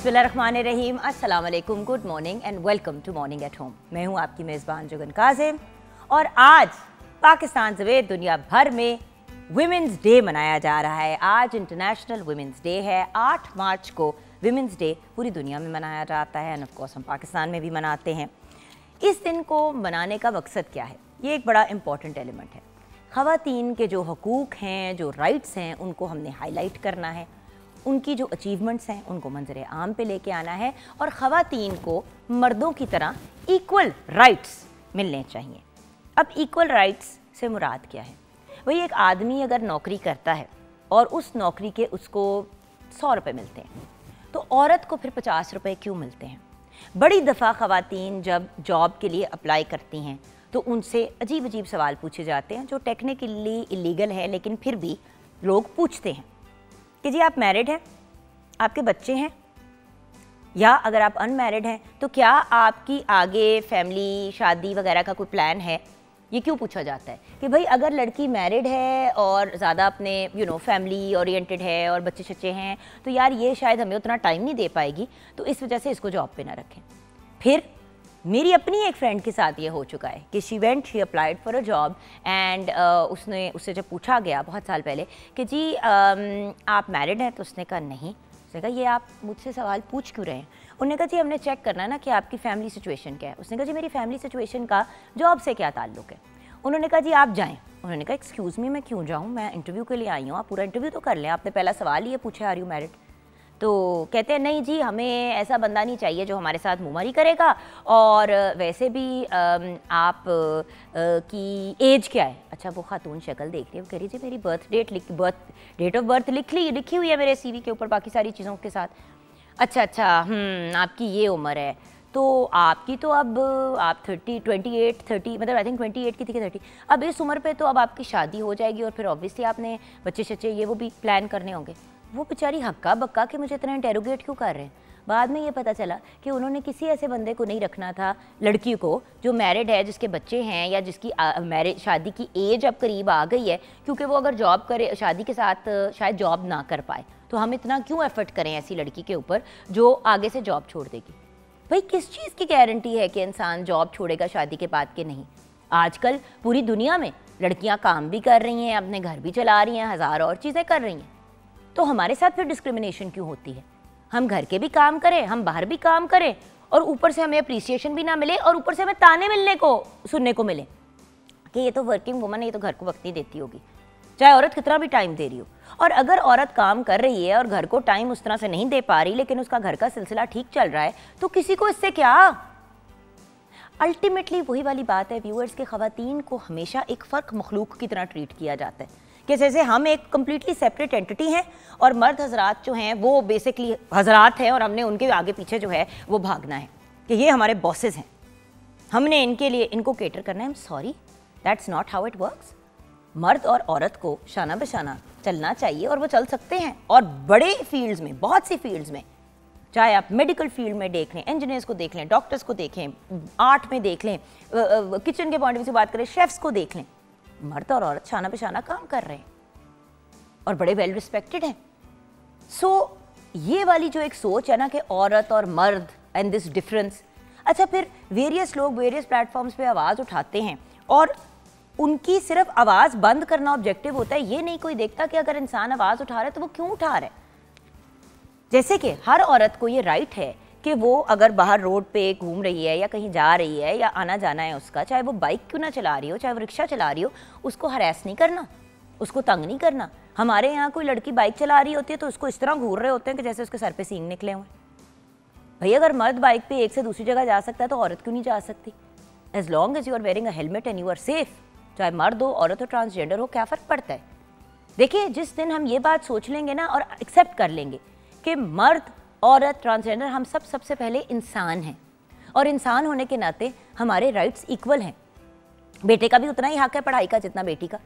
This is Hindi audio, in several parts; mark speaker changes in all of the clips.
Speaker 1: बिस्मिल्लाहिर्रहमानिर्रहीम, अस्सलाम वालेकुम, good morning and welcome to morning at home. मैं हूँ आपकी मेज़बान जुगन काजिम और आज पाकिस्तान समेत दुनिया भर में विमेंस डे मनाया जा रहा है। आज इंटरनेशनल विमेंस डे है। 8 मार्च को विमेंस डे पूरी दुनिया में मनाया जाता है एंड ऑफ कोर्स हम पाकिस्तान में भी मनाते हैं। इस दिन को मनाने का मकसद क्या है? ये एक बड़ा इम्पॉर्टेंट एलिमेंट है। ख़वातीन के जो हकूक़ हैं, जो राइट्स हैं, उनको हमने हाईलाइट करना है। उनकी जो अचीवमेंट्स हैं उनको मंजर आम पे लेके आना है और ख़वातीन को मर्दों की तरह इक्वल राइट्स मिलने चाहिए। अब इक्वल राइट्स से मुराद क्या है? वही एक आदमी अगर नौकरी करता है और उस नौकरी के उसको 100 रुपये मिलते हैं तो औरत को फिर 50 रुपये क्यों मिलते हैं? बड़ी दफ़ा ख़वातीन जब जॉब के लिए अप्लाई करती हैं तो उनसे अजीब अजीब सवाल पूछे जाते हैं जो टेक्निकली इलीगल है, लेकिन फिर भी लोग पूछते हैं कि जी आप मैरिड हैं, आपके बच्चे हैं, या अगर आप अनमैरिड हैं तो क्या आपकी आगे फैमिली शादी वगैरह का कोई प्लान है? ये क्यों पूछा जाता है कि भाई अगर लड़की मैरिड है और ज़्यादा अपने फैमिली ओरिएंटेड है और बच्चे शच्चे हैं तो यार ये शायद हमें उतना टाइम नहीं दे पाएगी, तो इस वजह से इसको जॉब पे ना रखें। फिर मेरी अपनी एक फ्रेंड के साथ ये हो चुका है कि she applied for a job and उससे जब पूछा गया बहुत साल पहले कि जी आप मैरिड हैं, तो उसने कहा नहीं। उसने कहा ये आप मुझसे सवाल पूछ क्यों रहे हैं? उन्होंने कहा जी हमने चेक करना है ना कि आपकी फैमिली सिचुएशन क्या है। उसने कहा जी मेरी फैमिली सिचुएशन का जॉब से क्या ताल्लुक़ है? उन्होंने कहा जी आप जाएँ। उन्होंने कहा एक्सक्यूज़ मी, मैं क्यों जाऊँ, मैं इंटरव्यू के लिए आई हूँ, आप पूरा इंटरव्यू तो कर लें, आपने पहला सवाल ही ये पूछा आर यू मैरिड? तो कहते हैं नहीं जी हमें ऐसा बंदा नहीं चाहिए जो हमारे साथ मुंहमारी करेगा, और वैसे भी आप की एज क्या है? अच्छा वो खातून शक्ल देख रही है, कह रही जी मेरी डेट ऑफ बर्थ लिखी हुई है मेरे सीवी के ऊपर बाकी सारी चीज़ों के साथ। अच्छा आपकी ये उम्र है, तो आपकी तो अब आप 28 मतलब आई थिंक 28 की थी कि 30, अब इस उम्र पे तो अब आपकी शादी हो जाएगी और फिर ऑब्वियसली आपने बच्चे शच्चे ये वो भी प्लान करने होंगे। वो बेचारी हक्का बक्का के मुझे इतना इंटेरोगेट क्यों कर रहे हैं? बाद में ये पता चला कि उन्होंने किसी ऐसे बंदे को नहीं रखना था, लड़की को जो मैरिड है, जिसके बच्चे हैं या जिसकी मैरिज शादी की एज अब करीब आ गई है, क्योंकि वो अगर जॉब करे शादी के साथ शायद जॉब ना कर पाए, तो हम इतना क्यों एफर्ट करें ऐसी लड़की के ऊपर जो आगे से जॉब छोड़ देगी? भाई किस चीज़ की गारंटी है कि इंसान जॉब छोड़ेगा शादी के बाद के नहीं? आजकल पूरी दुनिया में लड़कियां काम भी कर रही हैं, अपने घर भी चला रही हैं, हज़ार और चीज़ें कर रही हैं, तो हमारे साथ फिर डिस्क्रिमिनेशन क्यों होती है? हम घर के भी काम करें, हम बाहर भी काम करें और ऊपर से हमें अप्रिसिएशन भी ना मिले और ऊपर से हमें ताने सुनने को मिले कि ये तो वर्किंग वुमन है, ये तो घर को वक्त नहीं देती होगी, चाहे औरत कितना भी टाइम दे रही हो। और अगर औरत काम कर रही है और घर को टाइम उस तरह से नहीं दे पा रही, लेकिन उसका घर का सिलसिला ठीक चल रहा है, तो किसी को इससे क्या? अल्टीमेटली वही वाली बात है व्यूअर्स के ख़वातीन को हमेशा एक फ़र्क मखलूक की तरह ट्रीट किया जाता है कि जैसे हम एक कम्प्लीटली सेपरेट एंटिटी हैं और मर्द हजरात जो हैं वो बेसिकली हजरात हैं और हमने उनके आगे पीछे जो है वो भागना है कि ये हमारे बॉसेस हैं, हमने इनके लिए इनको केटर करना है। I am sorry, that's not how it works. मर्द और औरत को शाना बशाना चलना चाहिए और वो चल सकते हैं। और बड़े फील्ड्स में, बहुत सी फील्ड्स में, चाहे आप मेडिकल फील्ड में देख लें, इंजीनियर्स को देख लें, डॉक्टर्स को देखें, आर्ट में देख लें, किचन के पॉइंट ऑफ व्यू से बात करें, शेफ्स को देख लें, मर्द और औरत शाना बेशाना काम कर रहे हैं और बड़े वेल रिस्पेक्टेड हैं। सो ये वाली जो एक सोच है ना कि औरत और मर्द एंड दिस डिफरेंस, अच्छा फिर वेरियस लोग वेरियस प्लेटफॉर्म्स पे आवाज़ उठाते हैं और उनकी सिर्फ आवाज़ बंद करना ऑब्जेक्टिव होता है। ये नहीं कोई देखता कि अगर इंसान आवाज़ उठा रहा है तो वो क्यों उठा रहा है। जैसे कि हर औरत को ये राइट है कि वो अगर बाहर रोड पे घूम रही है या कहीं जा रही है या आना जाना है उसका, चाहे वो बाइक क्यों ना चला रही हो, चाहे वो रिक्शा चला रही हो, उसको हरास नहीं करना, उसको तंग नहीं करना। हमारे यहाँ कोई लड़की बाइक चला रही होती है तो उसको इस तरह घूर रहे होते हैं कि जैसे उसके सर पे सींग निकले हुए। भाई अगर मर्द बाइक पे एक से दूसरी जगह जा सकता है तो औरत क्यों नहीं जा सकती? As long as you are wearing a helmet and you are safe, चाहे मर्द हो, औरत हो, ट्रांसजेंडर हो, क्या फ़र्क पड़ता है? देखिए जिस दिन हम ये बात सोच लेंगे ना और एक्सेप्ट कर लेंगे कि मर्द, औरत, ट्रांसजेंडर हम सब सबसे पहले इंसान हैं और इंसान होने के नाते हमारे राइट्स इक्वल हैं। बेटे का भी उतना ही हक है पढ़ाई का जितना बेटी का।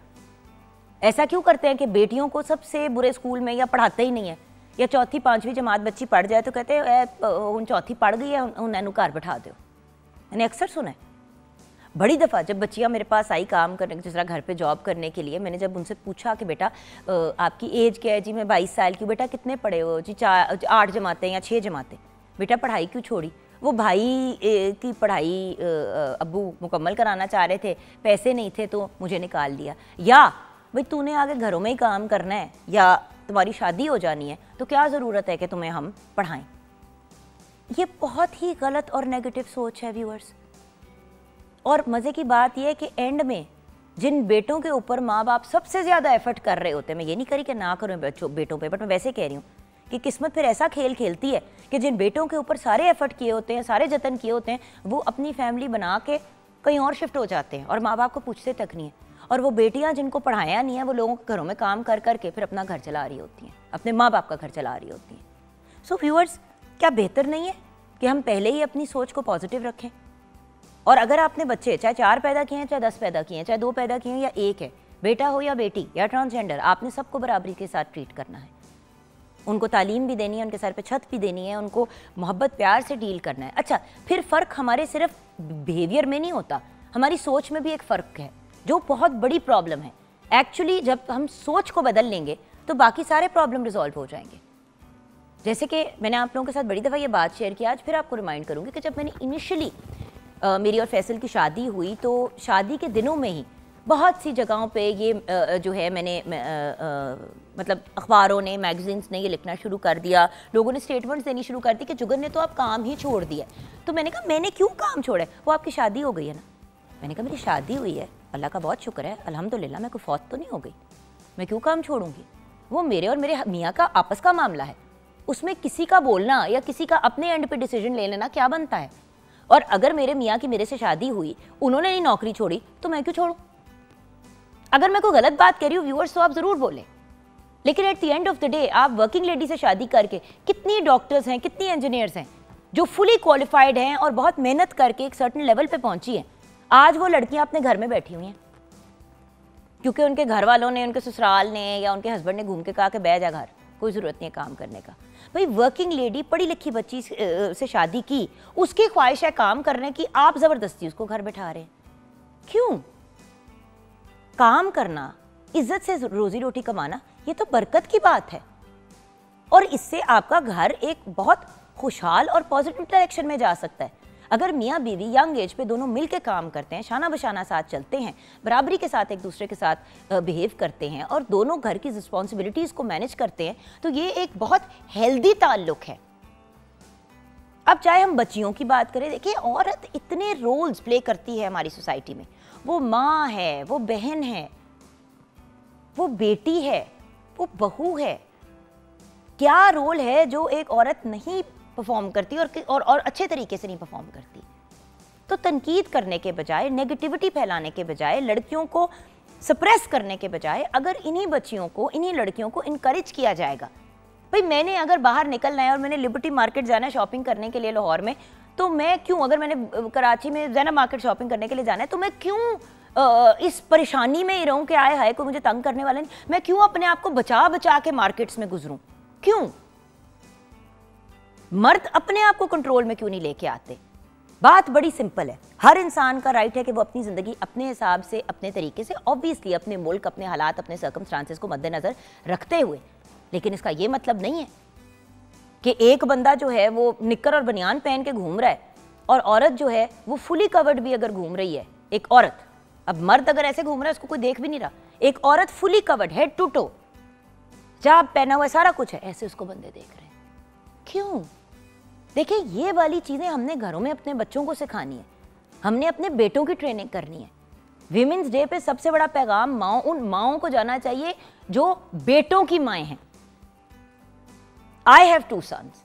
Speaker 1: ऐसा क्यों करते हैं कि बेटियों को सबसे बुरे स्कूल में या पढ़ाते ही नहीं है, या चौथी पांचवी जमात बच्ची पढ़ जाए तो कहते हैं उन चौथी पढ़ गई है उन्हें घर बैठा दो। मैंने अक्सर सुना है। बड़ी दफ़ा जब बच्चियाँ मेरे पास आई काम करने, जिस तरह घर पे जॉब करने के लिए, मैंने जब उनसे पूछा कि बेटा आपकी एज क्या है? जी मैं 22 साल की। बेटा कितने पढ़े हो? जी 8 जमातें या 6 जमातें। बेटा पढ़ाई क्यों छोड़ी? वो भाई की पढ़ाई अब्बू मुकम्मल कराना चाह रहे थे, पैसे नहीं थे तो मुझे निकाल दिया। या भाई तूने आगे घरों में ही काम करना है या तुम्हारी शादी हो जानी है तो क्या ज़रूरत है कि तुम्हें हम पढ़ाएं। ये बहुत ही गलत और नेगेटिव सोच है व्यूअर्स। और मज़े की बात यह है कि एंड में जिन बेटों के ऊपर माँ बाप सबसे ज़्यादा एफर्ट कर रहे होते हैं, मैं ये नहीं करी कि ना करूँ बेटों पे, बट मैं वैसे कह रही हूँ कि किस्मत फिर ऐसा खेल खेलती है कि जिन बेटों के ऊपर सारे एफर्ट किए होते हैं, सारे जतन किए होते हैं, वो अपनी फैमिली बना के कहीं और शिफ्ट हो जाते हैं और माँ बाप को पूछते तक नहीं है। और वो बेटियाँ जिनको पढ़ाया नहीं है, वो लोगों के घरों में काम कर करके फिर अपना घर चला रही होती हैं, अपने माँ बाप का घर चला रही होती हैं। सो व्यूअर्स, क्या बेहतर नहीं है कि हम पहले ही अपनी सोच को पॉजिटिव रखें? और अगर आपने बच्चे चाहे 4 पैदा किए हैं, चाहे 10 पैदा किए हैं, चाहे 2 पैदा किए हैं या 1 है, बेटा हो या बेटी या ट्रांसजेंडर, आपने सबको बराबरी के साथ ट्रीट करना है। उनको तालीम भी देनी है, उनके सर पे छत भी देनी है, उनको मोहब्बत प्यार से डील करना है। अच्छा, फिर फ़र्क हमारे सिर्फ बिहेवियर में नहीं होता, हमारी सोच में भी एक फ़र्क है जो बहुत बड़ी प्रॉब्लम है। एक्चुअली जब हम सोच को बदल लेंगे तो बाकी सारे प्रॉब्लम रिजॉल्व हो जाएंगे। जैसे कि मैंने आप लोगों के साथ बड़ी दफ़ा ये बात शेयर की, आज फिर आपको रिमाइंड करूँगी कि जब मैंने इनिशियली मेरी और फैसल की शादी हुई तो शादी के दिनों में ही बहुत सी जगहों पे ये जो है मैंने मतलब अखबारों ने, मैगजीन्स ने ये लिखना शुरू कर दिया, लोगों ने स्टेटमेंट्स देनी शुरू कर दी कि जुगन ने तो आप काम ही छोड़ दिया। तो मैंने कहा मैंने क्यों काम छोड़ा है? वो आपकी शादी हो गई है ना। मैंने कहा मेरी शादी हुई है, अल्लाह का बहुत शुक्र है, अल्हम्दुलिल्लाह, मैं कोई फौत तो नहीं हो गई, मैं क्यों काम छोड़ूंगी? वो मेरे और मेरे मियाँ का आपस का मामला है, उसमें किसी का बोलना या किसी का अपने एंड पे डिसीजन ले लेना क्या बनता है? और अगर मेरे मियाँ की मेरे से शादी हुई, उन्होंने नहीं नौकरी छोड़ी, तो मैं क्यों छोड़ूं? अगर मैं कोई गलत बात कह रही हूँ व्यूअर्स तो आप ज़रूर बोलें, लेकिन at the end of the day आप वर्किंग लेडी से शादी करके, कितनी डॉक्टर्स हैं, कितनी इंजीनियर्स हैं जो फुली क्वालिफाइड हैं और बहुत मेहनत करके एक सर्टन लेवल पे पहुंची हैं। आज वो लड़कियां अपने घर में बैठी हुई हैं क्योंकि उनके घर वालों ने, उनके ससुराल ने या उनके हस्बैंड ने घूम के कहा कि बैठ जा घर, कोई ज़रूरत नहीं है काम करने का। भाई वर्किंग लेडी पढ़ी लिखी बच्ची से शादी की, उसकी ख्वाहिश है काम करने की, आप ज़बरदस्ती उसको घर बैठा रहे हैं। क्यों? काम करना, इज्जत से रोजी रोटी कमाना, ये तो बरकत की बात है और इससे आपका घर एक बहुत खुशहाल और पॉजिटिव डायरेक्शन में जा सकता है। अगर मियाँ बीवी यंग एज पे दोनों मिलकर काम करते हैं, शाना बशाना साथ चलते हैं, बराबरी के साथ एक दूसरे के साथ बिहेव करते हैं और दोनों घर की रिस्पॉन्सिबिलिटीज़ को मैनेज करते हैं, तो ये एक बहुत हेल्दी ताल्लुक है। अब चाहे हम बच्चियों की बात करें, देखिए औरत इतने रोल्स प्ले करती है हमारी सोसाइटी में। वो माँ है, वो बहन है, वो बेटी है, वो बहू है। क्या रोल है जो एक औरत नहीं परफॉर्म करती और अच्छे तरीके से नहीं परफॉर्म करती? तो तनकीद करने के बजाय, नेगेटिविटी फैलाने के बजाय, लड़कियों को सप्रेस करने के बजाय अगर इन्हीं बच्चियों को, इन्हीं लड़कियों को इनकरेज किया जाएगा। भाई मैंने अगर बाहर निकलना है और मैंने लिबर्टी मार्केट जाना है शॉपिंग करने के लिए लाहौर में, तो मैं क्यों, अगर मैंने कराची में ज़ैनब मार्केट शॉपिंग करने के लिए जाना है, तो मैं क्यों इस परेशानी में ही रहूं कि आए हाय कोई मुझे तंग करने वाला नहीं? मैं क्यों अपने आप को बचा बचा के मार्केट्स में गुजरूं? क्यों? मर्द अपने आप को कंट्रोल में क्यों नहीं लेके आते? बात बड़ी सिंपल है, हर इंसान का राइट है कि वो अपनी ज़िंदगी अपने हिसाब से, अपने तरीके से, ऑब्वियसली अपने मुल्क, अपने हालात, अपने सर्कमस्टांसेस को मद्देनज़र रखते हुए। लेकिन इसका ये मतलब नहीं है कि एक बंदा जो है वो निक्कर और बनियान पहन के घूम रहा है और औरत जो है वो फुली कवर्ड भी अगर घूम रही है। एक औरत, अब मर्द अगर ऐसे घूम रहा है उसको कोई देख भी नहीं रहा, एक औरत fully covered, head to toe, जाब पहना हुआ, सारा कुछ है, ऐसे उसको बंदे देख रहे हैं। क्यों? देखिए ये वाली चीज़ें हमने घरों में अपने बच्चों को सिखानी है, हमने अपने बेटों की ट्रेनिंग करनी है। वीमेंस डे पे सबसे बड़ा पैगाम उन माओं को जाना चाहिए जो बेटों की माएँ हैं। आई हैव 2 sons,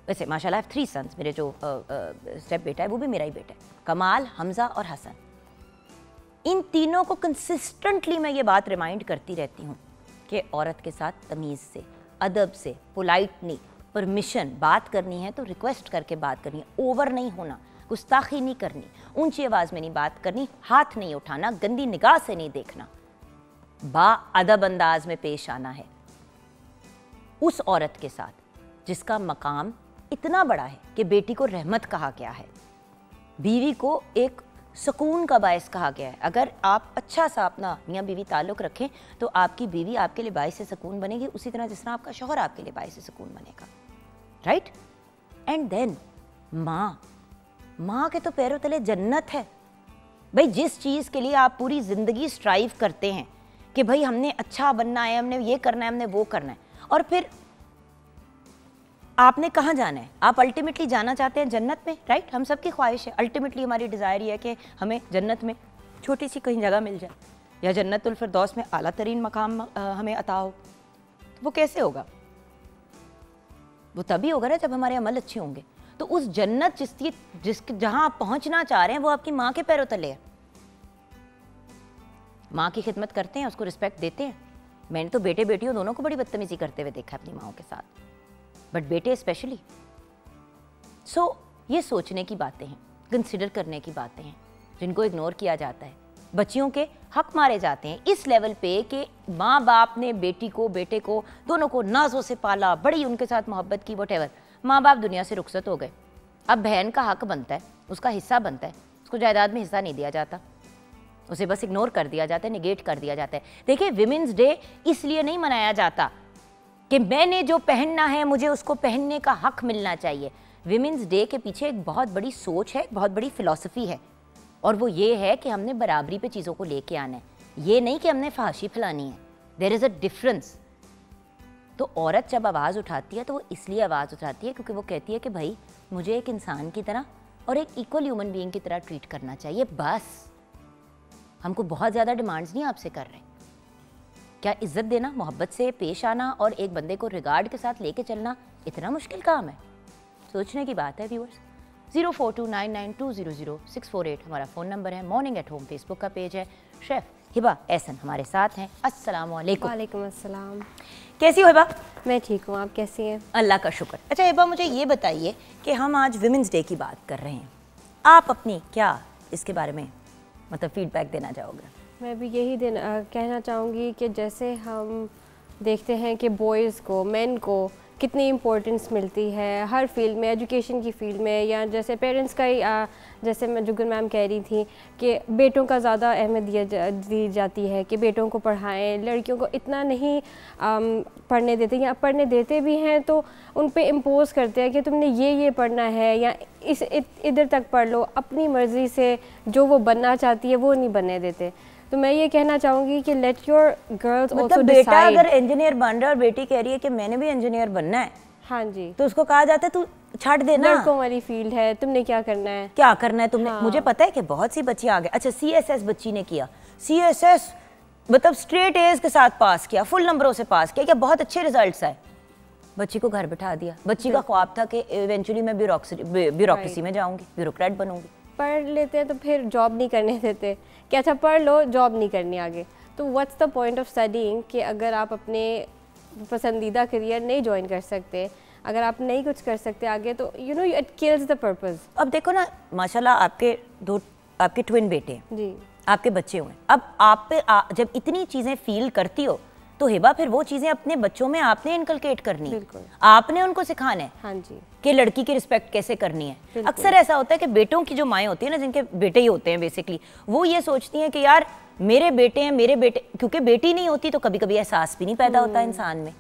Speaker 1: वैसे माशाल्लाह आई हैव 3 sons। मेरे जो स्टेप बेटा है वो भी मेरा ही बेटा है, कमाल, हमजा और हसन। इन तीनों को कंसिस्टेंटली मैं ये बात रिमाइंड करती रहती हूँ कि औरत के साथ तमीज़ से, अदब से, पोलाइटली, परमिशन, बात करनी है तो रिक्वेस्ट करके बात करनी है, ओवर नहीं होना, गुस्ताखी नहीं करनी, ऊंची आवाज़ में नहीं बात करनी, हाथ नहीं उठाना, गंदी निगाह से नहीं देखना, बाअदब अंदाज में पेश आना है उस औरत के साथ जिसका मकाम इतना बड़ा है कि बेटी को रहमत कहा गया है, बीवी को एक सुकून का बायस कहा गया है। अगर आप अच्छा सा अपना मियाँ बीवी ताल्लुक़ रखें तो आपकी बीवी आपके लिए बायस से सुकून बनेगी, उसी तरह जिस तरह आपका शौहर आपके लिए बायस से सुकून बनेगा, राइट? एंड देन माँ के तो पैरों तले जन्नत है भाई। जिस चीज़ के लिए आप पूरी ज़िंदगी स्ट्राइव करते हैं कि भाई हमने अच्छा बनना है, हमने ये करना है, हमने वो करना है, और फिर आपने कहाँ जाना है? आप अल्टीमेटली जाना चाहते हैं जन्नत में, राइट? हम सबकी ख्वाहिश है, अल्टीमेटली हमारी डिज़ायर ये है कि हमें जन्नत में छोटी सी कहीं जगह मिल जाए या जन्नतुल फिरदौस में आला तरीन मकाम हमें अता हो। तो वो कैसे होगा? वो तभी होगा ना जब हमारे अमल अच्छे होंगे। तो उस जन्नत जहां आप पहुंचना चाह रहे हैं वो आपकी माँ के पैरों तले है। माँ की खिदमत करते हैं, उसको रिस्पेक्ट देते हैं। मैंने तो बेटे बेटियों दोनों को बड़ी बदतमीजी करते हुए देखा अपनी माँओं के साथ, बट बेटे स्पेशली। सो ये सोचने की बातें हैं, कंसिडर करने की बातें हैं जिनको इग्नोर किया जाता है। बच्चियों के हक मारे जाते हैं इस लेवल पे कि माँ बाप ने बेटी को बेटे को दोनों को नाजों से पाला, बड़ी उनके साथ मोहब्बत की, वटेवर। माँ बाप दुनिया से रुखसत हो गए। अब बहन का हक बनता है, उसका हिस्सा बनता है, उसको जायदाद में हिस्सा नहीं दिया जाता, उसे बस इग्नोर कर दिया जाता है, निगेट कर दिया जाता है। देखिए, विमेंस डे इसलिए नहीं मनाया जाता कि मैंने जो पहनना है मुझे उसको पहनने का हक मिलना चाहिए। विमेंस डे के पीछे एक बहुत बड़ी सोच है, बहुत बड़ी फिलॉसफी है, और वो ये है कि हमने बराबरी पे चीज़ों को लेके आना है, ये नहीं कि हमने फहाशी फैलानी है। There is a difference. तो औरत जब आवाज़ उठाती है तो वो इसलिए आवाज़ उठाती है क्योंकि वो कहती है कि भाई मुझे एक इंसान की तरह और एक इक्वल ह्यूमन बीइंग की तरह ट्रीट करना चाहिए। बस हमको बहुत ज़्यादा डिमांड्स नहीं आपसे कर रहे। क्या इज्जत देना, मोहब्बत से पेश आना और एक बंदे को रिगार्ड के साथ लेके चलना इतना मुश्किल काम है? सोचने की बात है व्यूअर्स। 042992000648 हमारा फ़ोन नंबर है। मॉर्निंग एट होम फेसबुक का पेज है। शेफ़ हिबा एहसन हमारे साथ हैं। अस्सलाम वालेकुम।
Speaker 2: वालेकुम अस्सलाम।
Speaker 1: कैसी हो हिबा?
Speaker 2: मैं ठीक हूँ, आप कैसी हैं?
Speaker 1: अल्लाह का शुक्र। अच्छा हिबा, मुझे ये बताइए कि हम आज विमेंस डे की बात कर रहे हैं, आप अपनी क्या इसके बारे में मतलब फीडबैक देना चाहोगे?
Speaker 2: मैं भी यही कहना चाहूँगी कि जैसे हम देखते हैं कि बॉयज़ को, मेन को कितनी इम्पोर्टेंस मिलती है हर फील्ड में, एजुकेशन की फील्ड में, या जैसे पेरेंट्स का ही जैसे मैं जुगन मैम कह रही थी कि बेटों का ज़्यादा अहमियत दी जाती है कि बेटों को पढ़ाएं, लड़कियों को इतना नहीं पढ़ने देते, या पढ़ने देते भी हैं तो उन पे इम्पोज करते हैं कि तुमने ये पढ़ना है या इधर तक पढ़ लो। अपनी मर्ज़ी से जो वो बनना चाहती है वो नहीं बनने देते। तो मैं ये कहना चाहूँगी कि लेट योर गर्ल्स आल्सो
Speaker 1: मतलब बेटा अगर इंजीनियर बन रहा है और बेटी कह रही है कि मैंने भी इंजीनियर बनना है,
Speaker 2: हाँ जी,
Speaker 1: तो उसको कहा जाता है तू छाड़ देना,
Speaker 2: लड़कों वाली फील्ड है, तुमने क्या करना है,
Speaker 1: क्या करना है तुमने।
Speaker 2: हाँ।
Speaker 1: मुझे पता है कि बहुत सी बच्चियां आ गए। अच्छा, CSS बच्ची ने किया, CSS मतलब स्ट्रेट एज के साथ पास किया, फुल नंबरों से पास किया, क्या बहुत अच्छे रिजल्ट्स आए। बच्ची को घर बिठा दिया। बच्ची का ख्वाब था कि इवेंचुअली मैं ब्यूरोक्रेसी में जाऊंगी, ब्यूरोक्रेट बनूंगी।
Speaker 2: पढ़ लेते हैं तो फिर जॉब नहीं करने देते कि अच्छा पढ़ लो, जॉब नहीं करनी आगे। तो what's the point of studying कि अगर आप अपने पसंदीदा करियर नहीं ज्वाइन कर सकते, अगर आप नहीं कुछ कर सकते आगे, तो you know it kills the purpose.
Speaker 1: अब देखो ना, माशाल्लाह आपके ट्विन बेटे हैं
Speaker 2: जी,
Speaker 1: आपके बच्चे हुए। अब आप पे जब इतनी चीज़ें फील करती हो तो हिबा फिर वो चीज़ें अपने बच्चों में आपने इनकलकेट करनी है, आपने उनको सिखाना है।
Speaker 2: हाँ जी,
Speaker 1: कि लड़की की रिस्पेक्ट कैसे करनी है। अक्सर ऐसा होता है कि बेटों की जो माएँ होती है ना, जिनके बेटे ही होते हैं बेसिकली, वो ये सोचती हैं कि यार मेरे बेटे हैं, मेरे बेटे, क्योंकि बेटी नहीं होती तो कभी कभी एहसास भी नहीं पैदा होता इंसान में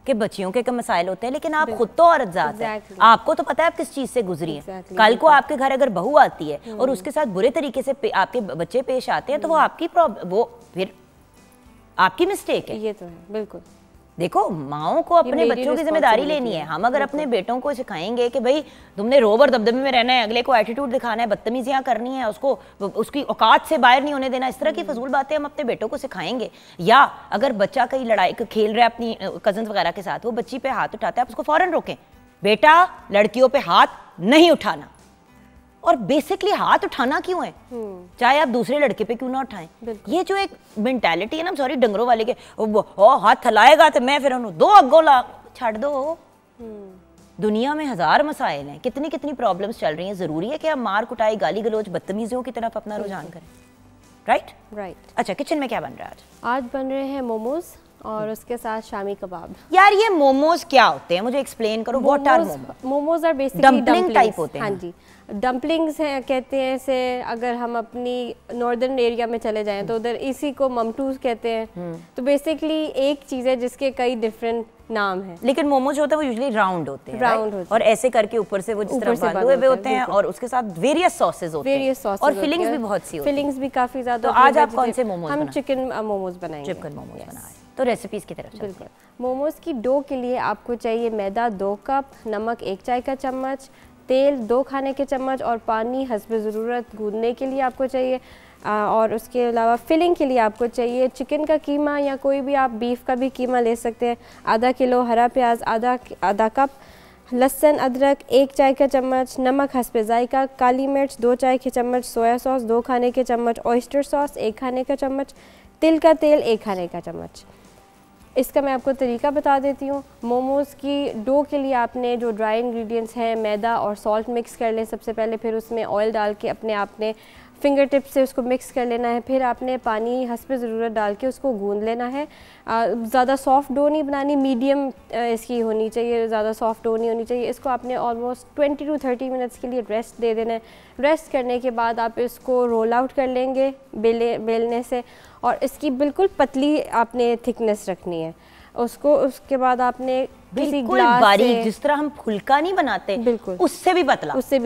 Speaker 1: कि बच्चियों के मसाइल होते हैं। लेकिन आप खुद तो औरत ज़ात है, आपको तो पता है आप किस चीज़ से गुजरी है। कल को आपके घर अगर बहू आती है और उसके साथ बुरे तरीके से आपके बच्चे पेश आते हैं तो वो फिर आपकी मिस्टेक है।
Speaker 2: ये तो है, बिल्कुल।
Speaker 1: देखो, माओं को अपने बच्चों की जिम्मेदारी लेनी है। हम अगर अपने बेटों को सिखाएंगे कि भाई तुमने रोब और दबदबे में रहना है, अगले को एटीट्यूड दिखाना है, बदतमीजियां करनी है, उसको उसकी औकात से बाहर नहीं होने देना, इस तरह की फजूल बातें हम अपने बेटों को सिखाएंगे। या अगर बच्चा कहीं लड़ाई खेल रहा है अपनी कजन्स वगैरह के साथ, वो बच्ची पे हाथ उठाता है, आप उसको फौरन रोकें, बेटा लड़कियों पे हाथ नहीं उठाना। और बेसिकली हाथ उठाना क्यों है, चाहे आप दूसरे लड़के पे क्यों ना उठाएं। ये जो एक मेंटालिटी है ना, सॉरी डंगरों वाले के, हाथ थलाएगा तो मैं फिर दो अगो ला, छाड़ दो। दुनिया में हज़ार मसाइल हैं, कितनी कितनी प्रॉब्लम्स चल रही हैं। ज़रूरी है कि आप मार कुटाई, गाली गलोच, बदतमीजियों की तरफ अपना रुझान करें। राइट। अच्छा, किचन में क्या बन रहा है
Speaker 2: आज बन रहे हैं मोमोज और उसके साथ शामी कबाब।
Speaker 1: यार ये मोमोज क्या होते हैं, मुझे एक्सप्लेन करो। What are momos?
Speaker 2: Momos are basically
Speaker 1: dumpling type होते हैं।
Speaker 2: हाँ जी, डम्पलिंग्स हैं कहते हैं इसे। अगर हम अपनी नॉर्दर्न एरिया में चले जाएं तो उधर इसी को ममटूज कहते हैं। तो बेसिकली एक चीज़ है जिसके कई डिफरेंट नाम है।
Speaker 1: लेकिन मोमोज जो होता है वो यूजुअली राउंड होते हैं,
Speaker 2: राउंड होते हैं
Speaker 1: और ऐसे करके ऊपर से वो जिस तरह बंधे हुए होते हैं और उसके साथ वेरियस सॉसेज होते हैं, और फिलिंग्स भी बहुत सी होती हैं।
Speaker 2: फिलिंग्स भी काफी ज्यादा।
Speaker 1: तो आज आप कौन से मोमोज?
Speaker 2: हम चिकन मोमोज बनाएंगे।
Speaker 1: चिकन मोमोज बनाएंगे, तो रेसिपीज की तरफ चलते हैं।
Speaker 2: मोमोज की डो के लिए आपको चाहिए मैदा 2 कप, नमक 1 चाय का चम्मच, तेल 2 खाने के चम्मच और पानी हस्ब ज़रूरत गूंदने के लिए आपको चाहिए। और उसके अलावा फिलिंग के लिए आपको चाहिए चिकन का कीमा या कोई भी आप बीफ का भी कीमा ले सकते हैं, आधा किलो हरा प्याज, आधा कप लहसुन अदरक 1 चाय का चम्मच, नमक हस्ब जायका, काली मिर्च 2 चाय के चम्मच, सोया सॉस 2 खाने के चम्मच, ऑयस्टर सॉस 1 खाने का चम्मच, तिल का तेल 1 खाने का चम्मच। इसका मैं आपको तरीका बता देती हूँ। मोमोज़ की डो के लिए आपने जो ड्राई इंग्रेडिएंट्स हैं मैदा और सॉल्ट मिक्स कर लें सबसे पहले, फिर उसमें ऑयल डाल के अपने आपने फिंगर टिप से उसको मिक्स कर लेना है, फिर आपने पानी हस्ब ज़रूरत डाल के उसको गूंद लेना है। ज़्यादा सॉफ्ट डो नहीं बनानी, मीडियम इसकी होनी चाहिए, ज़्यादा सॉफ्ट डो नहीं होनी चाहिए। इसको आपने ऑलमोस्ट 20 to 30 मिनट्स के लिए रेस्ट दे देना है। रेस्ट करने के बाद आप इसको रोल आउट कर लेंगे बेलने से, और इसकी बिल्कुल पतली आपने थिकनेस रखनी है उसको। उसके बाद आपने किसी ग्लास
Speaker 1: बारीक, जिस तरह हम फुल्का नहीं बनाते,
Speaker 2: बिल्कुल
Speaker 1: उससे भी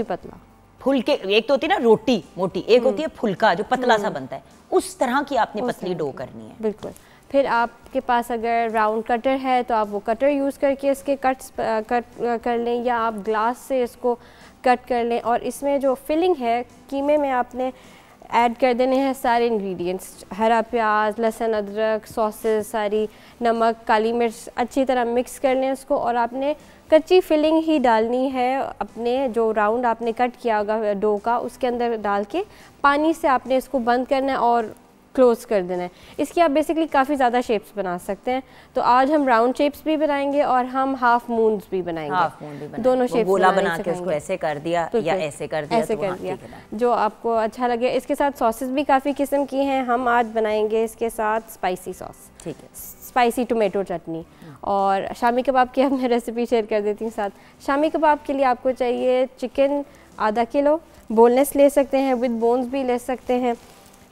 Speaker 1: पतला फुलके, एक तो होती है ना रोटी मोटी, एक होती है फुल्का जो पतला सा बनता है, उस तरह की आपने पतली डो करनी है।
Speaker 2: बिल्कुल। फिर आपके पास अगर राउंड कटर है तो आप वो कटर यूज़ करके इसके कट कर लें, या आप ग्लास से इसको कट कर लें। और इसमें जो फिलिंग है कीमे में आपने ऐड कर देने हैं सारे इंग्रेडिएंट्स, हरा प्याज, लहसुन अदरक, सॉसेस सारी, नमक, काली मिर्च, अच्छी तरह मिक्स कर लें उसको। और आपने कच्ची फिलिंग ही डालनी है अपने जो राउंड आपने कट किया होगा डो का, उसके अंदर डाल के पानी से आपने इसको बंद करना है और क्लोज कर देना है। इसकी आप बेसिकली काफ़ी ज़्यादा शेप्स बना सकते हैं। तो आज हम राउंड शेप्स भी बनाएंगे और हम हाफ मून्स भी बनाएंगे।
Speaker 1: हाफ मून भी बनाएंगे,
Speaker 2: दोनों शेप्स
Speaker 1: गोला बना के उसको ऐसे कर दिया या ऐसे कर दिया,
Speaker 2: ऐसे
Speaker 1: तो
Speaker 2: कर दिया जो आपको अच्छा लगे। इसके साथ सॉसेस भी काफ़ी किस्म की हैं। हम आज बनाएंगे इसके साथ स्पाइसी सॉस,
Speaker 1: ठीक है,
Speaker 2: स्पाइसी टोमेटो चटनी। और शामी कबाब की अब मैं रेसिपी शेयर कर देती हूँ साथ। शामी कबाब के लिए आपको चाहिए चिकन आधा किलो, बोनलेस ले सकते हैं, विद बोन्स भी ले सकते हैं,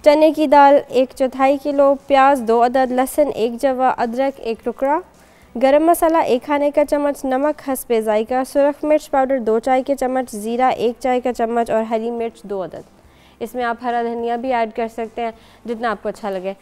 Speaker 2: चने की दाल 1/4 किलो, प्याज 2 अदद, लहसुन 1 जवा, अदरक 1 टुकड़ा, गरम मसाला 1 खाने का चम्मच, नमक हस्बे जायका, सुरख मिर्च पाउडर 2 चाय के चम्मच, ज़ीरा 1 चाय का चम्मच और हरी मिर्च 2 अदद। इसमें आप हरा धनिया भी ऐड कर सकते हैं जितना आपको अच्छा लगे।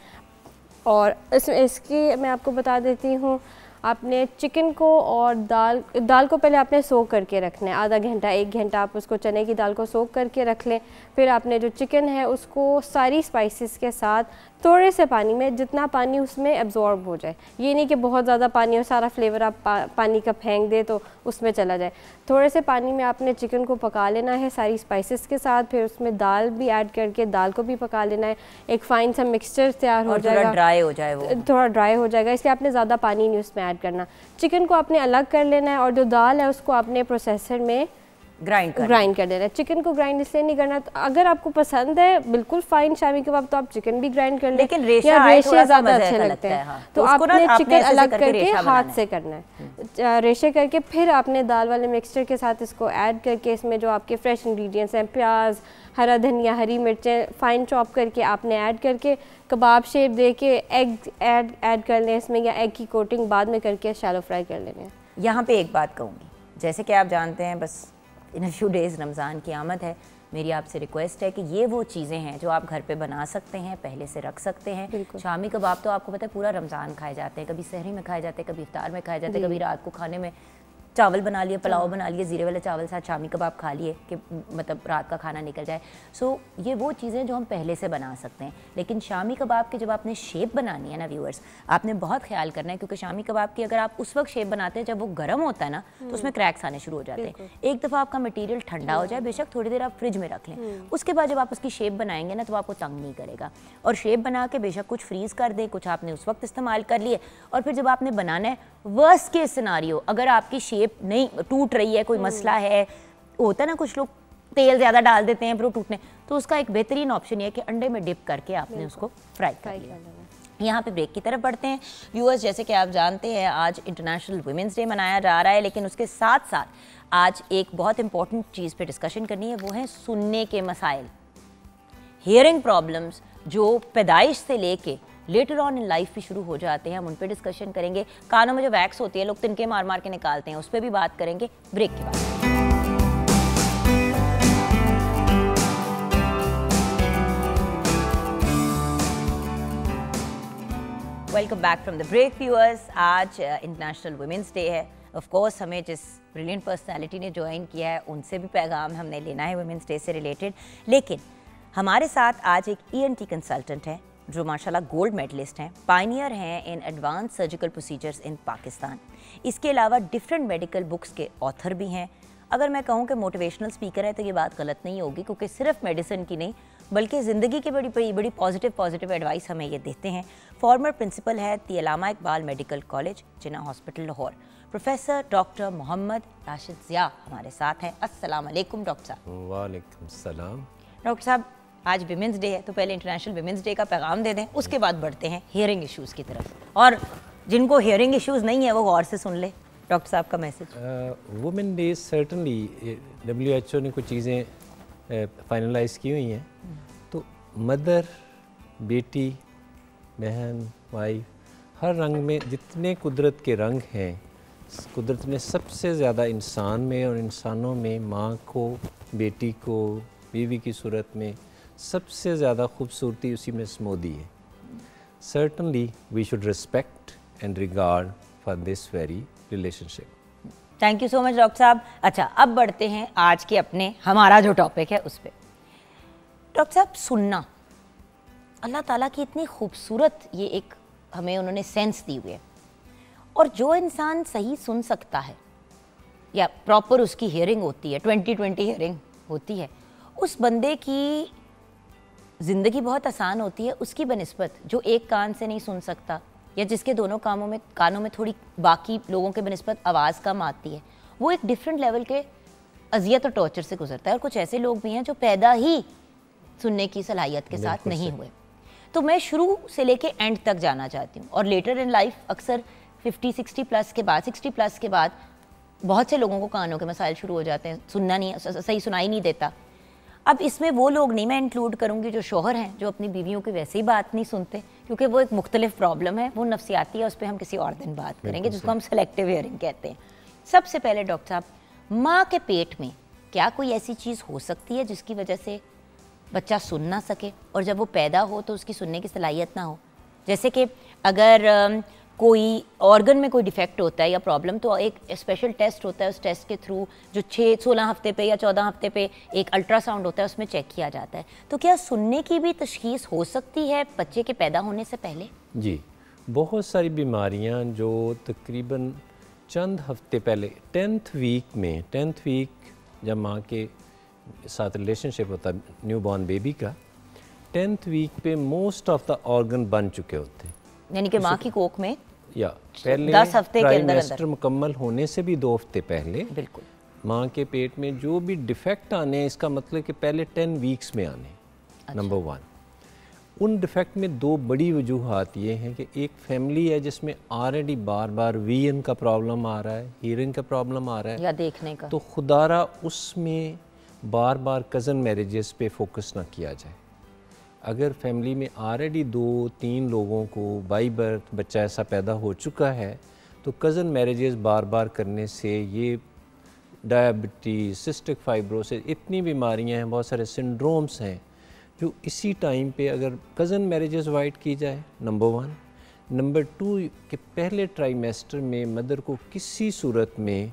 Speaker 2: और इसकी मैं आपको बता देती हूँ, आपने चिकन को और दाल को पहले आपने सोक करके रखना है, आधा घंटा 1 घंटा आप उसको चने की दाल को सोक करके रख लें। फिर आपने जो चिकन है उसको सारी स्पाइसेस के साथ थोड़े से पानी में, जितना पानी उसमें एब्जॉर्ब हो जाए, ये नहीं कि बहुत ज़्यादा पानी हो सारा फ्लेवर आप पानी का फेंक दे तो उसमें चला जाए। थोड़े से पानी में आपने चिकन को पका लेना है सारी स्पाइसेस के साथ, फिर उसमें दाल भी ऐड करके दाल को भी पका लेना है। एक फाइन सा मिक्सचर तैयार हो जाएगा,
Speaker 1: थोड़ा ड्राई हो जाए वो,
Speaker 2: थोड़ा ड्राई हो जाएगा, इसलिए आपने ज़्यादा पानी नहीं उसमें ऐड करना। चिकन को आपने अलग कर लेना है और जो दाल है उसको आपने प्रोसेसर में ग्राइंड कर देना है। चिकन को ग्राइंड इसलिए नहीं करना, तो अगर आपको पसंद है बिल्कुल फाइन शामी कबाब तो आप चिकन भी ग्राइंड कर लें,
Speaker 1: लेकिन
Speaker 2: रेशे ज़्यादा अच्छे लगते हैं। हाँ। तो आपने चिकन अलग करके हाथ से करना है, रेशे करके फिर आपने दाल वाले मिक्सचर के साथ इसको ऐड करके इसमें जो आपके फ्रेश इंग्रेडिएंट्स हैं, प्याज, हरा धनिया, हरी मिर्चें फाइन चॉप करके आपने ऐड करके कबाब शेप दे के एग ऐड कर लें इसमें, या एग की कोटिंग बाद में करके शैलो फ्राई कर लेने हैं।
Speaker 1: यहाँ पे एक बात कहूँगी, जैसे कि आप जानते हैं बस इन अ फ्यू डेज़ रमज़ान की आमद है, मेरी आपसे रिक्वेस्ट है कि ये वो चीज़ें हैं जो आप घर पे बना सकते हैं, पहले से रख सकते हैं। शामी कबाब तो आपको पता है पूरा रमज़ान खाए जाते हैं, कभी सहरी में खाए जाते हैं, कभी इफ्तार में खाए जाते हैं, कभी रात को खाने में चावल बना लिए, पुलाव बना लिए, ज़ीरे वाले चावल साथ शामी कबाब खा लिए कि मतलब रात का खाना निकल जाए। सो ये वो चीज़ें जो हम पहले से बना सकते हैं। लेकिन शामी कबाब की जब आपने शेप बनानी है ना व्यूअर्स, आपने बहुत ख्याल करना है, क्योंकि शामी कबाब की अगर आप उस वक्त शेप बनाते हैं जब वो गर्म होता है ना, तो उसमें क्रैक्स आने शुरू हो जाते हैं। एक दफ़ा आपका मटीरियल ठंडा हो जाए, बेशक थोड़ी देर आप फ्रिज में रख लें, उसके बाद जब आप उसकी शेप बनाएंगे ना तो आपको तंग नहीं करेगा। और शेप बना के बेशक कुछ फ्रीज़ कर दें, कुछ आपने उस वक्त इस्तेमाल कर लिए, और फिर जब आपने बनाना है, वर्स्ट केस सिनारियो अगर आपकी शेप नहीं टूट रही है, कोई मसला है, होता है ना कुछ लोग तेल ज़्यादा डाल देते हैं फिर वो टूटने, तो उसका एक बेहतरीन ऑप्शन ये है कि अंडे में डिप करके आपने उसको फ्राई कर लिया। यहाँ पे ब्रेक की तरफ बढ़ते हैं व्यूअर्स। जैसे कि आप जानते हैं आज इंटरनेशनल वुमेंस डे मनाया जा रहा है, लेकिन उसके साथ साथ आज एक बहुत इंपॉर्टेंट चीज़ पे डिस्कशन करनी है, वो है सुनने के मसाइल, हियरिंग प्रॉब्लम्स जो पैदाइश से लेके लेटर ऑन इन लाइफ भी शुरू हो जाते हैं, हम उन पर डिस्कशन करेंगे। कानों में जो वैक्स होती है लोग तिनके मार मार के निकालते हैं, उस पर भी बात करेंगे ब्रेक के बाद। Welcome back from the break viewers. आज इंटरनेशनल वुमेंस डे है। ऑफ कोर्स हमें जिस ब्रिलियंट पर्सनालिटी ने ज्वाइन किया है उनसे भी पैगाम हमने लेना है वुमेंस डे से रिलेटेड, लेकिन हमारे साथ आज एक ENT कंसल्टेंट है जो माशाल्लाह गोल्ड मेडलिस्ट हैं, पायनियर हैं इन एडवांस सर्जिकल प्रोसीजर्स इन पाकिस्तान। इसके अलावा डिफरेंट मेडिकल बुक्स के ऑथर भी हैं। अगर मैं कहूँ कि मोटिवेशनल स्पीकर है तो ये बात गलत नहीं होगी, क्योंकि सिर्फ मेडिसिन की नहीं बल्कि ज़िंदगी की बड़ी पॉजिटिव एडवाइस हमें ये देते हैं। फॉर्मर प्रिंसिपल है the Allama Iqbal medical college, Jinnah hospital, Lahore. Professor doctor Mohammad Rashid Zia हमारे साथ हैं। अस्सलाम वालेकुम डॉक्टर साहब।
Speaker 3: वालेकुम सलाम।
Speaker 1: डॉक्टर साहब, आज विमेंस डे है तो पहले इंटरनेशनल विमेंस डे का पैगाम दे दें, उसके बाद बढ़ते हैं हियरिंग इश्यूज़ की तरफ, और जिनको हियरिंग इश्यूज़ नहीं है वो गौर से सुन ले। डॉक्टर साहब का message.
Speaker 3: Women day certainly WHO ने कुछ चीज़ें फाइनलाइज की हुई हैं, तो मदर, बेटी, बहन, वाइफ, हर रंग में जितने कुदरत के रंग हैं, कुदरत ने सबसे ज़्यादा इंसान में और इंसानों में माँ को, बेटी को, बीवी की सूरत में सबसे ज़्यादा खूबसूरती उसी में समो दी है। Certainly we should respect and regard for this very relationship.
Speaker 1: Thank you so much doctor साहब। अच्छा, अब बढ़ते हैं आज के अपने हमारा जो टॉपिक है उस पर। डॉक्टर साहब, सुनना अल्लाह ताला की इतनी खूबसूरत ये एक हमें उन्होंने सेंस दी हुई है, और जो इंसान सही सुन सकता है या प्रॉपर उसकी हियरिंग होती है, 20/20 हियरिंग होती है, उस बंदे की ज़िंदगी बहुत आसान होती है उसकी बनिस्बत जो एक कान से नहीं सुन सकता या जिसके दोनों कानों में थोड़ी बाकी लोगों के बनिस्बत आवाज़ कम आती है। वो एक डिफरेंट लेवल के अजियत और टॉर्चर से गुजरता है। और कुछ ऐसे लोग भी हैं जो पैदा ही सुनने की सलाहियत के साथ नहीं हुए। तो मैं शुरू से लेके एंड तक जाना चाहती हूँ, और लेटर इन लाइफ अक्सर 50-60 प्लस के बाद, 60 प्लस के बाद बहुत से लोगों को कानों के मसाइल शुरू हो जाते हैं, सुनना नहीं, सही सुनाई नहीं देता। अब इसमें वो लोग नहीं मैं इंक्लूड करूँगी जो शोहर हैं, जो अपनी बीवियों की वैसे ही बात नहीं सुनते, क्योंकि वो एक मुख्तलिफ प्रॉब्लम है, वो नफ्सियाती है, उस पर हम किसी और दिन बात करेंगे, जिसको हम सेलेक्टिव हियरिंग कहते हैं। सबसे पहले डॉक्टर साहब, माँ के पेट में क्या कोई ऐसी चीज़ हो सकती है जिसकी वजह से बच्चा सुन ना सके, और जब वो पैदा हो तो उसकी सुनने की सलाहियत ना हो? जैसे कि अगर कोई ऑर्गन में कोई डिफेक्ट होता है या प्रॉब्लम, तो एक स्पेशल टेस्ट होता है, उस टेस्ट के थ्रू जो 16 हफ्ते पे या 14 हफ्ते पे एक अल्ट्रासाउंड होता है, उसमें चेक किया जाता है। तो क्या सुनने की भी तशखीस हो सकती है बच्चे के पैदा होने से पहले?
Speaker 3: जी, बहुत सारी बीमारियां जो तकरीबन चंद हफ्ते पहले 10th वीक जब माँ के साथ रिलेशनशिप होता है न्यू बॉर्न बेबी का, 10th वीक पे मोस्ट ऑफ द ऑर्गन बन चुके होते हैं, यानी कि माँ की कोख में, या पहले
Speaker 1: 10 हफ्ते के अंदर
Speaker 3: मुकम्मल होने से भी 2 हफ्ते पहले
Speaker 1: बिल्कुल
Speaker 3: माँ के पेट में जो भी डिफेक्ट आने हैं, इसका मतलब कि पहले 10 वीक्स में आने।
Speaker 1: अच्छा।
Speaker 3: नंबर 1, उन डिफेक्ट में 2 बड़ी वजूहात ये हैं कि एक फैमिली है जिसमें ऑलरेडी बार बार विजन का प्रॉब्लम आ रहा है, हियरिंग का प्रॉब्लम आ रहा है
Speaker 1: या देखने का,
Speaker 3: तो खुदारा उसमें बार बार कज़न मैरिजेस पे फोकस ना किया जाए। अगर फैमिली में ऑलरेडी 2-3 लोगों को बाई बर्थ बच्चा ऐसा पैदा हो चुका है, तो कज़न मैरिजेस बार बार करने से ये डायबिटीज़, सिस्टिक फाइब्रोसिस, इतनी बीमारियां हैं, बहुत सारे सिंड्रोम्स हैं जो इसी टाइम पे अगर कज़न मैरिजेस अवॉइड की जाए, नंबर 1। नंबर 2 कि पहले ट्राइमेस्टर में मदर को किसी सूरत में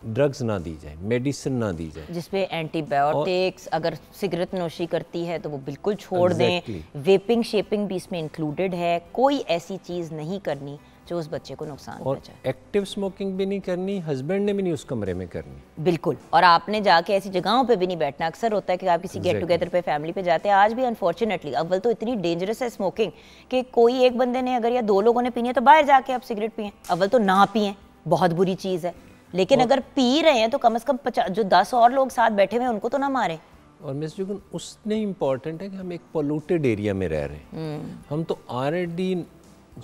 Speaker 3: ड्रग्स ना दी जाए, मेडिसिन ना दी जाए,
Speaker 1: जिसपे एंटीबायोटिक्स, अगर सिगरेट नोशी करती है तो वो बिल्कुल छोड़ दें। वेपिंग शेपिंग भी इसमें इंक्लूडेड है। कोई ऐसी चीज़ नहीं करनी जो उस बच्चे को नुकसान पहुंचाए।
Speaker 3: एक्टिव स्मोकिंग भी नहीं करनी, हस्बैंड ने भी नहीं उस कमरे में करनी,
Speaker 1: बिल्कुल। और आपने जाके ऐसी जगहों पे भी नहीं बैठना। अक्सर होता है कि आप किसी गेट टुगेदर पे फैमिली पे जाते हैं, आज भी अनफॉर्चुनेटली अव्वल तो इतनी डेंजरस है स्मोकिंग कि कोई एक बंदे ने अगर या 2 लोगों ने पीनी है तो बाहर जाके आप सिगरेट पिएं। अव्वल तो ना पिएं, बहुत बुरी चीज़ है, लेकिन अगर पी रहे हैं तो कम से कम 50 जो 10 और लोग साथ बैठे हुए हैं उनको तो ना मारें।
Speaker 3: और मिस जुगन, उसने इम्पॉर्टेंट है कि हम एक पोल्यूटेड एरिया में रह रहे हैं। हम तो ऑलरेडी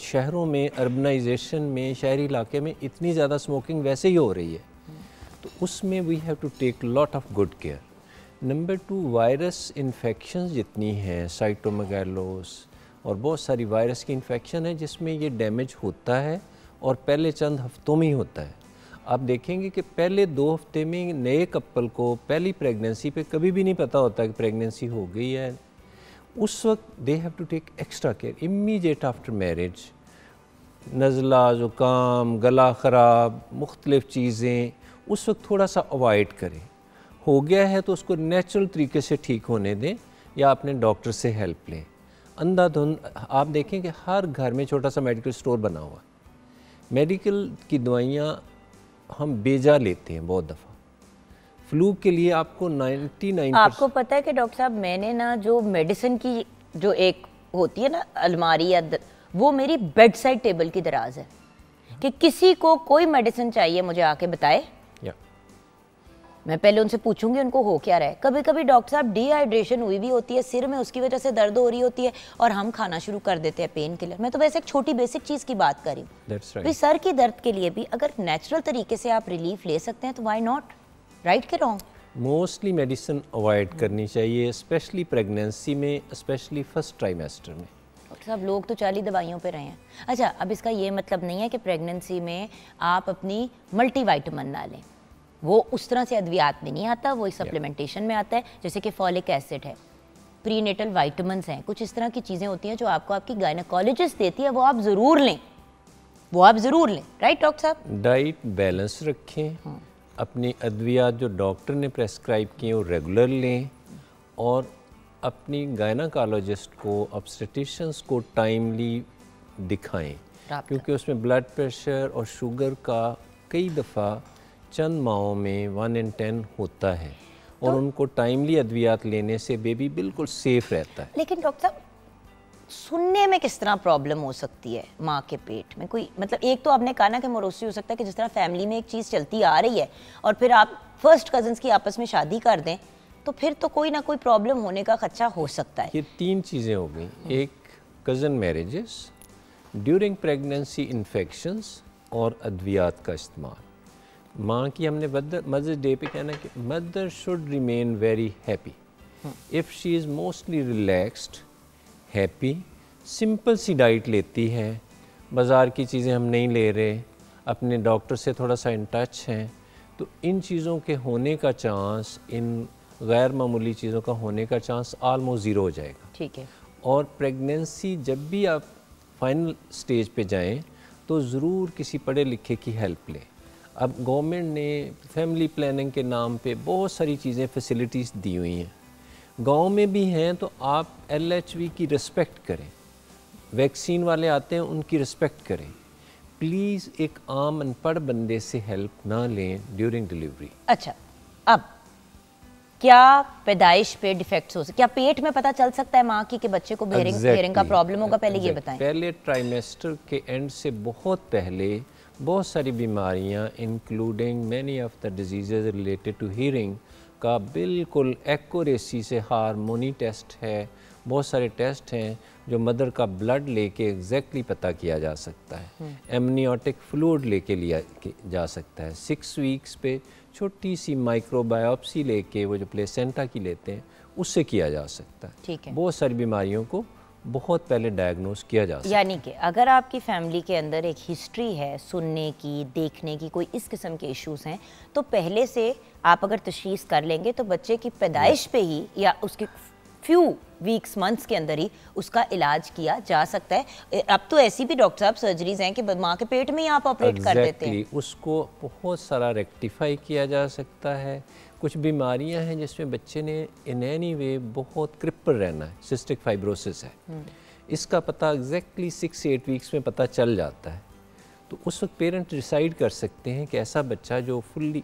Speaker 3: शहरों में, अर्बनाइजेशन में, शहरी इलाके में इतनी ज़्यादा स्मोकिंग वैसे ही हो रही है, तो उसमें we have to take lot of good care. Number 2, virus infections जितनी हैं, साइटोमेगालोस और बहुत सारी वायरस की इन्फेक्शन है जिसमें ये डैमेज होता है और पहले चंद हफ्तों में ही होता है। आप देखेंगे कि पहले 2 हफ्ते में नए कपल को पहली प्रेगनेंसी पे कभी भी नहीं पता होता कि प्रेगनेंसी हो गई है। उस वक्त they have to take extra care immediate after marriage. नज़ला, ज़ुकाम, गला ख़राब, मुख्तलिफ़ चीज़ें उस वक्त थोड़ा सा अवॉइड करें। हो गया है तो उसको नेचुरल तरीके से ठीक होने दें या अपने डॉक्टर से हेल्प लें। अंधाधुंध आप देखें कि हर घर में छोटा सा मेडिकल स्टोर बना हुआ है। मेडिकल की दवाइयाँ हम बेजा लेते हैं बहुत दफ़ा। फ्लू के लिए आपको 99%
Speaker 1: आपको पता है कि डॉक्टर साहब, मैंने ना जो मेडिसिन की जो एक होती है ना अलमारी या वो मेरी बेड साइड टेबल की दराज है कि किसी को कोई मेडिसिन चाहिए मुझे आके बताए, मैं पहले उनसे पूछूंगी उनको हो क्या रहा है। कभी कभी डॉक्टर साहब डिहाइड्रेशन हुई भी होती है, सिर में उसकी वजह से दर्द हो रही होती है और हम खाना शुरू कर देते हैं पेन किलर। मैं तो वैसे एक छोटी बेसिक चीज़ की बात करी हूँ। सर की दर्द के लिए भी अगर नेचुरल तरीके से आप रिलीफ ले सकते हैं तो व्हाई नॉट, राइट के रॉन्ग?
Speaker 3: मोस्टली मेडिसिन अवॉइड करनी चाहिए, स्पेशली प्रेगनेंसी में, स्पेशली फर्स्ट ट्राइमेस्टर में।
Speaker 1: सब लोग तो 40 दवाइयों पे रहे हैं। अच्छा, अब इसका ये मतलब नहीं है कि प्रेगनेंसी में आप अपनी मल्टीविटामिन ना लें, वो उस तरह से अद्वियात में नहीं आता, वो सप्लीमेंटेशन में आता है। जैसे कि फॉलिक एसिड है, प्रीनेटल वाइटामिन्स हैं, कुछ इस तरह की चीज़ें होती हैं जो आपको आपकी गायनेकोलॉजिस्ट देती है, वो आप ज़रूर लें, राइट डॉक्टर साहब?
Speaker 3: डाइट बैलेंस रखें, अपनी अद्वियात जो डॉक्टर ने प्रेस्क्राइब किए वो रेगुलर लें और अपनी गायनेकोलॉजिस्ट को, ऑब्स्टेट्रिशियंस को टाइमली दिखाएं, क्योंकि उसमें ब्लड प्रेशर और शुगर का कई दफ़ा चंद माहों में 1 in 10 होता है और तो उनको टाइमली अद्वियात लेने से बेबी बिल्कुल सेफ रहता है।
Speaker 1: लेकिन डॉक्टर साहब, सुनने में किस तरह प्रॉब्लम हो सकती है माँ के पेट में? कोई मतलब, एक तो आपने कहा ना कि मोरोसी हो सकता है कि जिस तरह फैमिली में एक चीज़ चलती आ रही है और फिर आप फर्स्ट कजन्स की आपस में शादी कर दें तो फिर तो कोई ना कोई प्रॉब्लम होने का खदशा हो सकता है।
Speaker 3: ये 3 चीज़ें हो गई, एक cousin marriages, during pregnancy infections और अद्वियात का इस्तेमाल। माँ की हमने मदर्स डे पे कहना कि mother should remain very happy. If she is mostly relaxed, happy, simple सी डाइट लेती है, बाज़ार की चीज़ें हम नहीं ले रहे, अपने डॉक्टर से थोड़ा सा इन टच हैं, तो इन चीज़ों के होने का चांस, इन गैर मामूली चीज़ों का होने का चांस ऑलमोस्ट ज़ीरो हो जाएगा।
Speaker 1: ठीक है।
Speaker 3: और प्रेगनेंसी जब भी आप फाइनल स्टेज पे जाएं तो ज़रूर किसी पढ़े लिखे की हेल्प लें। अब गवर्नमेंट ने फैमिली प्लानिंग के नाम पे बहुत सारी चीज़ें फैसिलिटीज़ दी हुई हैं, गांव में भी हैं, तो आप LHV की रिस्पेक्ट करें, वैक्सीन वाले आते हैं उनकी रिस्पेक्ट करें। प्लीज़ एक आम अनपढ़ बंदे से हेल्प ना लें ड्यूरिंग डिलीवरी।
Speaker 1: अच्छा, अब क्या पैदाइश पे डिफेक्ट्स हो सकते, क्या पेट में पता चल सकता है माँ की कि बच्चे को हेयरिंग का प्रॉब्लम होगा? पहले ये बताएं।
Speaker 3: पहले ट्राइमेस्टर के एंड से बहुत पहले बहुत सारी बीमारियां including many of the diseases related to hearing का बिल्कुल एक्यूरेसी से हार्मोनी टेस्ट है, बहुत सारे टेस्ट हैं जो मदर का ब्लड लेके एग्जैक्टली पता किया जा सकता है। एमनियोटिक फ्लूइड लेके लिया जा सकता है। 6 वीक्स पे छोटी सी माइक्रोबायोप्सी लेके, वो जो प्लेसेंटा की लेते हैं, उससे किया जा सकता है।
Speaker 1: ठीक है।
Speaker 3: बहुत सारी बीमारियों को बहुत पहले डायग्नोज किया जा सकता है।
Speaker 1: यानी कि अगर आपकी फैमिली के अंदर एक हिस्ट्री है सुनने की, देखने की, कोई इस किस्म के इश्यूज हैं, तो पहले से आप अगर तशखीस कर लेंगे तो बच्चे की पैदाइश पे ही या उसके फ्यू वीक्स मंथ्स के अंदर ही उसका इलाज किया जा सकता है। अब तो ऐसी भी डॉक्टर साहब सर्जरीज हैं कि माँ के पेट में ही आप ऑपरेट कर देते हैं।
Speaker 3: उसको बहुत सारा रेक्टिफाई किया जा सकता है। कुछ बीमारियां हैं जिसमें बच्चे ने इन एनी वे बहुत क्रिपल रहना है, सिस्टिक फाइब्रोसिस है, इसका पता एग्जैक्टली 6 से 8 वीक्स में पता चल जाता है। तो उस वक्त पेरेंट डिसाइड कर सकते हैं कि ऐसा बच्चा जो फुल्ली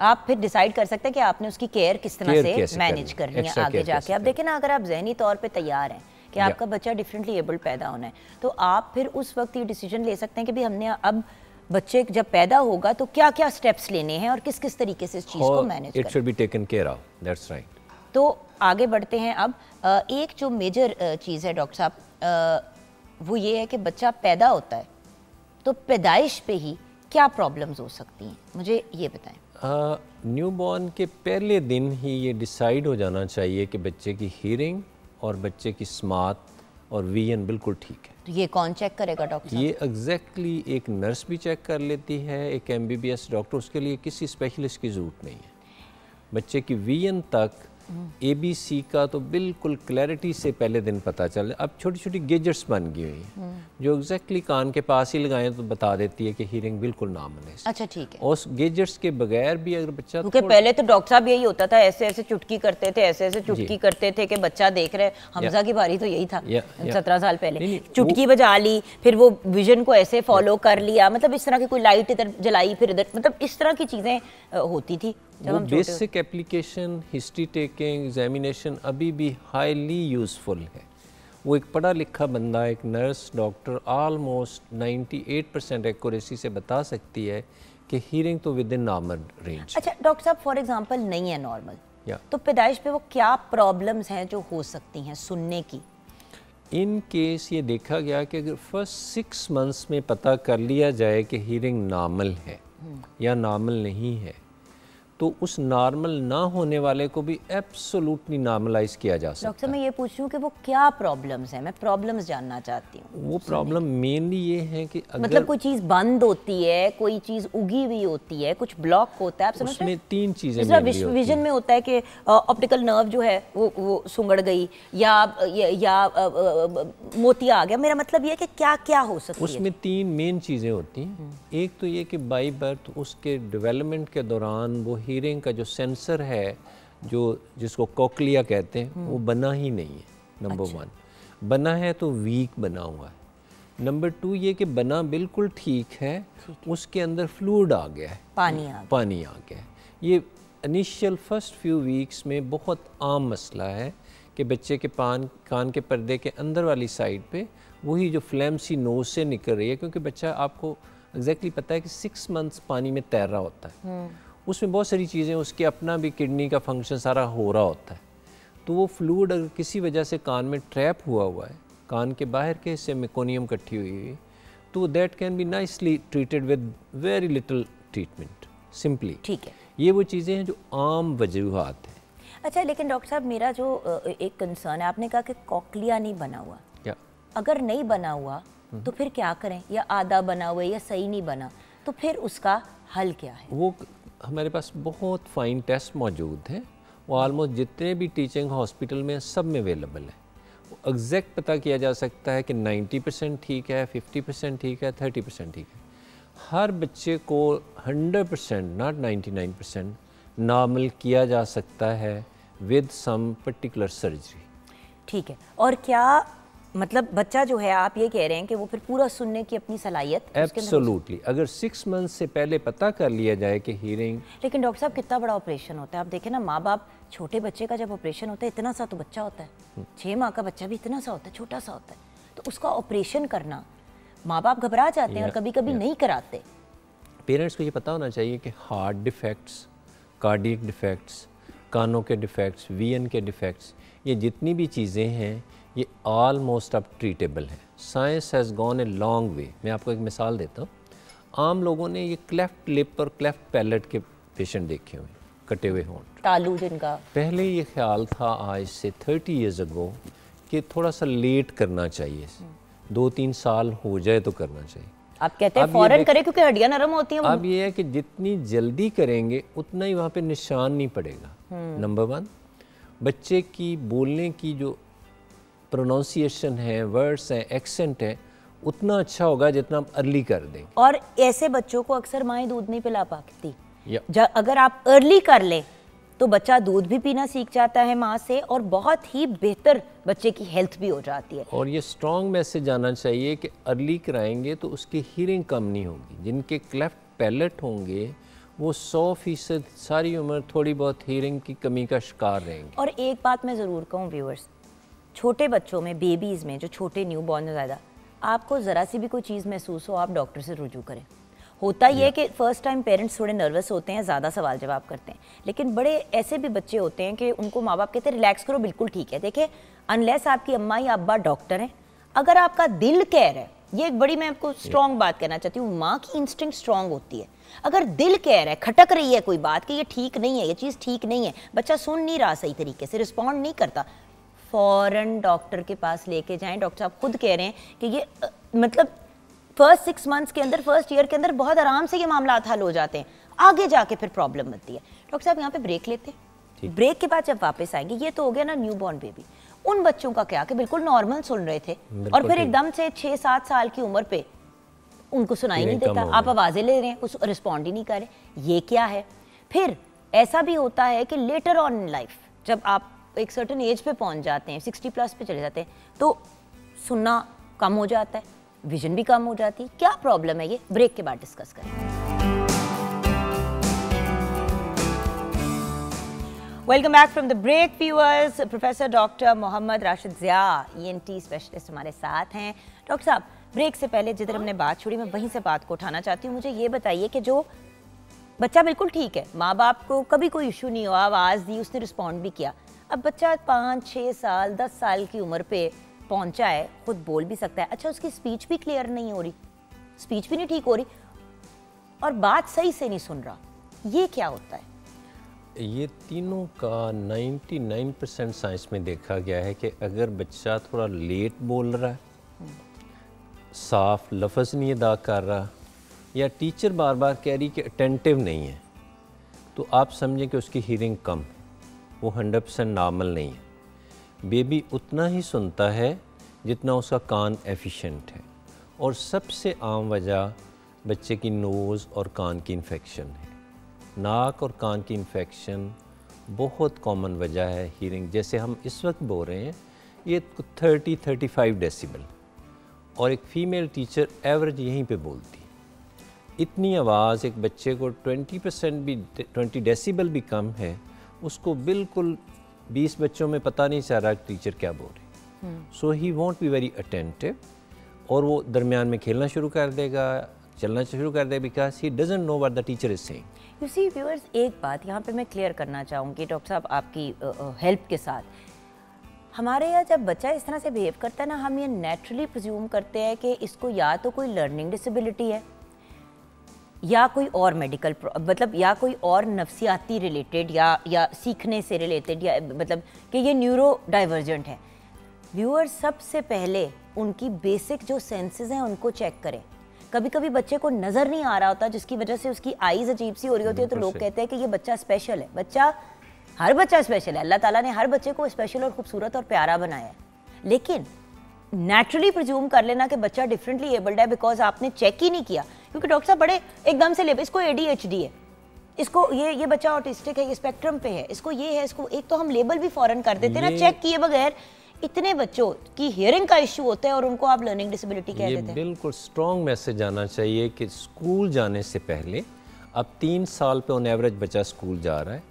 Speaker 1: आप फिर डिसाइड कर सकते हैं कि आपने उसकी केयर किस तरह से मैनेज करनी है आगे जाके। आप देखें ना, अगर आप जहनी तौर पे तैयार हैं कि आपका बच्चा डिफरेंटली एबल्ड पैदा होना है, तो आप फिर उस वक्त ये डिसीजन ले सकते हैं कि भी हमने अब बच्चे जब पैदा होगा तो क्या क्या स्टेप्स लेने हैं और किस किस तरीके से इस चीज़ को मैनेज करना है।
Speaker 3: It should be taken care of, that's right.
Speaker 1: तो आगे बढ़ते हैं। अब एक जो मेजर चीज़ है डॉक्टर साहब, वो ये है कि बच्चा पैदा होता है तो पैदाइश पे ही क्या प्रॉब्लम्स हो सकती हैं, मुझे ये बताएं।
Speaker 3: न्यूबॉर्न के पहले दिन ही ये डिसाइड हो जाना चाहिए कि बच्चे की हियरिंग और बच्चे की स्मार्ट और वीएन बिल्कुल ठीक है।
Speaker 1: तो ये कौन चेक करेगा डॉक्टर?
Speaker 3: ये एग्जैक्टली एक नर्स भी चेक कर लेती है, एक एमबीबीएस डॉक्टर, उसके लिए किसी स्पेशलिस्ट की ज़रूरत नहीं है। बच्चे की वीएन तक एबीसी का तो बिल्कुल क्लैरिटी से पहले दिन पता चले। अब छोटी छोटी गेजेट्स बन गई हुई हैं जो एग्जैक्टली कान के पास ही लगाएं तो बता देती है कि हीरिंग बिल्कुल नॉर्मल है।
Speaker 1: अच्छा ठीक है।
Speaker 3: और उस गेजेट्स के बगैर भी अगर बच्चा,
Speaker 1: क्योंकि पहले तो डॉक्टर साहब यही होता था, ऐसे ऐसे चुटकी करते थे, ऐसे ऐसे चुटकी करते थे कि बच्चा देख रहे। हमजा की बारी तो यही था 17 साल पहले, चुटकी बजा ली, फिर वो विजन को ऐसे फॉलो कर लिया, मतलब इस तरह की कोई लाइट इधर जलाई फिर इधर, मतलब इस तरह की चीज़ें होती थी।
Speaker 3: वो basic application, history taking, examination अभी भी हाईली यूज़फुल है। वो एक पढ़ा लिखा बंदा, एक नर्स, डॉक्टर ऑलमोस्ट 98% एक्यूरेसी से बता सकती है कि हीरिंग तो विद इन नॉर्मल रेंज।
Speaker 1: अच्छा डॉक्टर साहब, फॉर एग्जांपल नहीं है नॉर्मल, तो पैदाइश पे वो क्या प्रॉब्लम्स हैं जो हो सकती हैं सुनने की?
Speaker 3: इन केस ये देखा गया कि अगर फर्स्ट 6 मंथ्स में पता कर लिया जाए कि हीरिंग नॉर्मल है या नॉर्मल नहीं है, तो उस नॉर्मल ना होने वाले को भी एब्सोल्युटली नॉर्मलाइज किया जा सकता है।
Speaker 1: डॉक्टर, मैं ये पूछ रही हूँ कि वो क्या प्रॉब्लम्स हैं, मैं प्रॉब्लम्स जानना चाहती हूँ।
Speaker 3: वो प्रॉब्लम मेनली ये है कि अगर
Speaker 1: मतलब कोई चीज़ बंद होती है, कोई चीज़ उगी हुई होती है, कुछ ब्लॉक होता है, आप समझ रहे हैं?
Speaker 3: उसमें 3 चीज़ें
Speaker 1: विजन में होता है कि ऑप्टिकल नर्व जो है वो सुंगड़ गई या मोतिया आ गया। मेरा मतलब ये है कि क्या क्या हो सकती है
Speaker 3: उसमें 3 मेन चीज़ें होती हैं। एक तो ये कि बाई बर्थ उसके डेवलपमेंट के दौरान वो हीरिंग का जो सेंसर है, जो जिसको कोक्लिया कहते हैं, वो बना ही नहीं है। नंबर 1 बना है तो वीक बना हुआ है। नंबर 2 ये कि बना बिल्कुल ठीक है, उसके अंदर फ्लूइड आ गया है, पानी आ गया है। ये इनिशियल फर्स्ट फ्यू वीक्स में बहुत आम मसला है कि बच्चे के कान के पर्दे के अंदर वाली साइड पे वही जो फ्लैम सी नोज से निकल रही है, क्योंकि बच्चा, आपको एग्जैक्टली पता है कि 6 मंथ्स पानी में तैर रहा होता है, उसमें बहुत सारी चीज़ें, उसके अपना भी किडनी का फंक्शन सारा हो रहा होता है। तो वो फ्लूइड अगर किसी वजह से कान में ट्रैप हुआ है, कान के बाहर के हिस्से में कोनियम इकट्ठी हुई है, तो that can be nicely treated with very little treatment, simply.
Speaker 1: ठीक है,
Speaker 3: ये वो चीज़ें हैं जो आम वजूहात हैं।
Speaker 1: अच्छा, लेकिन डॉक्टर साहब मेरा जो एक कंसर्न है, आपने कहा कि कॉक्लिया नहीं बना हुआ, अगर नहीं बना हुआ तो फिर क्या करें? या आधा बना हुआ या सही नहीं बना, तो फिर उसका हल क्या है? वो
Speaker 3: हमारे पास बहुत फाइन टेस्ट मौजूद हैं, वो ऑलमोस्ट जितने भी टीचिंग हॉस्पिटल में सब में अवेलेबल है। एग्जैक्ट पता किया जा सकता है कि 90% ठीक है, 50% ठीक है, 30% ठीक है। हर बच्चे को 100% नॉट 99% नॉर्मल किया जा सकता है विद सम पर्टिकुलर सर्जरी।
Speaker 1: ठीक है, और क्या मतलब बच्चा जो है, आप ये कह रहे हैं कि वो फिर पूरा सुनने की अपनी सलाहियत?
Speaker 3: एब्सोल्युटली, अगर 6 मंथ से पहले पता कर लिया जाए कि हीरिंग।
Speaker 1: लेकिन डॉक्टर साहब कितना बड़ा ऑपरेशन होता है, आप देखें ना, माँ बाप, छोटे बच्चे का जब ऑपरेशन होता है, इतना सा तो बच्चा होता है, 6 माह का बच्चा भी इतना सा होता है, छोटा सा होता है, तो उसका ऑपरेशन करना, माँ बाप घबरा जाते हैं और कभी कभी नहीं कराते।
Speaker 3: पेरेंट्स को ये पता होना चाहिए कि हार्ट डिफेक्ट्स, कार्डियक डिफेक्ट्स, कानों के डिफेक्ट्स, वीएन के डिफेक्ट्स, ये जितनी भी चीज़ें हैं ये ऑलमोस्ट अब ट्रीटेबल है। Science has gone a long way. मैं आपको एक मिसाल देता हूँ। आम लोगों ने ये क्लेफ्ट लिप और क्लेफ्ट पैलेट के पेशेंट देखे हुए, कटे हुए होंठ,
Speaker 1: तालू जिनका।
Speaker 3: पहले ये ख्याल था आज से 30 ईयर्स अगो कि थोड़ा सा लेट करना चाहिए, 2-3 साल हो जाए तो करना चाहिए।
Speaker 1: आप कहते हैं फौरन करें क्योंकि हड्डियां नरम होती हैं।
Speaker 3: अब ये है कि जितनी जल्दी करेंगे उतना ही वहाँ पे निशान नहीं पड़ेगा। नंबर 1, बच्चे की बोलने की जो प्रोनाउंसिएशन है, वर्ड्स हैं, एक्सेंट है, उतना अच्छा होगा जितना आप अर्ली कर दें।
Speaker 1: और ऐसे बच्चों को अक्सर माएँ दूध नहीं पिला पाती। अगर आप अर्ली कर लें तो बच्चा दूध भी पीना सीख जाता है माँ से, और बहुत ही बेहतर बच्चे की हेल्थ भी हो जाती है।
Speaker 3: और ये स्ट्रॉन्ग मैसेज आना चाहिए कि अर्ली कराएंगे तो उसकी हीरिंग कम नहीं होगी। जिनके क्लेफ्ट पैलेट होंगे वो 100% सारी उम्र थोड़ी बहुत हीरिंग की कमी का शिकार रहेंगे।
Speaker 1: और एक बात मैं ज़रूर कहूँ व्यूअर्स, छोटे बच्चों में, बेबीज़ में, जो छोटे न्यू बॉर्न है, ज़्यादा आपको ज़रा सी भी कोई चीज़ महसूस हो, आप डॉक्टर से रुजू करें। होता ये है कि फ़र्स्ट टाइम पेरेंट्स थोड़े नर्वस होते हैं, ज़्यादा सवाल जवाब करते हैं, लेकिन बड़े ऐसे भी बच्चे होते हैं कि उनको माँ बाप कहते हैं रिलैक्स करो, बिल्कुल ठीक है। देखिए, अनलेस आपकी अम्मा या अब्बा डॉक्टर हैं, अगर आपका दिल कह रहा है, ये एक बड़ी, मैं आपको स्ट्रॉन्ग बात कहना चाहती हूँ, माँ की इंस्टिंक्ट स्ट्रॉन्ग होती है। अगर दिल कह रहा है, खटक रही है कोई बात कि ये ठीक नहीं है, ये चीज़ ठीक नहीं है, बच्चा सुन नहीं रहा सही तरीके से, रिस्पॉन्ड नहीं करता, फ़ौरन डॉक्टर के पास लेके जाएं। डॉक्टर साहब खुद कह रहे हैं कि ये मतलब फर्स्ट 6 मंथ्स के अंदर, फर्स्ट ईयर के अंदर बहुत आराम से ये मामला हल हो जाते हैं, आगे जाके फिर प्रॉब्लम बनती है। डॉक्टर साहब यहाँ पे ब्रेक लेते हैं, ब्रेक के बाद जब वापस आएंगे, ये तो हो गया ना न्यू बॉर्न बेबी, उन बच्चों का क्या कि बिल्कुल नॉर्मल सुन रहे थे और फिर एकदम से 6-7 साल की उम्र पे उनको सुनाई नहीं देता, आप आवाज़ें ले रहे हैं, कुछ रिस्पॉन्ड ही नहीं कर रहे, ये क्या है। फिर ऐसा भी होता है कि लेटर ऑन इन लाइफ जब आप एक सर्टेन एज पे पहुंच जाते हैं, 60+ पे चले जाते हैं, तो सुनना कम हो जाता है, विजन भी कम हो जाती है। क्या प्रॉब्लम है ये, ब्रेक के बाद डिस्कस करें। Welcome back from the break viewers. Professor doctor Mohammad Rashid Zia ENT specialist हमारे साथ हैं। डॉक्टर साहब, ब्रेक से पहले जिधर हमने बात छोड़ी मैं वहीं से बात को उठाना चाहती हूँ। मुझे ये बताइए कि जो बच्चा बिल्कुल ठीक है, माँ बाप को कभी कोई इशू नहीं हुआ, आवाज़ दी, उसने रिस्पॉन्ड भी किया, अब बच्चा 5-6 साल 10 साल की उम्र पे पहुंचा है, खुद बोल भी सकता है, अच्छा उसकी स्पीच भी क्लियर नहीं हो रही, स्पीच भी नहीं ठीक हो रही और बात सही से नहीं सुन रहा, ये क्या होता है?
Speaker 3: ये तीनों का 99% साइंस में देखा गया है कि अगर बच्चा थोड़ा लेट बोल रहा है, साफ लफ्ज़ नहीं अदा कर रहा, या टीचर बार बार कह रही कि अटेंटिव नहीं है, तो आप समझें कि उसकी हीयरिंग कम है, वो 100% नॉर्मल नहीं है। बेबी उतना ही सुनता है जितना उसका कान एफिशिएंट है। और सबसे आम वजह बच्चे की नोज़ और कान की इन्फेक्शन है। नाक और कान की इन्फेक्शन बहुत कॉमन वजह है हीयरिंग। जैसे हम इस वक्त बोल रहे हैं ये 30-35 डेसिबल, और एक फ़ीमेल टीचर एवरेज यहीं पे बोलती। इतनी आवाज़ एक बच्चे को 20 डेसिबल भी कम है, उसको बिल्कुल 20 बच्चों में पता नहीं चल रहा टीचर क्या बोल रही। सो ही वॉन्ट बी वेरी अटेंटिव, और वो दरमियान में खेलना शुरू कर देगा, चलना शुरू कर देगा, because he doesn't know what the teacher is saying.
Speaker 1: You see viewers, एक बात यहाँ पे मैं क्लियर करना चाहूँगी डॉक्टर साहब आपकी हेल्प के साथ। हमारे यहाँ जब बच्चा इस तरह से बिहेव करता है ना, हम ये नेचुरली प्रिज्यूम करते हैं कि इसको या तो कोई लर्निंग डिसेबिलिटी है या कोई और मेडिकल मतलब या कोई और नफ्सियाती रिलेटेड या सीखने से रिलेटेड, या मतलब कि ये न्यूरो डाइवर्जेंट है। व्यूअर्स, सबसे पहले उनकी बेसिक जो सेंसेस हैं उनको चेक करें। कभी कभी बच्चे को नज़र नहीं आ रहा होता, जिसकी वजह से उसकी आईज़ अजीब सी हो रही होती है, तो लोग कहते हैं कि ये बच्चा स्पेशल है। हर बच्चा स्पेशल है, अल्लाह ताला ने हर बच्चे को स्पेशल और खूबसूरत और प्यारा बनाया है, लेकिन नेचुरली प्रिज्यूम कर लेना कि बच्चा डिफरेंटली एबल्ड है बिकॉज आपने चेक ही नहीं किया। क्योंकि डॉक्टर साहब बड़े एकदम से ले, इसको ADHD है, इसको ये बच्चा ऑटिस्टिक है, ये स्पेक्ट्रम पे है, इसको ये है, इसको एक तो हम लेबल भी फौरन कर देते हैं ना, चेक किए बगैर। इतने बच्चों की हियरिंग का इशू होता है और उनको आप लर्निंग डिसेबिलिटी कह देते हैं।
Speaker 3: बिल्कुल स्ट्रॉन्ग मैसेज आना चाहिए कि स्कूल जाने से पहले, अब 3 साल पे ऑन एवरेज बच्चा स्कूल जा रहा है,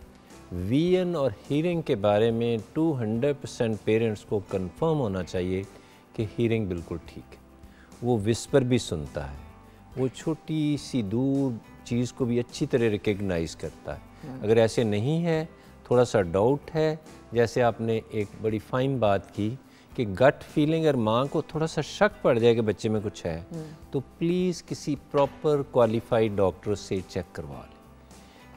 Speaker 3: विजन और हीयरिंग के बारे में 200% पेरेंट्स को कंफर्म होना चाहिए कि हीयरिंग बिल्कुल ठीक है। वो विस्पर भी सुनता है, वो छोटी सी दूर चीज़ को भी अच्छी तरह रिकग्नाइज करता है। अगर ऐसे नहीं है, थोड़ा सा डाउट है, जैसे आपने एक बड़ी फाइन बात की कि गट फीलिंग, अगर माँ को थोड़ा सा शक पड़ जाए कि बच्चे में कुछ है, तो प्लीज़ किसी प्रॉपर क्वालिफाइड डॉक्टर से चेक करवा लें,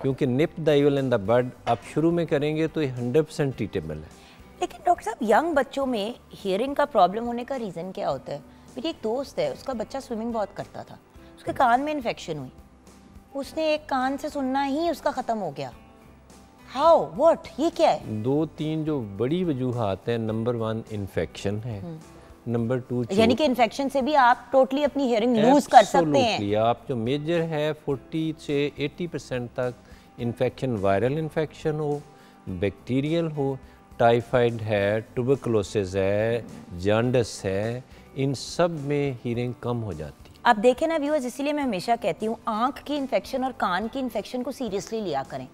Speaker 3: क्योंकि nip the evil in the bud आप शुरू में करेंगे तो ये 100% ट्रीटेबल है।
Speaker 1: लेकिन डॉक्टर साहब, यंग बच्चों में हियरिंग का प्रॉब्लम होने का रीज़न क्या होता है? मेरी एक दोस्त है, उसका बच्चा स्विमिंग बहुत करता था, उसके कान में इन्फेक्शन हुई, उसने एक कान से सुनना ही उसका ख़त्म हो गया। हाउ, व्हाट, ये क्या है?
Speaker 3: 2-3 जो बड़ी वजूहात हैं। नंबर 1 इन्फेक्शन है, नंबर 2
Speaker 1: यानी कि इन्फेक्शन से भी आप टोटली अपनी हियरिंग लूज कर सकते हैं।
Speaker 3: आप जो मेजर है 40 से 80% तक इन्फेक्शन, वायरल इन्फेक्शन हो, बैक्टीरियल हो, टाइफाइड है, ट्यूबरकुलोसिस है, जॉन्डिस है, इन सब में हियरिंग कम हो जाती है।
Speaker 1: आप देखें ना व्यूअर्स, इसीलिए मैं हमेशा कहती हूँ आंख की इन्फेक्शन और कान की इन्फेक्शन को सीरियसली लिया करें।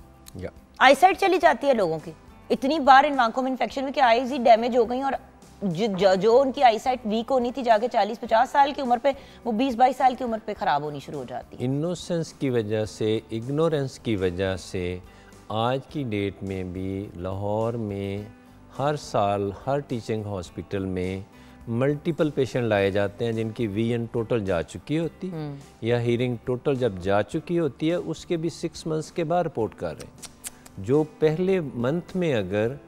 Speaker 1: आईसाइट चली जाती है लोगों की, इतनी बार इन आंखों में इन्फेक्शन हुई कि आईज ही डैमेज हो गई, और जो उनकी आईसाइट वीक होनी थी जाके 40-50 साल की उम्र पे, वो 20-22 साल की उम्र पे ख़राब होनी शुरू हो जाती है।
Speaker 3: इनोसेंस की वजह से, इग्नोरेंस की वजह से आज की डेट में भी लाहौर में हर साल हर टीचिंग हॉस्पिटल में मल्टीपल पेशेंट लाए जाते हैं जिनकी विजन टोटल जा चुकी होती या हियरिंग टोटल जब जा चुकी होती है, उसके भी 6 मंथ्स के बाद रिपोर्ट कर रहे हैं। जो पहले मंथ में अगर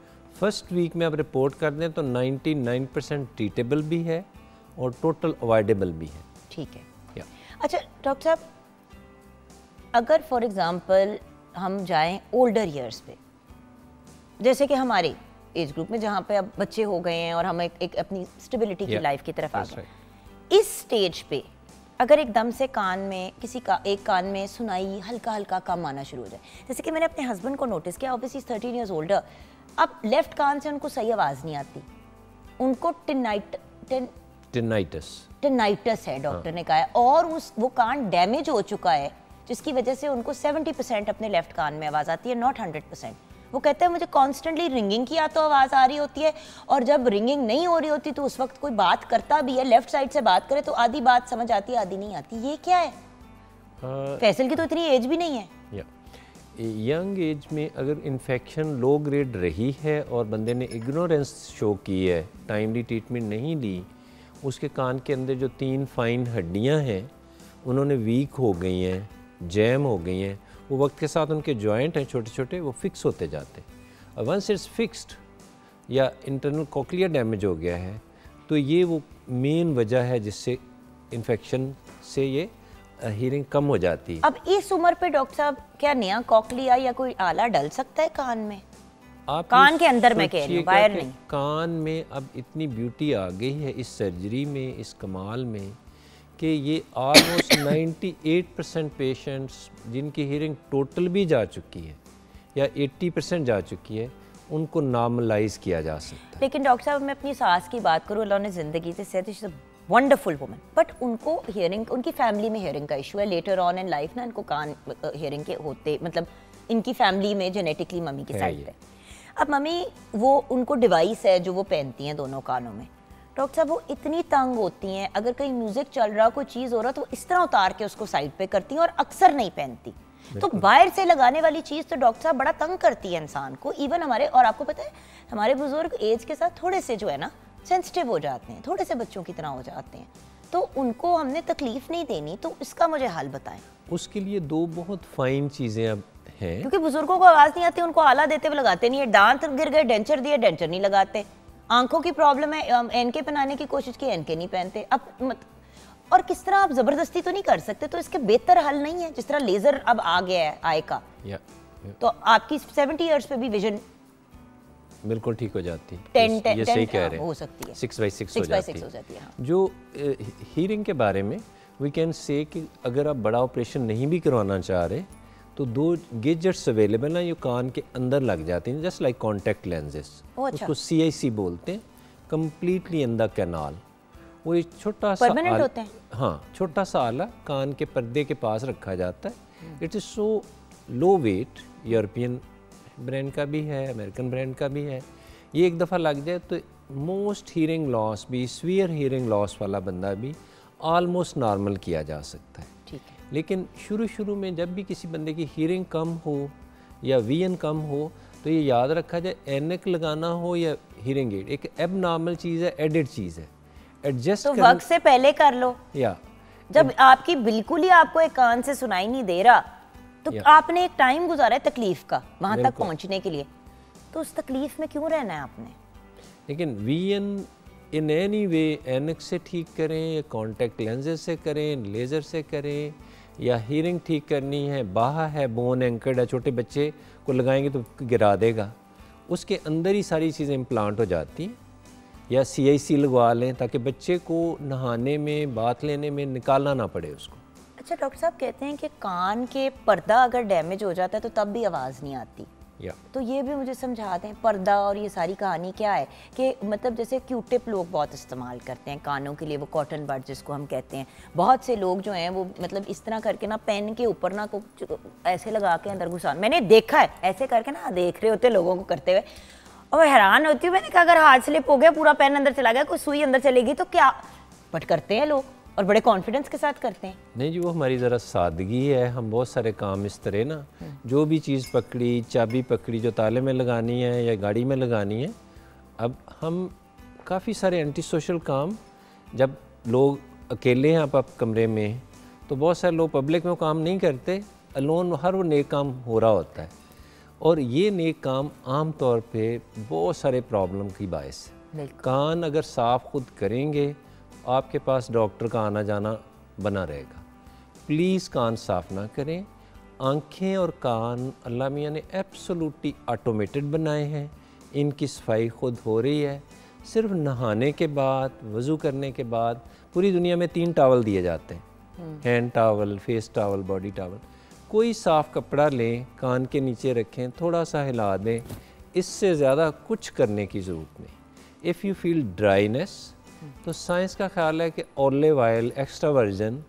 Speaker 3: फर्स्ट वीक में आप रिपोर्ट कर दें तो 99% ट्रीटेबल भी है और टोटल अवॉइडेबल भी है।
Speaker 1: ठीक है।
Speaker 3: या
Speaker 1: अच्छा डॉक्टर साहब, अगर फॉर एग्जांपल हम जाएं ओल्डर ईयर्स पे, जैसे कि हमारे एज ग्रुप में जहाँ पे अब बच्चे हो गए हैं और हम एक अपनी स्टेबिलिटी की लाइफ की तरफ आ गए, इस स्टेज पे अगर एकदम से कान में किसी का एक कान में सुनाई हल्का हल्का कम आना शुरू हो जाए, जैसे कि मैंने अपने हस्बैंड को नोटिस किया, ऑब्वियसली 13 इयर्स ओल्डर, अब लेफ्ट कान से उनको सही आवाज़ नहीं आती, उनको टिनाइटस है डॉक्टर ने कहा है, और वो कान डैमेज हो चुका है जिसकी वजह से उनको 70% अपने लेफ्ट कान में आवाज़ आती है, नॉट 100%। वो कहते हैं मुझे कॉन्स्टेंटली रिंगिंग की या तो आवाज़ आ रही होती है, और जब रिंगिंग नहीं हो रही होती तो उस वक्त कोई बात करता भी है, लेफ्ट साइड से बात करे तो आधी बात समझ आती है आधी नहीं आती। ये क्या है? फैसल की तो इतनी एज भी नहीं है।
Speaker 3: यंग एज में अगर इन्फेक्शन लो ग्रेड रही है और बंदे ने इग्नोरेंस शो की है, टाइमली ट्रीटमेंट नहीं ली, उसके कान के अंदर जो 3 फाइन हड्डियां हैं उन्होंने वीक हो गई हैं, जैम हो गई हैं, वो वक्त के साथ उनके जॉइंट हैं छोटे छोटे वो फिक्स होते जाते हैं। और वंस इट्स फिक्स्ड या इंटरनल कॉक्लियर डैमेज हो गया है तो ये वो मेन वजह है जिससे इन्फेक्शन से ये हीयरिंग कम हो जाती है।
Speaker 1: अब इस उम्र पे डॉक्टर साहब क्या नया कॉक्लिया या कोई आला डल सकता है कान में?
Speaker 3: आप
Speaker 1: कान के अंदर मैं कह रही हूँ, बाहर नहीं।
Speaker 3: कान में अब इतनी ब्यूटी आ गई है इस सर्जरी में, इस कमाल में, कि ये ऑलमोस्ट 98% पेशेंट्स जिनकी हीयरिंग टोटल भी जा चुकी है या 80% जा चुकी है, उनको नॉर्मलाइज किया जा सकता है।
Speaker 1: लेकिन डॉक्टर साहब मैं अपनी सास की बात करूँ, अल्लाह ने ज़िंदगी से सेहत, she is a wonderful woman, but उनको हियरिंग, उनकी फैमिली में हियरिंग का इशू है, लेटर ऑन इन लाइफ ना इनको कान हियरिंग के होते, मतलब इनकी फैमिली में जेनेटिकली मम्मी की साइड पे। अब मम्मी वो उनको डिवाइस है जो वो पहनती हैं दोनों कानों में, डॉक्टर साहब वो इतनी तंग होती हैं, अगर कहीं म्यूजिक चल रहा कोई चीज़ हो रहा तो इस तरह उतार के उसको साइड पे करती हैं और अक्सर नहीं पहनती। तो बाहर से लगाने वाली चीज़ तो डॉक्टर साहब बड़ा तंग करती है इंसान को, इवन हमारे, और आपको पता है हमारे बुजुर्ग एज के साथ थोड़े से जो है ना सेंसिटिव हो जाते हैं, थोड़े से बच्चों की तरह हो जाते हैं, तो उनको हमने तकलीफ नहीं देनी, तो इसका मुझे हल बताएं।
Speaker 3: उसके लिए 2 बहुत फाइन चीज़ें अब हैं,
Speaker 1: क्योंकि बुजुर्गों को आवाज़ नहीं आती, उनको आला देते हुए लगाते नहीं है, दांत गिर गए डेंचर दिए डेंचर नहीं लगाते, आंखों की प्रॉब्लम है एनके पहनाने की कोशिश की एनके नहीं पहनते। अब और किस तरह आप ज़बरदस्ती तो नहीं कर सकते, तो इसके बेहतर हल नहीं है, जिस तरह लेज़र अब आ गया है आई का, तो आपकी 70 ईयर्स पे भी विजन
Speaker 3: बिल्कुल ठीक हो जाती है।
Speaker 1: 10
Speaker 3: ये सही कह रहे हैं,
Speaker 1: हो सकती है,
Speaker 3: 6/6 हो जाती है।
Speaker 1: हाँ।
Speaker 3: जो हीयरिंग के बारे में वी कैन से कि अगर आप बड़ा ऑपरेशन नहीं भी करवाना चाह रहे तो 2 गैजेट्स अवेलेबल हैं, ये कान के अंदर लग जाती हैं, जस्ट लाइक कॉन्टैक्ट लेंसेज, उसको CIC बोलते हैं, कम्प्लीटली इन द कैनाल। वो एक छोटा सा
Speaker 1: होते हैं,
Speaker 3: हाँ, छोटा सा आला कान के पर्दे के पास रखा जाता है। It is so low weight, European brand का भी है, अमेरिकन ब्रांड का भी है। ये एक दफ़ा लग जाए तो मोस्ट हीयरिंग लॉस भी, सीवियर हीयरिंग लॉस वाला बंदा भी ऑलमोस्ट नॉर्मल किया जा सकता है।
Speaker 1: ठीक है।
Speaker 3: लेकिन शुरू में जब भी किसी बंदे की हीयरिंग कम हो या विजन कम हो तो ये याद रखा जाए, एनक लगाना हो या हीयरिंग एड एक एबनॉर्मल चीज़ है, एडेड चीज़ है, एडजस्ट
Speaker 1: तो वक्त से पहले कर लो।
Speaker 3: या
Speaker 1: जब आपकी बिल्कुल ही आपको एक कान से सुनाई नहीं दे रहा तो आपने एक टाइम गुजारा है तकलीफ का वहां तक पहुंचने के लिए, तो उस तकलीफ में क्यों रहना है आपने?
Speaker 3: लेकिन विजन इन एनी वे एनक से ठीक करें या कॉन्टैक्ट लेंसेज से करें, लेज़र से करें, या हीयरिंग ठीक करनी है, बाहा है, बोन एंकर्ड है, छोटे बच्चे को लगाएंगे तो गिरा देगा, उसके अंदर ही सारी चीज़ें इम्प्लांट हो जाती हैं, या CIC लगवा लें ताकि बच्चे को नहाने में, बात लेने में निकालना ना पड़े उसको।
Speaker 1: अच्छा डॉक्टर साहब कहते हैं कि कान के पर्दा अगर डैमेज हो जाता है तो तब भी आवाज़ नहीं आती, तो ये भी मुझे समझा दें, पर्दा और ये सारी कहानी क्या है? कि मतलब जैसे क्यूटिप लोग बहुत इस्तेमाल करते हैं कानों के लिए, वो कॉटन बड जिसको हम कहते हैं, बहुत से लोग जो हैं वो मतलब इस तरह करके ना पेन के ऊपर ना को ऐसे लगा के अंदर घुसा, मैंने देखा है ऐसे करके ना, देख रहे होते लोगों को करते हुए, और हैरान होती हूँ। मैंने कहा अगर हाथ स्लिप हो गया, पूरा पेन अंदर चला गया, कोई सुई अंदर चलेगी तो क्या, बट करते हैं लोग और बड़े कॉन्फिडेंस के साथ करते हैं।
Speaker 3: नहीं जी, वो हमारी ज़रा सादगी है, हम बहुत सारे काम इस तरह ना, जो भी चीज़ पकड़ी, चाबी पकड़ी जो ताले में लगानी है या गाड़ी में लगानी है, अब हम काफ़ी सारे एंटी सोशल काम, जब लोग अकेले हैं आप कमरे में, तो बहुत सारे लोग पब्लिक में काम नहीं करते, अलोन हर वो नेक काम हो रहा होता है, और ये नेक काम आम तौर पे बहुत सारे प्रॉब्लम की बायस है। कान अगर साफ़ खुद करेंगे, आपके पास डॉक्टर का आना जाना बना रहेगा। प्लीज़ कान साफ़ ना करें। आँखें और कान अल्लाह मियाँ ने एब्सोल्युटली ऑटोमेटेड बनाए हैं, इनकी सफाई खुद हो रही है। सिर्फ नहाने के बाद, वज़ू करने के बाद, पूरी दुनिया में 3 टॉवल दिए जाते हैं, hand towel, face towel, body towel. कोई साफ़ कपड़ा लें, कान के नीचे रखें, थोड़ा सा हिला दें, इससे ज़्यादा कुछ करने की ज़रूरत नहीं। इफ़ यू फील ड्राइनेस, तो साइंस का ख्याल है कि olive oil extra version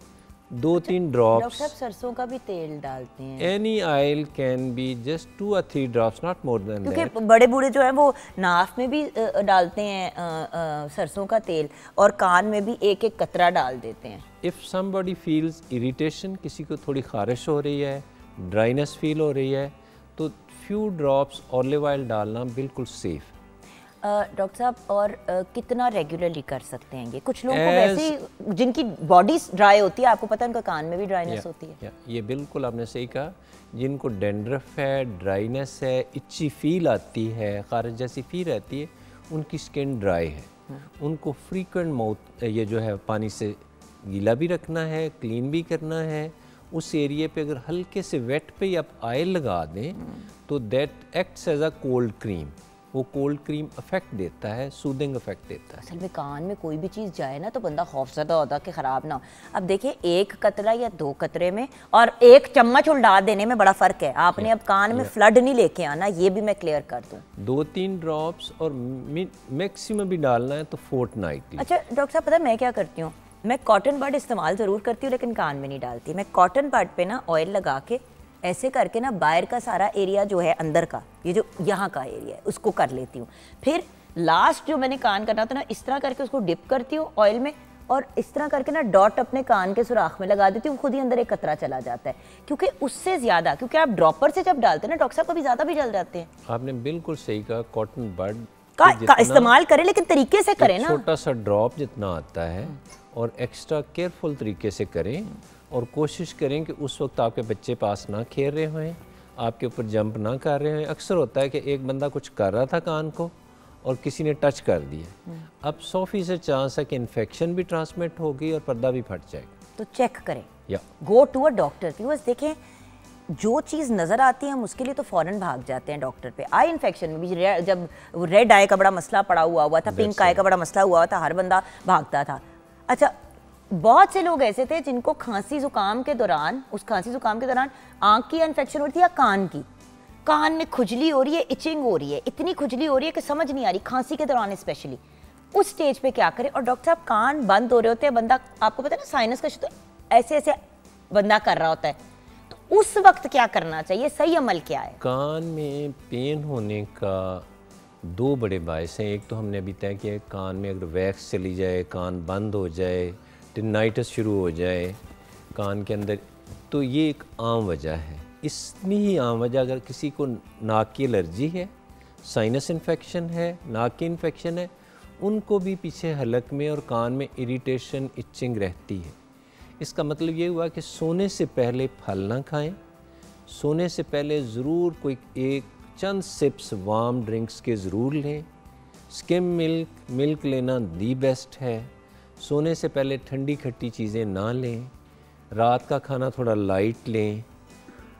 Speaker 3: 2-3 drops,
Speaker 1: सरसों का भी तेल डालते हैं,
Speaker 3: any oil can be just 2 or 3 drops, not more than that.
Speaker 1: क्योंकि बड़े बूढ़े जो है वो नाक में भी डालते हैं सरसों का तेल, और कान में भी एक एक कतरा डाल देते हैं।
Speaker 3: इफ़ समबडी फील्स इरिटेशन, किसी को थोड़ी खारिश हो रही है, ड्राइनेस फील हो रही है, तो फ्यू ड्रॉप्स ऑलिव ऑयल डालना बिल्कुल सेफ़।
Speaker 1: डॉक्टर साहब, और कितना रेगुलरली कर सकते हैं ये? कुछ लोगों को वैसे ही जिनकी बॉडी ड्राई होती है, आपको पता है उनका कान में भी ड्राइनेस होती है।
Speaker 3: ये बिल्कुल आपने सही कहा। जिनको डेंड्रफ है, ड्राइनेस है, इच्ची फील आती है, खारिश जैसी फील रहती है, उनकी स्किन ड्राई है, उनको फ्रीक्वेंट माउथ ये जो है पानी से गीला भी रखना है, क्लीन भी करना है। उस एरिया पे अगर हल्के से वेट पे ही आप ऑयल लगा दें तो that acts as a cold cream. वो कोल्ड क्रीम इफेक्ट देता है, सूदिंग इफेक्ट देता है।
Speaker 1: असल में कान में कोई भी चीज़ जाए ना तो बंदा खौफजदा होता कि ख़राब ना हो। अब देखिए, 1 कतरा या 2 कतरे में और 1 चम्मच उल्टा देने में बड़ा फ़र्क है। आपने अब कान में फ्लड नहीं लेके आना, ये भी मैं क्लियर कर दूँ।
Speaker 3: 2-3 ड्रॉप्स और मैक्सिमम भी डालना है तो फोर्टनाइटली।
Speaker 1: अच्छा डॉक्टर साहब, पता है मैं क्या करती हूँ? मैं कॉटन बड इस्तेमाल ज़रूर करती हूँ, लेकिन कान में नहीं डालती। मैं कॉटन बड पे ना ऑयल लगा के ऐसे करके ना बाहर का सारा एरिया जो है अंदर का, ये जो यहाँ का एरिया है, उसको कर लेती हूँ। फिर लास्ट जो मैंने कान करना था ना, इस तरह करके उसको डिप करती हूँ ऑयल में, और इस तरह करके ना डॉट अपने कान के सुराख में लगा देती हूँ, खुद ही अंदर एक कतरा चला जाता है। क्योंकि उससे ज़्यादा, क्योंकि आप ड्रॉपर से जब डालते हैं ना डॉक्टर साहब, कभी ज़्यादा भी जल जाते हैं।
Speaker 3: आपने बिल्कुल सही कहा। कॉटन बड
Speaker 1: का इस्तेमाल करें, लेकिन तरीके से करें ना।
Speaker 3: छोटा सा ड्रॉप जितना आता है और एक्स्ट्रा केयरफुल तरीके से करें, और कोशिश करें कि उस वक्त आपके बच्चे पास ना खेल रहे हों, आपके ऊपर जंप ना कर रहे हों। अक्सर होता है कि एक बंदा कुछ कर रहा था कान को और किसी ने टच कर दिया। अब 100% चांस है कि इन्फेक्शन भी ट्रांसमिट होगी और पर्दा भी फट जाएगा।
Speaker 1: तो चेक करें, go to a doctor. Viewers देखें, जो चीज़ नज़र आती है हम उसके लिए तो फ़ौरन भाग जाते हैं डॉक्टर पे। आई इन्फेक्शन में भी जब रेड आई का बड़ा मसला पड़ा हुआ था, पिंक आई का बड़ा मसला हुआ था, हर बंदा भागता था। अच्छा, बहुत से लोग ऐसे थे जिनको खांसी जुकाम के दौरान, उस खांसी जुकाम के दौरान आँख की इन्फेक्शन हो रही थी या कान की, कान में खुजली हो रही है, इचिंग हो रही है, इतनी खुजली हो रही है कि समझ नहीं आ रही, खांसी के दौरान स्पेशली। उस स्टेज पे क्या करें? और डॉक्टर साहब, कान बंद हो रहे होते हैं, बंदा, आपको पता है ना, साइनस का ऐसे ऐसे बंदा कर रहा होता है, तो उस वक्त क्या करना चाहिए? सही अमल क्या है?
Speaker 3: कान में पेन होने का 2 बड़े बायस हैं। एक तो हमने अभी तय किया, कान में अगर वैक्स चली जाए, कान बंद हो जाए, टिनाइटिस शुरू हो जाए कान के अंदर, तो ये एक आम वजह है। इतनी ही आम वजह, अगर किसी को नाक की एलर्जी है, साइनस इन्फेक्शन है, नाक की इन्फेक्शन है, उनको भी पीछे हलक में और कान में इरिटेशन, इचिंग रहती है। इसका मतलब ये हुआ कि सोने से पहले फल ना खाएं, सोने से पहले ज़रूर कोई एक चंद सिप्स वार्म ड्रिंक्स के ज़रूर लें। स्किम मिल्क लेना दी बेस्ट है। सोने से पहले ठंडी खट्टी चीज़ें ना लें। रात का खाना थोड़ा लाइट लें।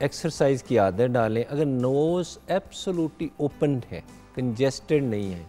Speaker 3: एक्सरसाइज की आदत डालें। अगर नोज़ एब्सोल्युटली ओपन है, कंजेस्टेड नहीं है,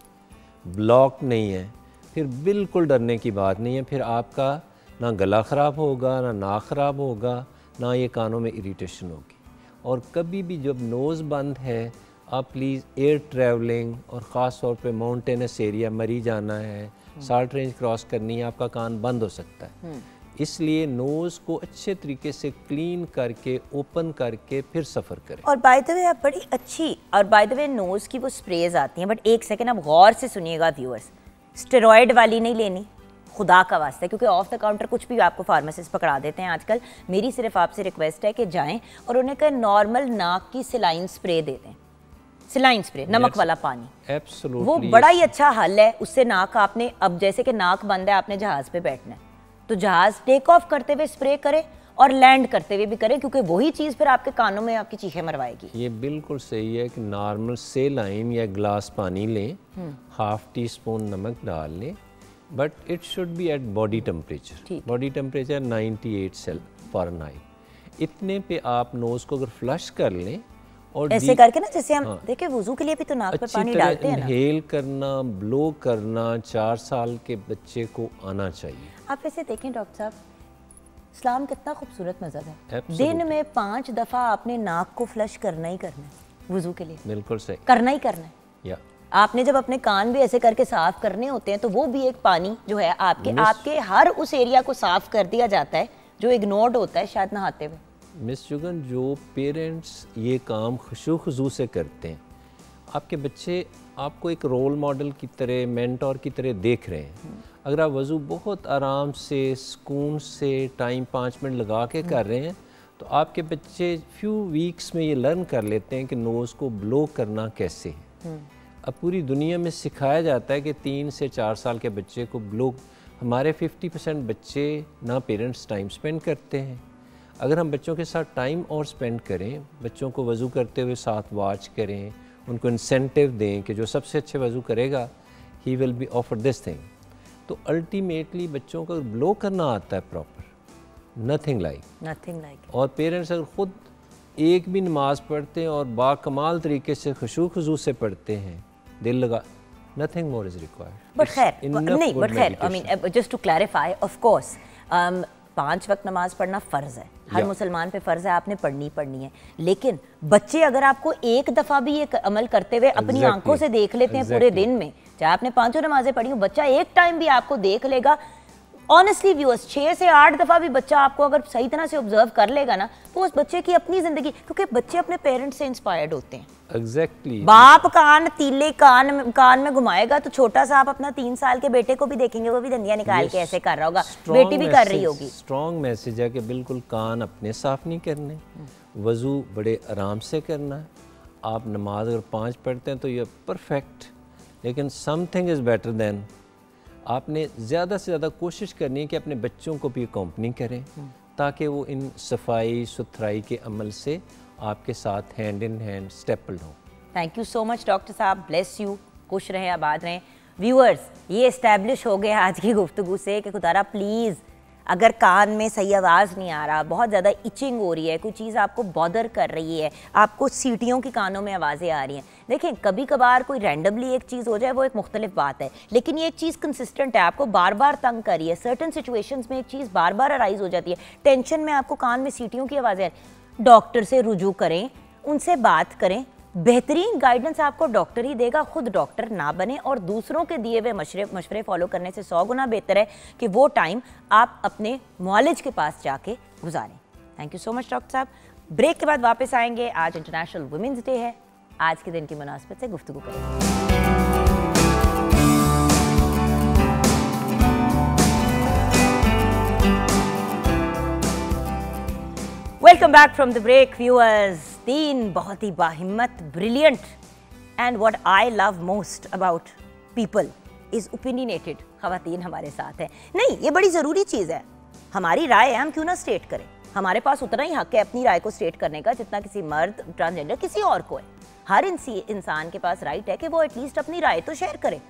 Speaker 3: ब्लॉक नहीं है, फिर बिल्कुल डरने की बात नहीं है। फिर आपका ना गला ख़राब होगा, ना नाक ख़राब होगा, ना ये कानों में इरिटेशन होगी। और कभी भी जब नोज़ बंद है, आप प्लीज़ एयर ट्रैवलिंग और ख़ास तौर पे माउंटेनस एरिया, मरी जाना है, साल्ट रेंज क्रॉस करनी है, आपका कान बंद हो सकता है। इसलिए नोज़ को अच्छे तरीके से क्लीन करके, ओपन करके फिर सफ़र करें।
Speaker 1: और बाय द वे, आप बड़ी अच्छी, और बाय द वे नोज़ की वो स्प्रेज आती हैं, बट एक सेकेंड आप गौर से सुनिएगा व्यूअर्स, स्टेरॉयड वाली नहीं लेनी, खुदा का वास्ता, क्योंकि ऑफ द काउंटर कुछ भी आपको फार्मासिस्ट पकड़ा देते हैं आजकल। मेरी सिर्फ आपसे रिक्वेस्ट है कि जाएं और उन्हें कहें नॉर्मल नाक की सिलाइन स्प्रे दे दें। सिलाइन स्प्रे, नमक वाला पानी,
Speaker 3: एब्सोल्युटली
Speaker 1: वो बड़ा ही अच्छा हल है। उससे नाक, आपने अब जैसे कि नाक बंद है, आपने जहाज़ पे बैठना है, तो जहाज़ टेक ऑफ करते हुए स्प्रे करें और लैंड करते हुए भी करें, क्योंकि वही चीज़ फिर आपके कानों में आपकी चीखें मरवाएगी।
Speaker 3: ये बिल्कुल सही है कि नॉर्मल सेलाइन या गिलास पानी लें, हाफ टी स्पून नमक डाल लें, but it should be at body temperature. Body temperature 98 Fahrenheit. इतने पे आप नोज़ को अगर फ्लश कर लें और
Speaker 1: ऐसे करके ना, जैसे हम देखिए वुजू के लिए भी तो नाक पे पानी डालते हैं ना,
Speaker 3: इनहेल करना, ब्लो करना 4 साल के बच्चे को आना चाहिए।
Speaker 1: आप ऐसे देखें डॉक्टर साहब, इस्लाम कितना खूबसूरत मजहब है।
Speaker 3: Absolutely.
Speaker 1: दिन में 5 दफ़ा आपने नाक को फ्लश करना ही करना है वुजू के लिए,
Speaker 3: बिल्कुल सही,
Speaker 1: करना ही करना है।
Speaker 3: या
Speaker 1: आपने जब अपने कान भी ऐसे करके साफ करने होते हैं तो वो भी एक पानी जो है आपके हर उस एरिया को साफ कर दिया जाता है जो इग्नोर्ड होता है शायद नहाते हुए।
Speaker 3: मिस जुगन, जो पेरेंट्स ये काम खुशू खुजू से करते हैं, आपके बच्चे आपको एक रोल मॉडल की तरह, मेंटोर की तरह देख रहे हैं। अगर आप वज़ू बहुत आराम से, सुकून से, टाइम 5 मिनट लगा के कर रहे हैं, तो आपके बच्चे फ्यू वीक्स में ये लर्न कर लेते हैं कि नोज़ को ब्लो करना कैसे है। अब पूरी दुनिया में सिखाया जाता है कि 3 से 4 साल के बच्चे को ब्लो, हमारे 50% बच्चे ना पेरेंट्स टाइम स्पेंड करते हैं। अगर हम बच्चों के साथ टाइम और स्पेंड करें, बच्चों को वज़ू करते हुए साथ वॉच करें, उनको इंसेंटिव दें कि जो सबसे अच्छे वज़ू करेगा he will be offer this thing, तो अल्टीमेटली बच्चों को ब्लो करना आता है प्रॉपर, नथिंग लाइक। और पेरेंट्स अगर ख़ुद एक भी नमाज पढ़ते हैं और बाकमाल तरीके से खुशू खुजू से पढ़ते हैं, दिल लगा, nothing more is required.
Speaker 1: But खैर I mean just to clarify, of course 5 वक्त नमाज पढ़ना फ़र्ज़ है, हर मुसलमान पे फ़र्ज़ है, आपने पढ़नी है। लेकिन बच्चे अगर आपको एक दफ़ा भी ये अमल करते हुए अपनी आंखों से देख लेते हैं पूरे दिन में, चाहे आपने 5 नमाजें पढ़ी हो, बच्चा एक टाइम भी आपको देख लेगा, ऑनेस्टली व्यूअर्स 6 से 8 दफ़ा भी बच्चा आपको अगर सही तरह से ऑब्जर्व कर लेगा ना, तो उस बच्चे की अपनी ज़िंदगी, क्योंकि बच्चे अपने पेरेंट्स से इंस्पायर्ड होते हैं।
Speaker 3: एग्जैक्टली
Speaker 1: बाप तीले कान में घुमाएगा तो छोटा सा आप अपना 3 साल के बेटे को भी देखेंगे, वो भी दंदियां निकाल के ऐसे कर रहा होगा, बेटी भी कर रही होगी।
Speaker 3: स्ट्रॉन्ग मैसेज है कि बिल्कुल कान अपने साफ नहीं करने, वज़ू बड़े आराम से करना है। आप नमाज अगर 5 पढ़ते हैं तो ये परफेक्ट, लेकिन समथिंग इज़ बेटर दैन, आपने ज़्यादा से ज़्यादा कोशिश करनी है कि अपने बच्चों को भी अकम्पनी करें, ताकि वो इन सफाई सुथराई के अमल से आपके साथ हैंड इन हैंड स्टेपल्ड हो।
Speaker 1: Thank you so much doctor साहब, ब्लेस यू, खुश रहें, आबाद रहें। व्यूअर्स, ये इस्टेब्लिश हो गया आज की गुफ्तगू से कि खुदारा प्लीज़, अगर कान में सही आवाज़ नहीं आ रहा, बहुत ज़्यादा इचिंग हो रही है, कोई चीज़ आपको बॉदर कर रही है, आपको सीटियों की कानों में आवाज़ें आ रही हैं, देखें कभी कभार कोई रैंडमली एक चीज़ हो जाए वो एक मुख्तलिफ बात है, लेकिन ये एक चीज़ कंसिस्टेंट है, आपको बार बार तंग कर रही है, सर्टन सिचुएशंस में एक चीज़ बार बार अराइज हो जाती है, टेंशन में आपको कान में सीटियों की आवाज़ें, डॉक्टर से रुजू करें, उनसे बात करें, बेहतरीन गाइडेंस आपको डॉक्टर ही देगा, खुद डॉक्टर ना बने, और दूसरों के दिए हुए मशवरे फॉलो करने से 100 गुना बेहतर है कि वो टाइम आप अपने मुआलिज के पास जाके गुजारें। Thank you so much doctor साहब। ब्रेक के बाद वापस आएंगे, आज इंटरनेशनल वुमेंस डे है, आज के दिन की मुनासबत से गुफ्तगू करेंगे। Welcome back from the break viewers. 3 बहुत ही बाहिम्मत, brilliant, and what I love most about people is opinionated ख़वातीन हमारे साथ हैं। नहीं, ये बड़ी ज़रूरी चीज़ है, हमारी राय है, हम क्यों ना स्टेट करें, हमारे पास उतना ही हक है अपनी राय को स्टेट करने का जितना किसी मर्द, ट्रांसजेंडर, किसी और को है। हर इंसान के पास राइट है कि वो एटलीस्ट अपनी राय तो शेयर करे।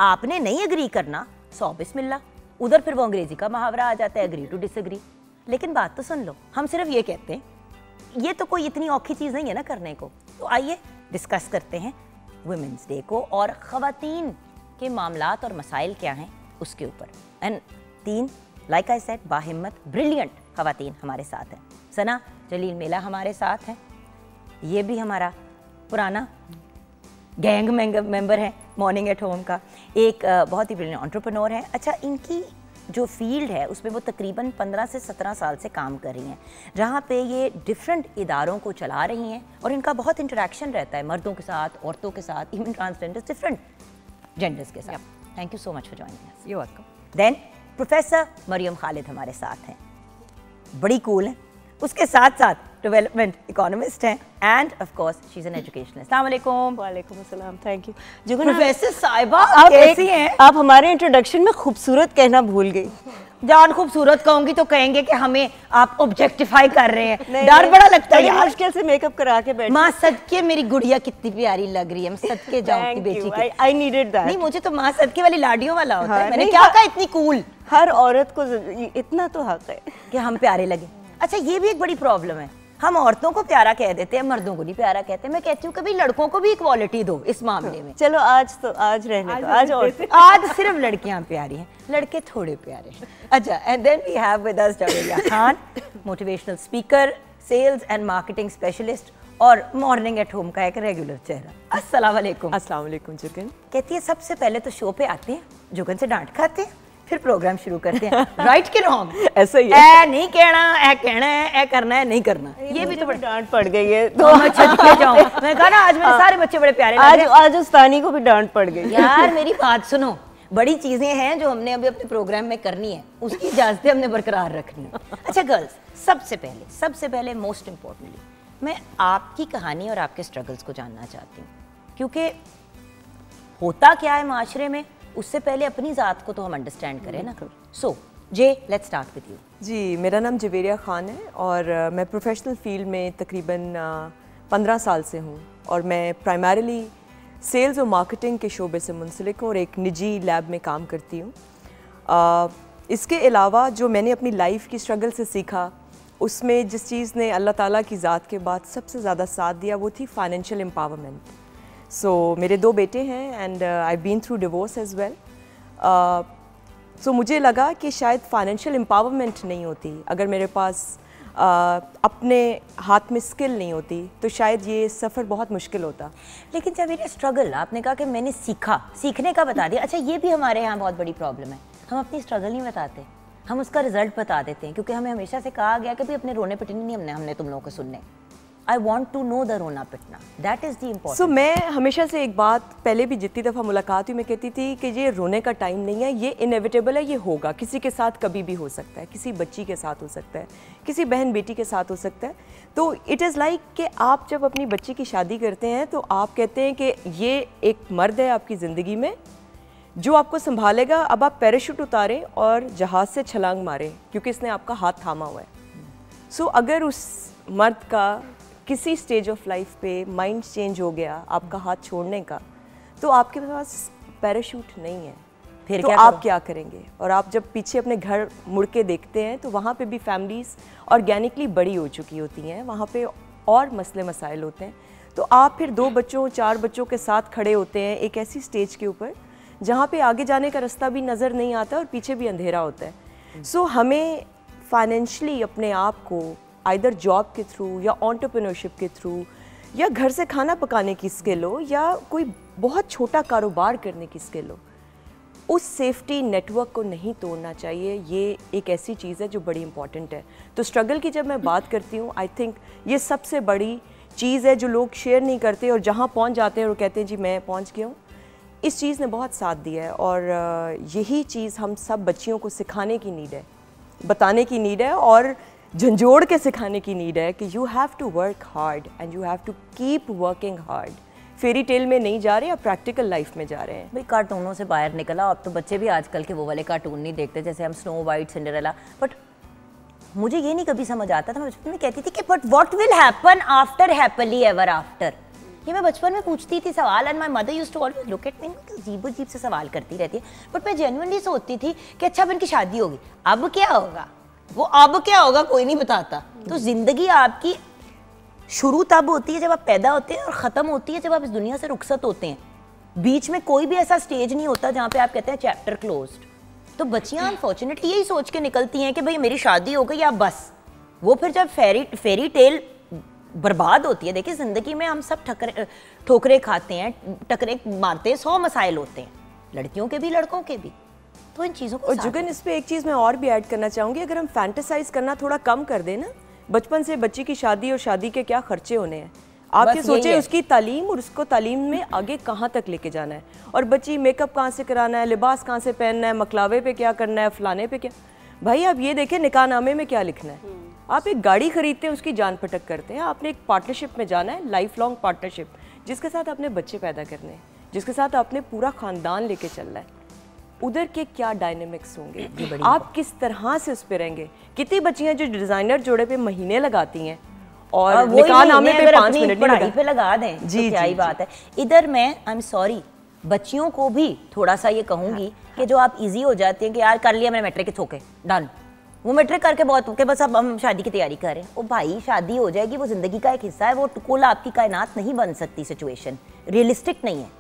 Speaker 1: आपने नहीं एग्री करना, 100 बिस्मिल्लाह, उधर फिर वो अंग्रेजी का मुहावरा आ जाता है, एग्री टू डिसएग्री। लेकिन बात तो सुन लो, हम सिर्फ ये कहते हैं, ये तो कोई इतनी औखी चीज़ नहीं है ना करने को। तो आइए डिस्कस करते हैं वुमेंस डे को और ख़वातीन के मामलात और मसाइल क्या हैं उसके ऊपर। एंड 3 लाइक आई सेड बाहिम्मत, ब्रिलियंट ख़वातीन हमारे साथ हैं। सना जलील मेला हमारे साथ हैं, ये भी हमारा पुराना गैंग मेंबर है मॉर्निंग एट होम का, एक बहुत ही ब्रिलियंट एंटरप्रेन्योर है। अच्छा, इनकी जो फील्ड है उसमें वो तकरीबन 15 से 17 साल से काम कर रही हैं, जहाँ पे ये डिफरेंट इदारों को चला रही हैं और इनका बहुत इंटरेक्शन रहता है मर्दों के साथ, औरतों के साथ, इवन ट्रांसजेंडर्स, डिफरेंट जेंडर्स के साथ। Thank you so much for joining us.
Speaker 2: You welcome.
Speaker 1: Then professor Mariam Khalid हमारे साथ हैं, बड़ी कूल हैं, उसके साथ साथ डेवलपमेंट इकोनॉमिस्ट हैं and of course she is an educationalist. अस्सलाम वालेकुम।
Speaker 4: वालेकुम अस्सलाम, थैंक यू। जुगन
Speaker 1: प्रोफेसर साहिबा कैसी हैं
Speaker 4: आप हमारे इंट्रोडक्शन में खूबसूरत कहना भूल गई।
Speaker 1: जान खूबसूरत कहूंगी तो कहेंगे कि हमें आप ऑब्जेक्टिफाई कर रहे हैं, डर बड़ा लगता है यार।
Speaker 4: मुश्किल से मेकअप करा के बैठी।
Speaker 1: माँ सदके मेरी गुड़िया कितनी प्यारी लग रही है, मैं सदके जाऊंगी बेटी की।
Speaker 4: I needed that.
Speaker 1: नहीं मुझे तो माँ सदके वाली लाडियों वाला होता है। मैंने क्या कहा इतनी कूल।
Speaker 4: हर औरत को इतना तो हक है
Speaker 1: कि हम प्यारे लगे। अच्छा ये भी एक बड़ी प्रॉब्लम है, हम औरतों को प्यारा कह देते हैं, मर्दों को नहीं प्यारा कहते। मैं कहती हूँ कभी लड़कों को भी इक्वालिटी दो इस मामले में।
Speaker 4: चलो आज रहने दो,
Speaker 1: आज सिर्फ लड़कियां प्यारी हैं, लड़के थोड़े प्यारे हैं। अच्छा and then we have with us Javeria Khan, motivational speaker, sales and marketing specialist और मॉर्निंग एट होम का एक रेगुलर चेहरा। अस्सलाम वालेकुम।
Speaker 4: अस्सलाम वालेकुम जुगन।
Speaker 1: कहती है सबसे पहले तो शो पे आते हैं, जुगन से डांट खाते हैं, फिर प्रोग्राम शुरू करते हैं। राइट के रॉन्ग?
Speaker 4: ऐसा ही है।
Speaker 1: नहीं कहना, ए कहना है, ए करना है, नहीं करना। ये भी तो बड़ी
Speaker 4: डांट पड़ गई है
Speaker 1: तो मैं छटके जाऊं। मैं कहा ना आज मेरे सारे बच्चे बड़े प्यारे लग रहे हैं।
Speaker 4: आज उस्तानी को भी डांट पड़ गई।
Speaker 1: यार मेरी बात सुनो, बड़ी चीजें हैं जो हमने अभी अपने प्रोग्राम में करनी है, उसकी इजाजतें हमने बरकरार रखनी है। अच्छा गर्ल्स, सबसे पहले मोस्ट इम्पोर्टेंटली मैं आपकी कहानी और आपके स्ट्रगल्स को जानना चाहती हूँ, क्योंकि होता क्या है माशरे में, उससे पहले अपनी ज़ात को तो हम अंडरस्टैंड करें ना। सो जे लेट्स स्टार्ट विद यू।
Speaker 5: जी, मेरा नाम जवेरिया खान है और मैं प्रोफेशनल फील्ड में तकरीबन 15 साल से हूँ और मैं प्राइमरीली सेल्स और मार्केटिंग के शोबे से मुंसलिक हूँ और एक निजी लैब में काम करती हूँ। इसके अलावा जो मैंने अपनी लाइफ की स्ट्रगल से सीखा, उसमें जिस चीज़ ने अल्लाह ताला की ज़ात के बाद सबसे ज़्यादा साथ दिया वो थी फाइनेंशियल एम्पावरमेंट। सो मेरे 2 बेटे हैं and I been through divorce as well. So मुझे लगा कि शायद फाइनेंशियल एम्पावरमेंट नहीं होती, अगर मेरे पास अपने हाथ में स्किल नहीं होती तो शायद ये सफ़र बहुत मुश्किल होता।
Speaker 1: लेकिन जब मेरा स्ट्रगल, आपने कहा कि मैंने सीखने का बता दिया। अच्छा ये भी हमारे यहाँ बहुत बड़ी प्रॉब्लम है, हम अपनी स्ट्रगल नहीं बताते, हम उसका रिजल्ट बता देते हैं, क्योंकि हमें हमेशा से कहा गया कि भाई अपने रोने पिटने नहीं हमने तुम लोगों को सुनने। I want to know the रोना पिटना, that is the important।
Speaker 5: So मैं हमेशा से एक बात, पहले भी जितनी दफ़ा मुलाकात हुई मैं कहती थी कि ये रोने का टाइम नहीं है, ये इनएविटेबल है, ये होगा, किसी के साथ कभी भी हो सकता है, किसी बच्ची के साथ हो सकता है, किसी बहन बेटी के साथ हो सकता है। तो इट इज़ लाइक कि आप जब अपनी बच्ची की शादी करते हैं तो आप कहते हैं कि ये एक मर्द है आपकी ज़िंदगी में जो आपको संभालेगा, अब आप पैराशूट उतारें और जहाज़ से छलांग मारें क्योंकि इसने आपका हाथ थामा हुआ है। सो अगर उस मर्द का किसी स्टेज ऑफ लाइफ पे माइंड चेंज हो गया आपका हाथ छोड़ने का, तो आपके पास पैराशूट नहीं है, फिर तो आप क्या करेंगे? और आप जब पीछे अपने घर मुड़ के देखते हैं तो वहाँ पे भी फैमिलीज़ ऑर्गेनिकली बड़ी हो चुकी होती हैं, वहाँ पे और मसले मसाइल होते हैं। तो आप फिर 2 बच्चों 4 बच्चों के साथ खड़े होते हैं एक ऐसी स्टेज के ऊपर जहाँ पे आगे जाने का रास्ता भी नज़र नहीं आता और पीछे भी अंधेरा होता है। सो हमें फाइनेंशली अपने आप को आइदर जॉब के थ्रू या एंटरप्रेन्योरशिप के थ्रू या घर से खाना पकाने की स्किल हो या कोई बहुत छोटा कारोबार करने की स्किल हो, उस सेफ्टी नेटवर्क को नहीं तोड़ना चाहिए। ये एक ऐसी चीज़ है जो बड़ी इंपॉर्टेंट है। तो स्ट्रगल की जब मैं बात करती हूँ, आई थिंक ये सबसे बड़ी चीज़ है जो लोग शेयर नहीं करते और जहाँ पहुँच जाते हैं और कहते हैं जी मैं पहुँच गया हूँ। इस चीज़ ने बहुत साथ दिया है और यही चीज़ हम सब बच्चियों को सिखाने की नीड है, बताने की नीड है और झंझोड़ के सिखाने की नीड है कि you have to work hard and you have to keep working hard. Fairy tale में नहीं जा रहे या प्रैक्टिकल लाइफ में जा रहे हैं।
Speaker 1: भाई कार्टूनों से बाहर निकला, अब तो बच्चे भी आजकल के वो वाले कार्टून नहीं देखते जैसे हम स्नो वाइट सिंड्रेला। बट मुझे ये नहीं कभी समझ आता था, मैं बचपन में कहती थी कि but what will happen after happily ever after. ये मैं बचपन में पूछती थी सवाल and my mother used to always look at me, अजीब-अजीब से सवाल करती रहती है। बट मैं जेन्युइनली सोचती थी कि अच्छा अब इनकी शादी होगी, अब क्या होगा, वो अब क्या होगा कोई नहीं बताता। तो जिंदगी आपकी शुरू तब होती है जब आप पैदा होते हैं और ख़त्म होती है जब आप इस दुनिया से रुखसत होते हैं। बीच में कोई भी ऐसा स्टेज नहीं होता जहाँ पे आप कहते हैं चैप्टर क्लोज्ड। तो बच्चियाँ अनफॉर्चुनेटली यही सोच के निकलती हैं कि भाई मेरी शादी हो गई या बस। वो फिर जब फेरी टेल बर्बाद होती है। देखिए ज़िंदगी में हम सब ठोकरे खाते हैं, टकरे मारते हैं, 100 मसाइल होते हैं, लड़कियों के भी लड़कों के भी। तो इन चीज़ों को
Speaker 5: और जुगन इस पे एक चीज़ मैं और भी ऐड करना चाहूँगी, अगर हम फैंटेसाइज करना थोड़ा कम कर दें ना, बचपन से बच्ची की शादी और शादी के क्या खर्चे होने हैं, आप ये सोचें उसकी तालीम और उसको तालीम में आगे कहाँ तक लेके जाना है। और बच्ची मेकअप कहाँ से कराना है, लिबास कहाँ से पहनना है, मकलावे पे क्या करना है, फलाने पे क्या। भाई आप ये देखें निकाहनामे में क्या लिखना है। आप एक गाड़ी खरीदते हैं, उसकी जान पटक करते हैं। आपने एक पार्टनरशिप में जाना है, लाइफ लॉन्ग पार्टनरशिप, जिसके साथ आपने बच्चे पैदा करने हैं, जिसके साथ आपने पूरा खानदान लेके चलना है। उधर के क्या डायनेमिक्स होंगे, आप किस तरह से उस पर रहेंगे। कितनी बच्चियां जो डिजाइनर जोड़े पे महीने लगाती हैं और निकाहनामे पे 5 मिनट
Speaker 1: पढ़ाई पे लगा दें, जी, तो क्या ही बात है। इधर मैं आई एम सॉरी बच्चियों को भी थोड़ा सा ये कहूंगी कि जो आप इजी हो जाते हैं कि यार कर लिया मैंने मैट्रिक के थोके डन, वो मैट्रिक करके बहुत के बस अब हम शादी की तैयारी कर रहे हैं। ओ भाई शादी हो जाएगी, वो जिंदगी का एक हिस्सा है, वो कुल आपकी कायनात नहीं बन सकती, सिचुएशन रियलिस्टिक नहीं है।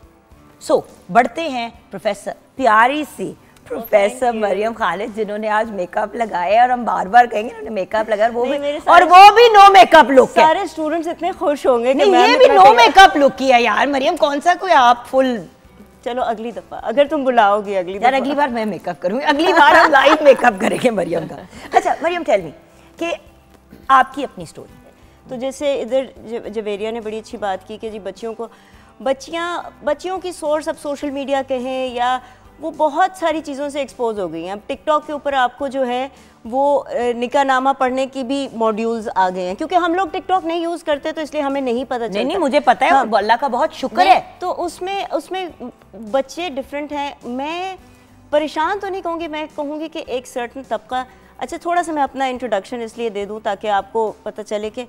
Speaker 1: सो बढ़ते हैं प्रोफेसर, प्यारी सी प्रोफेसर मरियम खालिद, जिन्होंने आज मेकअप लगाया और हम बार बार कहेंगे उन्होंने मेकअप लगाया, वो भी नो मेकअप लुक।
Speaker 4: सारे स्टूडेंट्स इतने खुश होंगे कि
Speaker 1: ये भी नो मेकअप लुक किया यार। मरियम कौन सा कोई आप फुल,
Speaker 4: चलो अगली दफा अगर तुम बुलाओगी अगली
Speaker 1: यार अगली बार मैं मेकअप करूंगी, अगली बार हम लाइव मेकअप करेंगे मरियम का। अच्छा मरियम टेल मी कि आपकी अपनी स्टोरी।
Speaker 4: तो जैसे इधर जवेरिया ने बड़ी अच्छी बात की कि जी बच्चियों की सोर्स अब सोशल मीडिया कहें या वो बहुत सारी चीज़ों से एक्सपोज हो गई हैं। अब टिकटॉक के ऊपर आपको जो है वो निकाहनामा पढ़ने की भी मॉड्यूल्स आ गए हैं, क्योंकि हम लोग टिकटॉक नहीं यूज़ करते तो इसलिए हमें नहीं पता चलता।
Speaker 1: नहीं मुझे पता है, हाँ, अल्लाह का बहुत शुक्र है।
Speaker 4: तो उसमें बच्चे डिफरेंट हैं। मैं परेशान तो नहीं कहूँगी, मैं कहूँगी कि एक सर्टन तबका। अच्छा थोड़ा सा मैं अपना इंट्रोडक्शन इसलिए दे दूँ ताकि आपको पता चले कि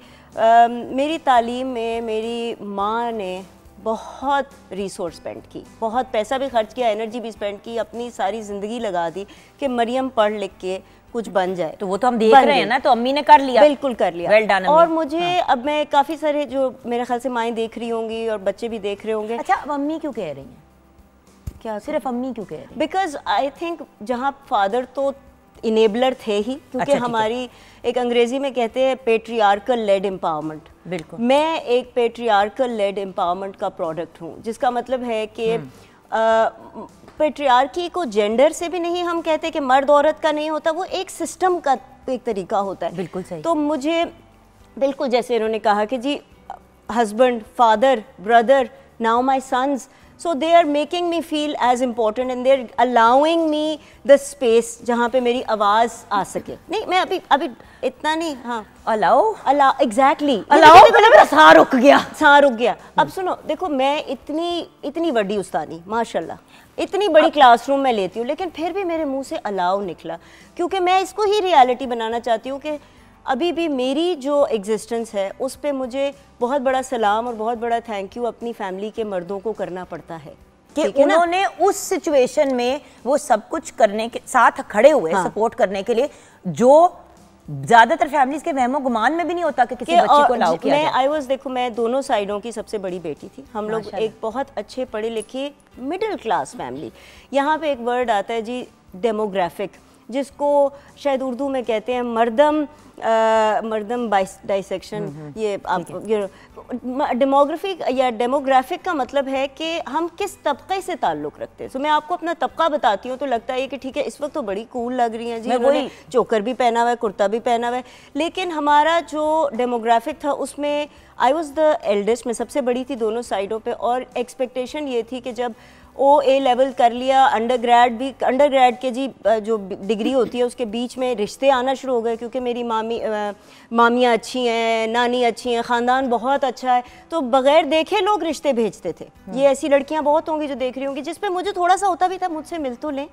Speaker 4: मेरी तालीम में मेरी माँ ने बहुत रिसोर्स स्पेंड की, बहुत पैसा भी खर्च किया, एनर्जी भी स्पेंड की, अपनी सारी ज़िंदगी लगा दी कि मरियम पढ़ लिख के कुछ बन जाए।
Speaker 1: तो वो तो हम देख रहे हैं ना, तो अम्मी ने कर लिया,
Speaker 4: बिल्कुल कर लिया।
Speaker 1: Well done.
Speaker 4: और मुझे अब मैं काफ़ी सारे जो मेरे ख्याल से माएँ देख रही होंगी और बच्चे भी देख रहे होंगे।
Speaker 1: अच्छा अब अम्मी क्यों कह रही हैं?
Speaker 4: क्या
Speaker 1: सिर्फ अम्मी क्यों कह रही हैं?
Speaker 4: बिकॉज आई थिंक जहाँ फादर तो इनेबलर थे ही, क्योंकि
Speaker 1: अच्छा,
Speaker 4: हमारी एक अंग्रेजी में कहते हैं पेट्रियार्कल लेड एम्पावरमेंट।
Speaker 1: बिल्कुल
Speaker 4: मैं एक पेट्रियार्कल लेड एम्पावरमेंट का प्रोडक्ट हूँ, जिसका मतलब है कि पेट्रियार्की को जेंडर से भी नहीं हम कहते कि मर्द औरत का नहीं होता, वो एक सिस्टम का एक तरीका होता है।
Speaker 1: बिल्कुल सही।
Speaker 4: तो मुझे बिल्कुल जैसे इन्होंने कहा कि जी husband, father, brother, now my sons, so they are making me feel as important and they're allowing me the space जहाँ पे मेरी आवाज़ आ सके। नहीं मैं अभी इतना नहीं, हाँ अलाउ एग्जैक्टली
Speaker 1: अलाउ मेरा साह रुक गया।
Speaker 4: अब सुनो देखो, मैं इतनी बड़ी उस्तादी माशाल्लाह, इतनी बड़ी क्लासरूम में लेती हूँ, लेकिन फिर भी मेरे मुंह से अलाउ निकला, क्योंकि मैं इसको ही रियलिटी बनाना चाहती हूँ कि अभी भी मेरी जो एग्जिस्टेंस है उस पे मुझे बहुत बड़ा सलाम और बहुत बड़ा थैंक यू अपनी फैमिली के मर्दों को करना पड़ता है
Speaker 1: कि उन्होंने उस सिचुएशन में वो सब कुछ करने के साथ खड़े हुए, हाँ, सपोर्ट करने के लिए, जो ज्यादातर फैमिलीज के वहमो गुमान में भी नहीं होता कि किसी बच्चे को लाओ किया जाए।
Speaker 4: देखो मैं दोनों साइडों की सबसे बड़ी बेटी थी। हम लोग एक बहुत अच्छे पढ़े लिखे मिडिल क्लास फैमिली। यहाँ पे एक वर्ड आता है जी डेमोग्राफिक, जिसको शायद उर्दू में कहते हैं मर्दम डाइसेक्शन। ये आप डेमोग्राफिक या डेमोग्राफिक का मतलब है कि हम किस तबके से ताल्लुक़ रखते हैं। तो मैं आपको अपना तबका बताती हूँ तो लगता है कि ठीक है इस वक्त तो बड़ी कूल लग रही हैं जी, उन्होंने चोकर भी पहना हुआ है, कुर्ता भी पहना हुआ है, लेकिन हमारा जो डेमोग्राफिक था उसमें आई वॉज द एल्डेस्ट, मैं सबसे बड़ी थी दोनों साइडों पे। और एक्सपेक्टेशन ये थी कि जब OA लेवल कर लिया, अंडरग्रेड के जी जो डिग्री होती है उसके बीच में रिश्ते आना शुरू हो गए, क्योंकि मेरी मामियाँ अच्छी हैं, नानी अच्छी हैं, ख़ानदान बहुत अच्छा है, तो बग़ैर देखे लोग रिश्ते भेजते थे। ये ऐसी लड़कियाँ बहुत होंगी जो देख रही होंगी, जिस पे मुझे थोड़ा सा होता भी था मुझसे मिल तो लें,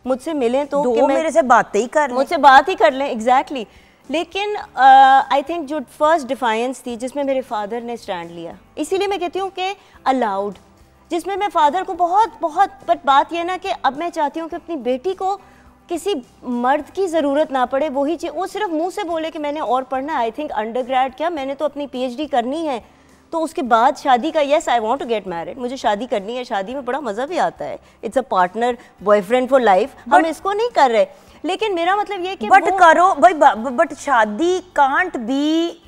Speaker 4: मुझसे मिलें तो कि
Speaker 1: मेरे से बात ही कर लें,
Speaker 4: मुझसे बात ही कर लें। एग्जैक्टली। लेकिन आई थिंक जो फर्स्ट डिफाइंस थी जिसमें मेरे फादर ने स्टैंड लिया, इसीलिए मैं कहती हूँ कि अलाउड, जिसमें मैं फादर को बहुत बट बात यह ना कि अब मैं चाहती हूँ कि अपनी बेटी को किसी मर्द की ज़रूरत ना पड़े, वही चीज़ वो सिर्फ मुंह से बोले कि मैंने और पढ़ना है। आई थिंक अंडरग्रेड क्या, मैंने तो अपनी PhD करनी है, तो उसके बाद शादी का, yes I want to get married, मुझे शादी करनी है, शादी में बड़ा मज़ा भी आता है, it's a partner boyfriend for life, हम इसको नहीं कर रहे। लेकिन मेरा मतलब ये कि
Speaker 1: बट करो भाई, बट शादी can't be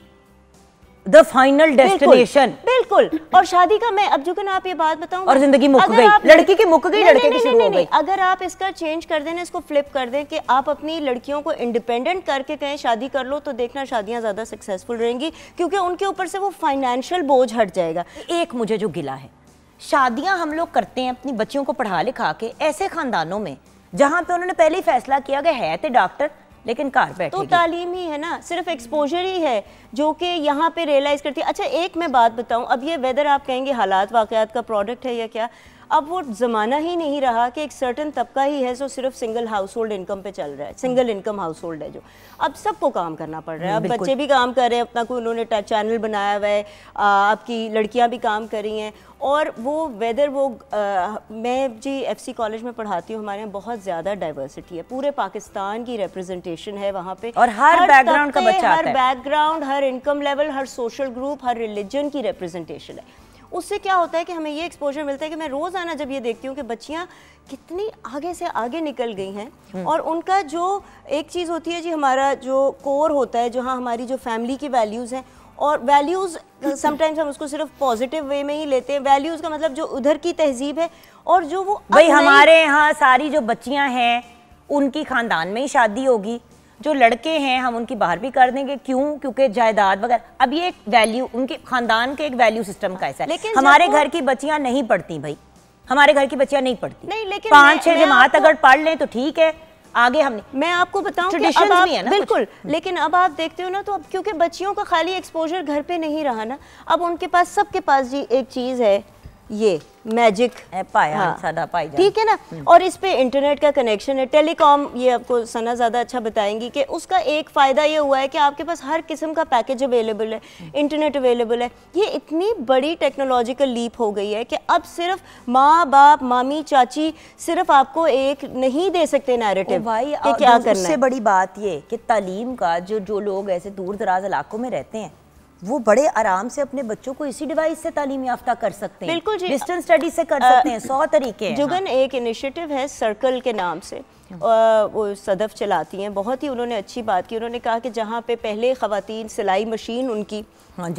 Speaker 1: the final destination.
Speaker 4: बिल्कुल। और शादी का मैं अब जो कि ना आप ये बात बताऊं,
Speaker 1: और जिंदगी मुक गई, लड़की की मुक गई, लड़के की शुरू हो गई।
Speaker 4: अगर आप इसका चेंज कर दें, इसको फ्लिप कर दें कि आप अपनी लड़कियों को इंडिपेंडेंट करके कहें शादी कर लो, तो देखना शादियां ज्यादा सक्सेसफुल रहेंगी, क्योंकि उनके ऊपर से वो फाइनेंशियल बोझ हट जाएगा।
Speaker 1: एक मुझे जो गिला है, शादियां हम लोग करते हैं अपनी बच्चियों को पढ़ा लिखा के ऐसे खानदानों में जहां पे उन्होंने पहले ही फैसला किया कि है तो डॉक्टर, लेकिन घर बैठेगी।
Speaker 4: तो तालीम ही है ना, सिर्फ एक्सपोजर ही है जो कि यहाँ पे रियलाइज़ करती है। अच्छा एक मैं बात बताऊँ, अब ये वेदर आप कहेंगे हालात वाक़यात का प्रोडक्ट है या क्या, अब वो ज़माना ही नहीं रहा कि एक सर्टन तबका ही है जो सिर्फ सिंगल हाउस होल्ड इनकम पे चल रहा है, सिंगल इनकम हाउस होल्ड है जो, अब सबको काम करना पड़ रहा है। अब बच्चे भी काम कर रहे हैं, अपना कोई उन्होंने चैनल बनाया हुआ है, आपकी लड़कियां भी काम कर रही हैं। और वो वेदर मैं जी FC कॉलेज में पढ़ाती हूँ, हमारे यहाँ बहुत ज़्यादा डाइवर्सिटी है, पूरे पाकिस्तान की रिप्रेजेंटेशन है वहाँ पे,
Speaker 1: और हर बैकग्राउंड का बच्चा आता है,
Speaker 4: हर बैकग्राउंड, हर इनकम लेवल, हर सोशल ग्रुप, हर रिलीजन की रिप्रेजेंटेशन है। उससे क्या होता है कि हमें ये एक्सपोजर मिलता है कि मैं रोज़ाना जब ये देखती हूँ कि बच्चियाँ कितनी आगे से आगे निकल गई हैं, और उनका जो एक चीज़ होती है जी, हमारा जो कोर होता है, जहाँ हमारी जो फैमिली की वैल्यूज़ हैं, और वैल्यूज़ समटाइम्स हम उसको सिर्फ पॉजिटिव वे में ही लेते हैं, वैल्यूज़ का मतलब जो उधर की तहजीब है, और जो वो
Speaker 1: भाई हमारे यहाँ सारी जो बच्चियाँ हैं उनकी ख़ानदान में ही शादी होगी, जो लड़के हैं हम उनकी बाहर भी कर देंगे, क्यों? क्योंकि जायदाद वगैरह। अब ये एक वैल्यू उनके खानदान के एक वैल्यू सिस्टम का ऐसा है।
Speaker 4: लेकिन
Speaker 1: हमारे घर की बच्चियां नहीं पढ़ती भाई, हमारे घर की बच्चियां नहीं पढ़ती।
Speaker 4: नहीं, लेकिन
Speaker 1: 5-6 जमात अगर पढ़ लें तो ठीक है, आगे हम
Speaker 4: मैं आपको बताऊं कि अब आप बिल्कुल, लेकिन अब आप देखते हो ना, तो अब क्योंकि बच्चियों का खाली एक्सपोजर घर पे नहीं रहा ना, अब उनके पास, सबके पास जी एक चीज़ है, ये मैजिक
Speaker 1: पाया, सादा पाई,
Speaker 4: ठीक है ना, और इस पे इंटरनेट का कनेक्शन है, टेलीकॉम, ये आपको सना ज़्यादा अच्छा बताएंगी कि उसका एक फ़ायदा ये हुआ है कि आपके पास हर किस्म का पैकेज अवेलेबल है, इंटरनेट अवेलेबल है। ये इतनी बड़ी टेक्नोलॉजिकल लीप हो गई है कि अब सिर्फ माँ बाप, मामी, चाची सिर्फ आपको एक नहीं दे सकते नैरेटिव
Speaker 1: भाई
Speaker 4: कि क्या करना है।
Speaker 1: उससे बड़ी बात ये कि तालीम का जो लोग ऐसे दूर दराज इलाकों में रहते हैं, वो बड़े आराम से अपने बच्चों को इसी डिवाइस से तालीम याफ्ता कर सकते हैं।
Speaker 4: बिल्कुल जी,
Speaker 1: डिस्टेंस स्टडी से कर सकते हैं, 100 तरीके हैं।
Speaker 4: जुगन एक इनिशिएटिव है सर्कल के नाम से, वो सदफ चलाती हैं, बहुत ही उन्होंने अच्छी बात की। उन्होंने कहा कि जहाँ पे पहले ख़वातीन सिलाई मशीन, उनकी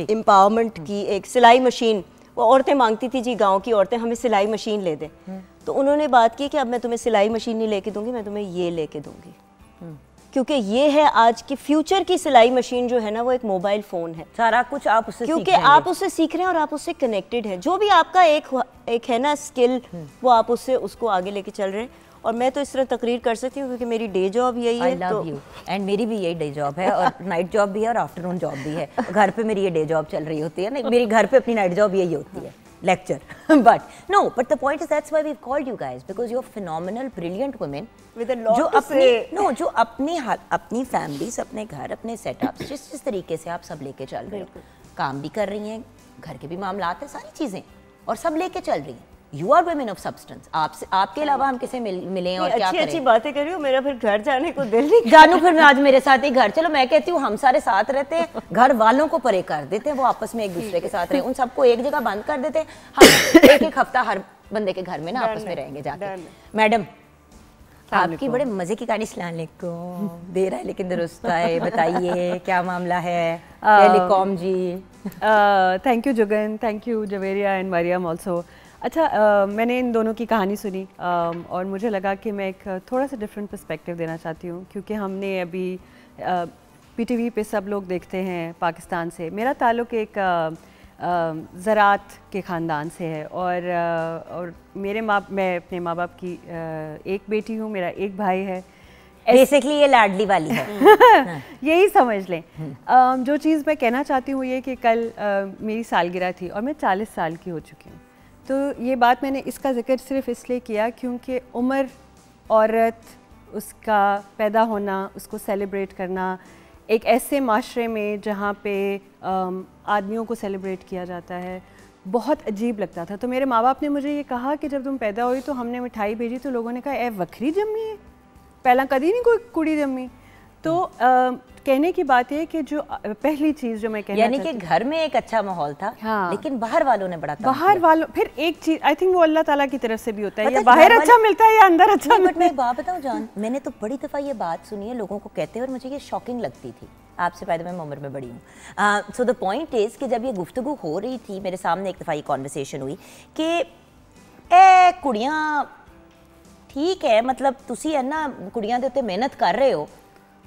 Speaker 4: एम्पावरमेंट की एक सिलाई मशीन, वो औरतें मांगती थी जी, गाँव की औरतें हमें सिलाई मशीन ले दें, तो उन्होंने बात की कि अब मैं तुम्हें सिलाई मशीन नहीं लेके दूंगी, मैं तुम्हें ये लेके दूंगी, क्योंकि ये है आज की फ्यूचर की सिलाई मशीन जो है ना, वो एक मोबाइल फ़ोन है।
Speaker 1: सारा कुछ आप उससे
Speaker 4: क्योंकि आप उससे सीख रहे हैं और आप उससे कनेक्टेड हैं, जो भी आपका एक है ना स्किल, वो आप उसको आगे लेके चल रहे हैं। और मैं तो इस तरह तकरीर कर सकती हूँ क्योंकि मेरी डे जॉब यही है।
Speaker 1: तो एंड मेरी भी यही डे जॉब है, और नाइट जॉब भी है, और आफ्टरनून जॉब भी है। घर पे मेरी ये डे जॉब चल रही होती है ना, मेरी घर पे अपनी नाइट जॉब यही होती है, lecture. but the point is that's why we've called you guys, because you're phenomenal, brilliant women
Speaker 4: with a lot
Speaker 1: जो
Speaker 4: to say.
Speaker 1: जो अपनी फैमिलीज, अपने घर, अपने सेटअप्स जिस तरीके से आप सब लेके चल रहे हो, काम भी कर रही हैं, घर के भी मामलात हैं, सारी चीजें, और सब लेके चल रही हैं। You are women of substance. आपके अलावा हम किसे मिलें और क्या करें?
Speaker 4: अच्छी बातें कर रही हो, मेरा फिर घर जाने को दिल नहीं।
Speaker 1: जानू फिर आज मेरे साथ ही घर चलो, मैं कहती हूँ हम सारे साथ रहते हैं, घर वालों को परे कर देते हैं, वो आपस में एक दूसरे के साथ रहे, उन सबको एक जगह बंद कर देते हैं, हम एक हफ्ता हर बंदे के घर में ना आपस में रहेंगे जाके। मैडम, आपकी बड़े मजे की कहानी सुनाने को दे रहा है, लेकिन दुरुस्त है, बताइए क्या मामला है? टेलीकॉम जी।
Speaker 6: Thank you Jugan, thank you Javeria and Mariam also. अच्छा, मैंने इन दोनों की कहानी सुनी और मुझे लगा कि मैं एक थोड़ा सा डिफरेंट पर्सपेक्टिव देना चाहती हूँ, क्योंकि हमने अभी PTV पे सब लोग देखते हैं पाकिस्तान से। मेरा ताल्लुक़ एक ज़रात के ख़ानदान से है, और मैं अपने माँ बाप की एक बेटी हूँ, मेरा एक भाई है।
Speaker 1: बेसिकली ये लाडली वाली है।
Speaker 6: यही समझ लें। जो चीज़ मैं कहना चाहती हूँ ये कि कल मेरी सालगिरह थी और मैं 40 साल की हो चुकी हूँ। तो ये बात मैंने इसका जिक्र सिर्फ इसलिए किया क्योंकि उम्र, औरत, उसका पैदा होना, उसको सेलिब्रेट करना एक ऐसे माशरे में जहाँ पे आदमियों को सेलिब्रेट किया जाता है, बहुत अजीब लगता था। तो मेरे माँ बाप ने मुझे ये कहा कि जब तुम पैदा हुई तो हमने मिठाई भेजी, तो लोगों ने कहा ए वखरी जम्मी है, पहला कभी नहीं कोई कुड़ी जम्मी। तो कहने की बात है कि जो पहली चीज़ जो मैं कहना
Speaker 1: यानी कि घर में एक अच्छा माहौल था,
Speaker 6: हाँ,
Speaker 1: लेकिन बाहर वालों ने बड़ा
Speaker 6: बाहर वालों, फिर एक चीज़ आई थिंक वो अल्लाह ताला की तरफ से भी होता है, या बाहर अच्छा मिलता है या अंदर अच्छा।
Speaker 1: बट मैं एक बात बताऊँ जान, मैंने तो बड़ी दफ़ा ये बात सुनी है लोगों को कहते हैं, और मुझे ये शॉकिंग लगती थी। आपसे पहले मैं उम्र में बड़ी हूँ। सो द पॉइंट इज़ कि जब ये गुफ्तगू हो रही थी, मेरे सामने एक दफ़ा ये कॉन्वर्सेशन हुई कि ए कुड़ियाँ ठीक है, मतलब तुसी है ना कुड़ियाँ दे उत्ते मेहनत कर रहे हो,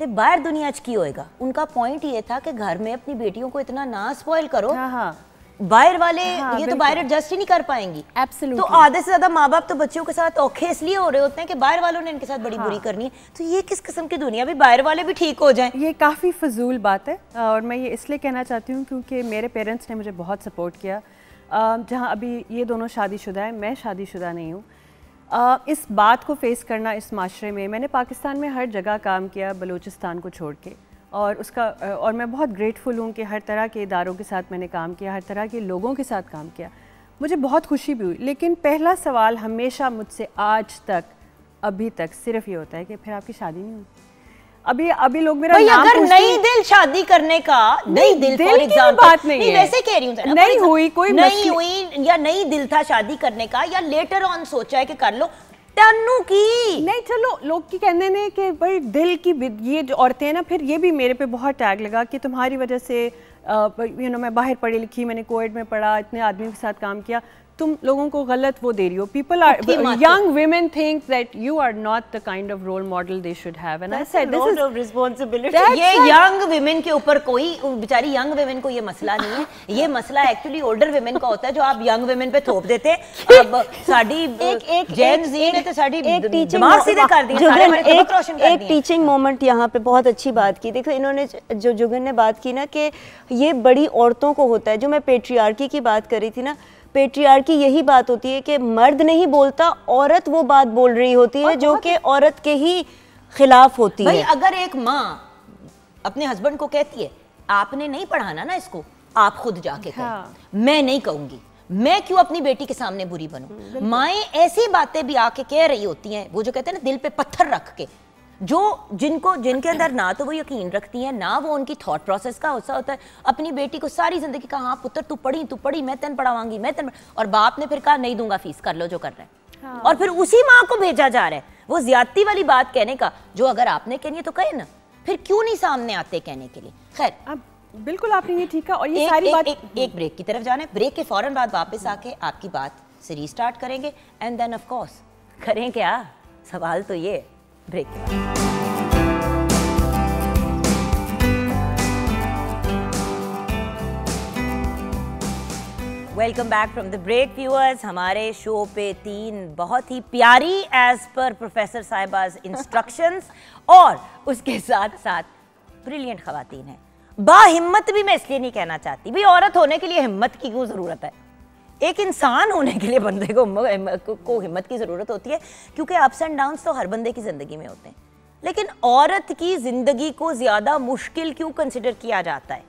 Speaker 1: तो बाहर दुनिया च की होएगा। उनका पॉइंट ये था कि घर में अपनी बेटियों को इतना ना स्पॉइल करो।
Speaker 6: हाँ हाँ।
Speaker 1: बाहर वाले ये तो बाहर एडजस्ट ही नहीं कर पाएंगी।
Speaker 2: Absolutely.
Speaker 1: तो आधे से ज्यादा माँ बाप तो बच्चों के साथ औखे इसलिए हो रहे होते हैं कि बाहर वालों ने इनके साथ बड़ी बुरी करनी है। तो ये किस किस्म की दुनिया, भी बाहर वाले भी ठीक हो जाएं।
Speaker 6: ये काफ़ी फजूल बात है और मैं ये इसलिए कहना चाहती हूँ क्योंकि मेरे पेरेंट्स ने मुझे बहुत सपोर्ट किया। जहाँ अभी ये दोनों शादीशुदा हैं, मैं शादीशुदा नहीं हूँ। इस बात को फेस करना इस माशरे में, मैंने पाकिस्तान में हर जगह काम किया बलूचिस्तान को छोड़ के, और मैं बहुत ग्रेटफुल हूँ कि हर तरह के इदारों के साथ मैंने काम किया, हर तरह के लोगों के साथ काम किया, मुझे बहुत खुशी भी हुई। लेकिन पहला सवाल हमेशा मुझसे आज तक अभी तक सिर्फ ये होता है कि फिर आपकी शादी नहीं हुई। अभी लोग मेरा नाम
Speaker 1: अगर नहीं दिल शादी करने का, नहीं दिल फॉर एग्जांपल
Speaker 6: बात नहीं है,
Speaker 1: वैसे कह रही हूँ,
Speaker 6: नहीं हुई कोई
Speaker 1: नहीं हुई या नहीं दिल था शादी करने का, या लेटर ऑन सोचा है कि कर लो, तन्नू की
Speaker 6: नहीं, चलो लोग की कहने ने कि भाई दिल की ये जो औरतें हैं ना, फिर ये भी मेरे पे बहुत टैग लगा कि तुम्हारी वजह से मैं बाहर पढ़ी लिखी, मैंने कोएड में पढ़ा, इतने आदमियों के साथ काम किया, तुम लोगों को गलत वो दे रही हो। People are young women think that you are not the kind of role model they should have, and I said this is
Speaker 4: responsibility.
Speaker 1: ये यंग विमेन के ऊपर कोई, बेचारी यंग विमेन को ये मसला नहीं है, ये मसला एक्चुअली ओल्डर विमेन का होता है जो आप यंग विमेन पे थोप देते हैं। अब साडी जेन जी ने तो साडी दिमाग सीधे कर दिया, सारे हमारे दिमाग रोशन कर दिए।
Speaker 4: एक टीचिंग मोमेंट यहाँ पे बहुत अच्छी बात की। देखो इन्होंने जो जुगन ने बात की ना कि ये बड़ी औरतों को होता है, जो मैं पेट्रियार्की की बात कर रही थी ना, पेट्रियार्की यही बात होती है कि मर्द नहीं बोलता, औरत वो बात बोल रही होती है जो कि औरत के ही खिलाफ होती है।
Speaker 1: अगर एक माँ अपने हस्बैंड को कहती है आपने नहीं पढ़ाना ना इसको, आप खुद जाके करें, मैं नहीं कहूंगी, मैं क्यों अपनी बेटी के सामने बुरी बनूं। माएँ ऐसी बातें भी आके कह रही होती हैं, वो जो कहते हैं ना दिल पे पत्थर रख के, जिनके अंदर ना तो वो यकीन रखती हैं, ना वो उनकी थॉट प्रोसेस का हिस्सा होता है। अपनी बेटी को सारी जिंदगी कहा हाँ पुत्र तू पढ़ी, मैं तेन पढ़ावांगी, और बाप ने फिर कहा नहीं दूंगा फीस, कर लो जो कर रहे हैं। और फिर उसी माँ को भेजा जा रहा है वो ज्यादती वाली बात कहने का, जो अगर आपने कहनी है तो कहे ना, फिर क्यों नहीं सामने आते कहने के लिए। खैर
Speaker 6: अब बिल्कुल आपने ये ठीक है। और ये सारी बात
Speaker 1: एक ब्रेक की तरफ जाना है, ब्रेक के फौरन बाद वापस आके आपकी बात से रीस्टार्ट करेंगे, एंड देन ऑफ कोर्स करें क्या, सवाल तो ये ब्रेक के बाद। Welcome back from the break viewers. हमारे शो पे 3 बहुत ही प्यारी एज पर प्रोफेसर साहिबाज इंस्ट्रक्शंस और उसके साथ साथ ब्रिलियंट खवातीन हैं। बाहिम्मत भी मैं इसलिए नहीं कहना चाहती, भाई औरत होने के लिए हिम्मत की क्यों ज़रूरत है, एक इंसान होने के लिए बंदे को हिम्मत की ज़रूरत होती है, क्योंकि अप्स एंड डाउन्स तो हर बंदे की ज़िंदगी में होते हैं। लेकिन औरत की ज़िंदगी को ज़्यादा मुश्किल क्यों कंसिडर किया जाता है,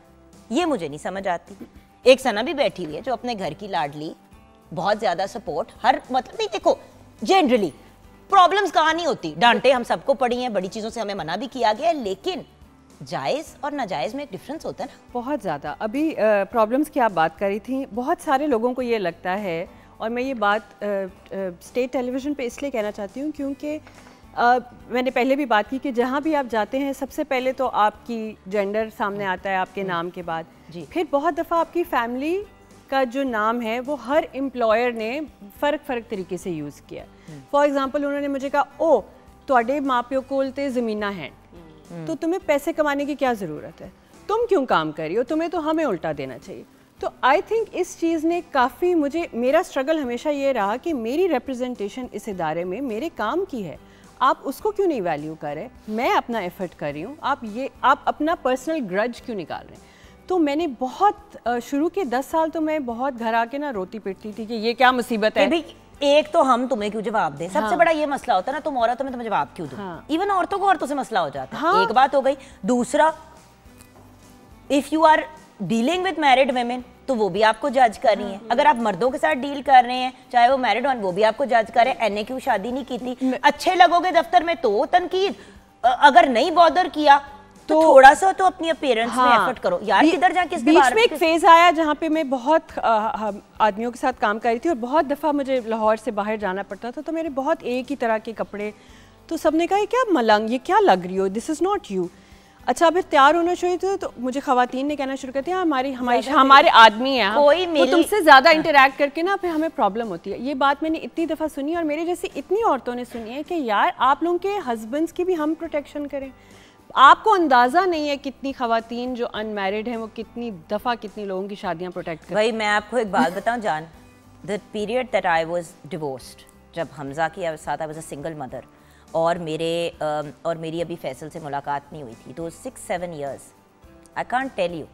Speaker 1: ये मुझे नहीं समझ आती। एक सना भी बैठी हुई है जो अपने घर की लाडली, बहुत ज़्यादा सपोर्ट, हर मतलब नहीं, देखो जनरली प्रॉब्लम्स कहाँ नहीं होती, डांटे हम सबको पड़ी हैं, बड़ी चीज़ों से हमें मना भी किया गया है, लेकिन जायज़ और नाजायज़ में एक डिफरेंस होता है ना
Speaker 6: बहुत ज़्यादा। अभी प्रॉब्लम्स की आप बात कर रही थी, बहुत सारे लोगों को ये लगता है, और मैं ये बात स्टेट टेलीविज़न पे इसलिए कहना चाहती हूँ क्योंकि मैंने पहले भी बात की कि जहाँ भी आप जाते हैं सबसे पहले तो आपकी जेंडर सामने आता है आपके नाम के बाद, फिर बहुत दफ़ा आपकी फैमिली का जो नाम है वो हर एम्प्लॉयर ने फ़र्क तरीके से यूज़ किया। फॉर एग्ज़ाम्पल उन्होंने मुझे कहा ओ तुहाडे माँ प्यो कोल ते ज़मीना हैं, तो तुम्हें पैसे कमाने की क्या ज़रूरत है, तुम क्यों काम कर रही हो, तुम्हें तो हमें उल्टा देना चाहिए। तो आई थिंक इस चीज़ ने काफ़ी, मेरा स्ट्रगल हमेशा ये रहा कि मेरी रिप्रेजेंटेशन इस इदारे में मेरे काम की है, आप उसको क्यों नहीं वैल्यू कर रहे, मैं अपना एफर्ट कर रही हूँ, आप अपना पर्सनल ग्रज क्यों निकाल रहे हैं। तो मैंने बहुत शुरू के 10 साल तो मैं बहुत घर आके ना रोती पिटती थी कि ये क्या मुसीबत है।
Speaker 1: एक तो हम तुम्हें क्यों जवाब दें, सबसे बड़ा ये मसला होता है ना, तुम औरत हो मैं तुम्हें जवाब क्यों दूं। इवन औरतों को औरतों से मसला हो जाता है। एक बात हो गई। दूसरा, if you are dealing with married women तो वो भी आपको जज कर रही हैं। अगर आप मर्दों के साथ डील कर रहे हैं, चाहे वो मैरिड हो, वो भी आपको जज कर रहे हैं, एने क्यों शादी नहीं की थी, अच्छे लगोगे दफ्तर में तो तनकीद, अगर नहीं बॉदर किया तो थोड़ा सा तो अपनी अपीयरेंस में एफर्ट करो यार। किधर जाके
Speaker 6: बीच में एक फेज आया जहाँ पे मैं बहुत आदमियों के साथ काम कर रही थी और बहुत दफ़ा मुझे लाहौर से बाहर जाना पड़ता था, तो मेरे बहुत एक ही तरह के कपड़े, तो सबने कहा क्या मलंग, ये क्या लग रही हो, दिस इज़ नॉट यू। अच्छा फिर तैयार होना चाहिए थे तो मुझे खवातीन ने कहना शुरू कर दिया हमारे आदमी हैं, कोई तुमसे ज़्यादा इंटरेक्ट करके ना फिर हमें प्रॉब्लम होती है। ये बात मैंने इतनी दफ़ा सुनी और मेरे जैसी इतनी औरतों ने सुनी है कि यार आप लोगों के हस्बैंड्स की भी हम प्रोटेक्शन करें, आपको अंदाज़ा नहीं है कितनी ख़वातीन जो अनमैरिड हैं वो कितनी दफ़ा कितनी लोगों की शादियाँ प्रोटेक्ट कर।
Speaker 1: भाई मैं आपको एक बात बताऊं जान, the period that I was divorced, जब हमज़ा के साथ I was a single mother और मेरी अभी फैसल से मुलाकात नहीं हुई थी, तो 6-7 years I can't tell you,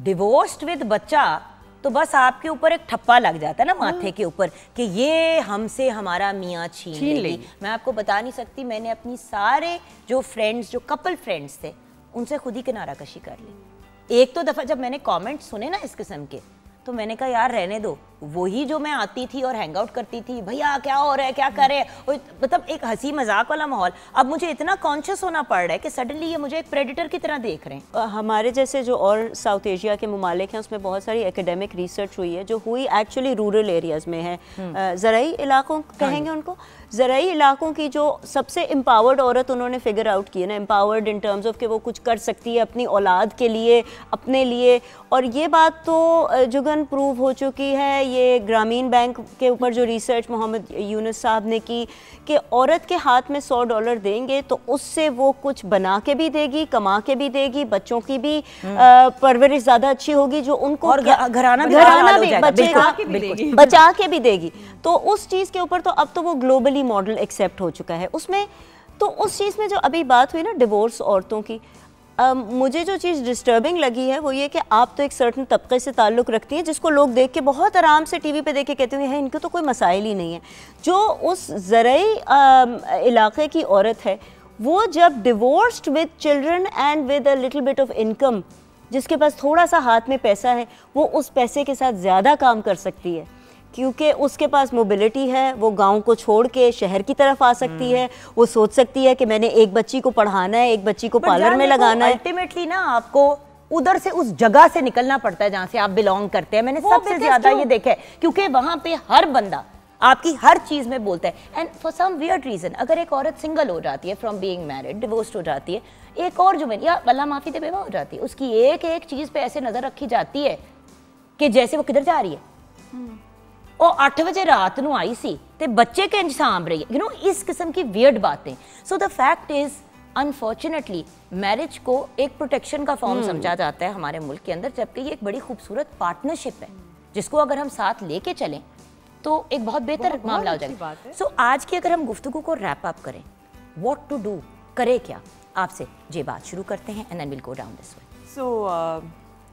Speaker 1: divorced with बच्चा तो बस आपके ऊपर एक ठप्पा लग जाता है ना माथे के ऊपर कि ये हमसे हमारा मियाँ छीन लेगी। मैं आपको बता नहीं सकती, मैंने अपनी सारे जो फ्रेंड्स, जो कपल फ्रेंड्स थे, उनसे खुद ही किनारा कशी कर ली। एक तो दफ़ा जब मैंने कमेंट सुने ना इस किस्म के, तो मैंने कहा यार रहने दो, वही जो मैं आती थी और हैंग आउट करती थी, भैया क्या हो रहा है, क्या कर रहे हैं, मतलब एक हंसी मजाक वाला माहौल, अब मुझे इतना कॉन्शियस होना पड़ रहा है कि सडनली ये मुझे एक प्रेडिटर की तरह देख रहे हैं।
Speaker 4: हमारे जैसे जो और साउथ एशिया के ममालिक हैं उसमें बहुत सारी एकेडमिक रिसर्च हुई है जो हुई एक्चुअली रूरल एरियाज़ में है, ज़राई इलाकों कहेंगे उनको, ज़राई इलाकों की जो सबसे एम्पावर्ड औरत उन्होंने फिगर आउट की है ना, एम्पावर्ड इन टर्म्स ऑफ कि वो कुछ कर सकती है अपनी औलाद के लिए, अपने लिए। और ये बात तो जुगन प्रूव हो चुकी है, ये ग्रामीण बैंक के ऊपर जो रिसर्च मोहम्मद यूनुस साहब ने की कि औरत के हाथ में $100 देंगे तो उससे वो कुछ बना के भी देगी, कमा के भी देगी, बच्चों की भी परवरिश ज़्यादा अच्छी होगी, जो उनको
Speaker 1: और घराना भी
Speaker 4: बचा के भी देगी। तो उस चीज़ के ऊपर तो अब तो वो ग्लोबली मॉडल एक्सेप्ट हो चुका है उसमें। तो उस चीज़ में जो अभी बात हुई ना डिवोर्स औरतों की, मुझे जो चीज़ डिस्टर्बिंग लगी है वो ये कि आप तो एक सर्टन तबके से ताल्लुक़ रखती हैं जिसको लोग देख के बहुत आराम से टीवी पे देख के कहते हैं इनको तो कोई मसाइल ही नहीं है। जो उस ज़राई इलाके की औरत है वो जब divorced with children and with a little bit of income, जिसके पास थोड़ा सा हाथ में पैसा है, वो उस पैसे के साथ ज़्यादा काम कर सकती है क्योंकि उसके पास मोबिलिटी है, वो गांव को छोड़ के शहर की तरफ आ सकती है, वो सोच सकती है कि मैंने एक बच्ची को पढ़ाना है, एक बच्ची को पार्लर में लगाना है।
Speaker 1: अल्टीमेटली ना आपको उधर से उस जगह से निकलना पड़ता है जहाँ से आप बिलोंग करते हैं। मैंने सबसे ज्यादा ये देखा है क्योंकि वहाँ पे हर बंदा आपकी हर चीज में बोलता है। And for some weird reason अगर एक औरत सिंगल हो जाती है, फ्रॉम बीइंग मैरिड डिवोर्स्ड हो जाती है, एक और जो मैंने या अल्लाह माफी दे बेवा हो जाती है, उसकी एक एक चीज पे ऐसे नजर रखी जाती है कि जैसे वो किधर जा रही है। और 8 बजे रात ਨੂੰ आई सी ते बच्चे के इंतजाम रही है, यू नो, इस किस्म की वियर्ड बातें। So the fact is unfortunately marriage को एक प्रोटेक्शन का फॉर्म समझा जाता है हमारे मुल्क के अंदर, जबकि ये एक बड़ी खूबसूरत पार्टनरशिप है जिसको अगर हम साथ लेके चलें तो एक बहुत बेहतर मामला हो जाएगा। सो आज की अगर हम गुफ्तगू को रैप अप करें, व्हाट टू डू, करे क्या, आपसे ये बात शुरू करते हैं and then will go down this way.
Speaker 5: So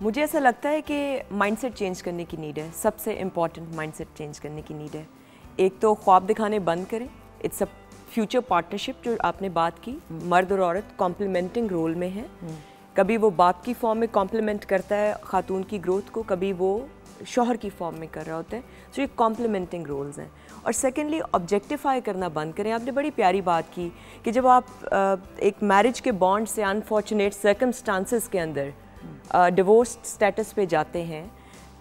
Speaker 5: मुझे ऐसा लगता है कि माइंडसेट चेंज करने की नीड है, सबसे इम्पॉर्टेंट माइंडसेट चेंज करने की नीड है। एक तो ख्वाब दिखाने बंद करें, इट्स अ फ्यूचर पार्टनरशिप जो आपने बात की, मर्द और औरत कॉम्प्लीमेंटिंग रोल में है। कभी वो बाप की फॉर्म में कॉम्प्लीमेंट करता है खातून की ग्रोथ को, कभी वो शौहर की फॉर्म में कर रहा होता है। सो ये कॉम्प्लीमेंटिंग रोल्स हैं। और सेकेंडली ऑब्जेक्टिफाई करना बंद करें। आपने बड़ी प्यारी बात की कि जब आप एक मैरिज के बॉन्ड से अनफॉर्चुनेट सर्कमस्टांसेस के अंदर डिवोर्स स्टेटस पे जाते हैं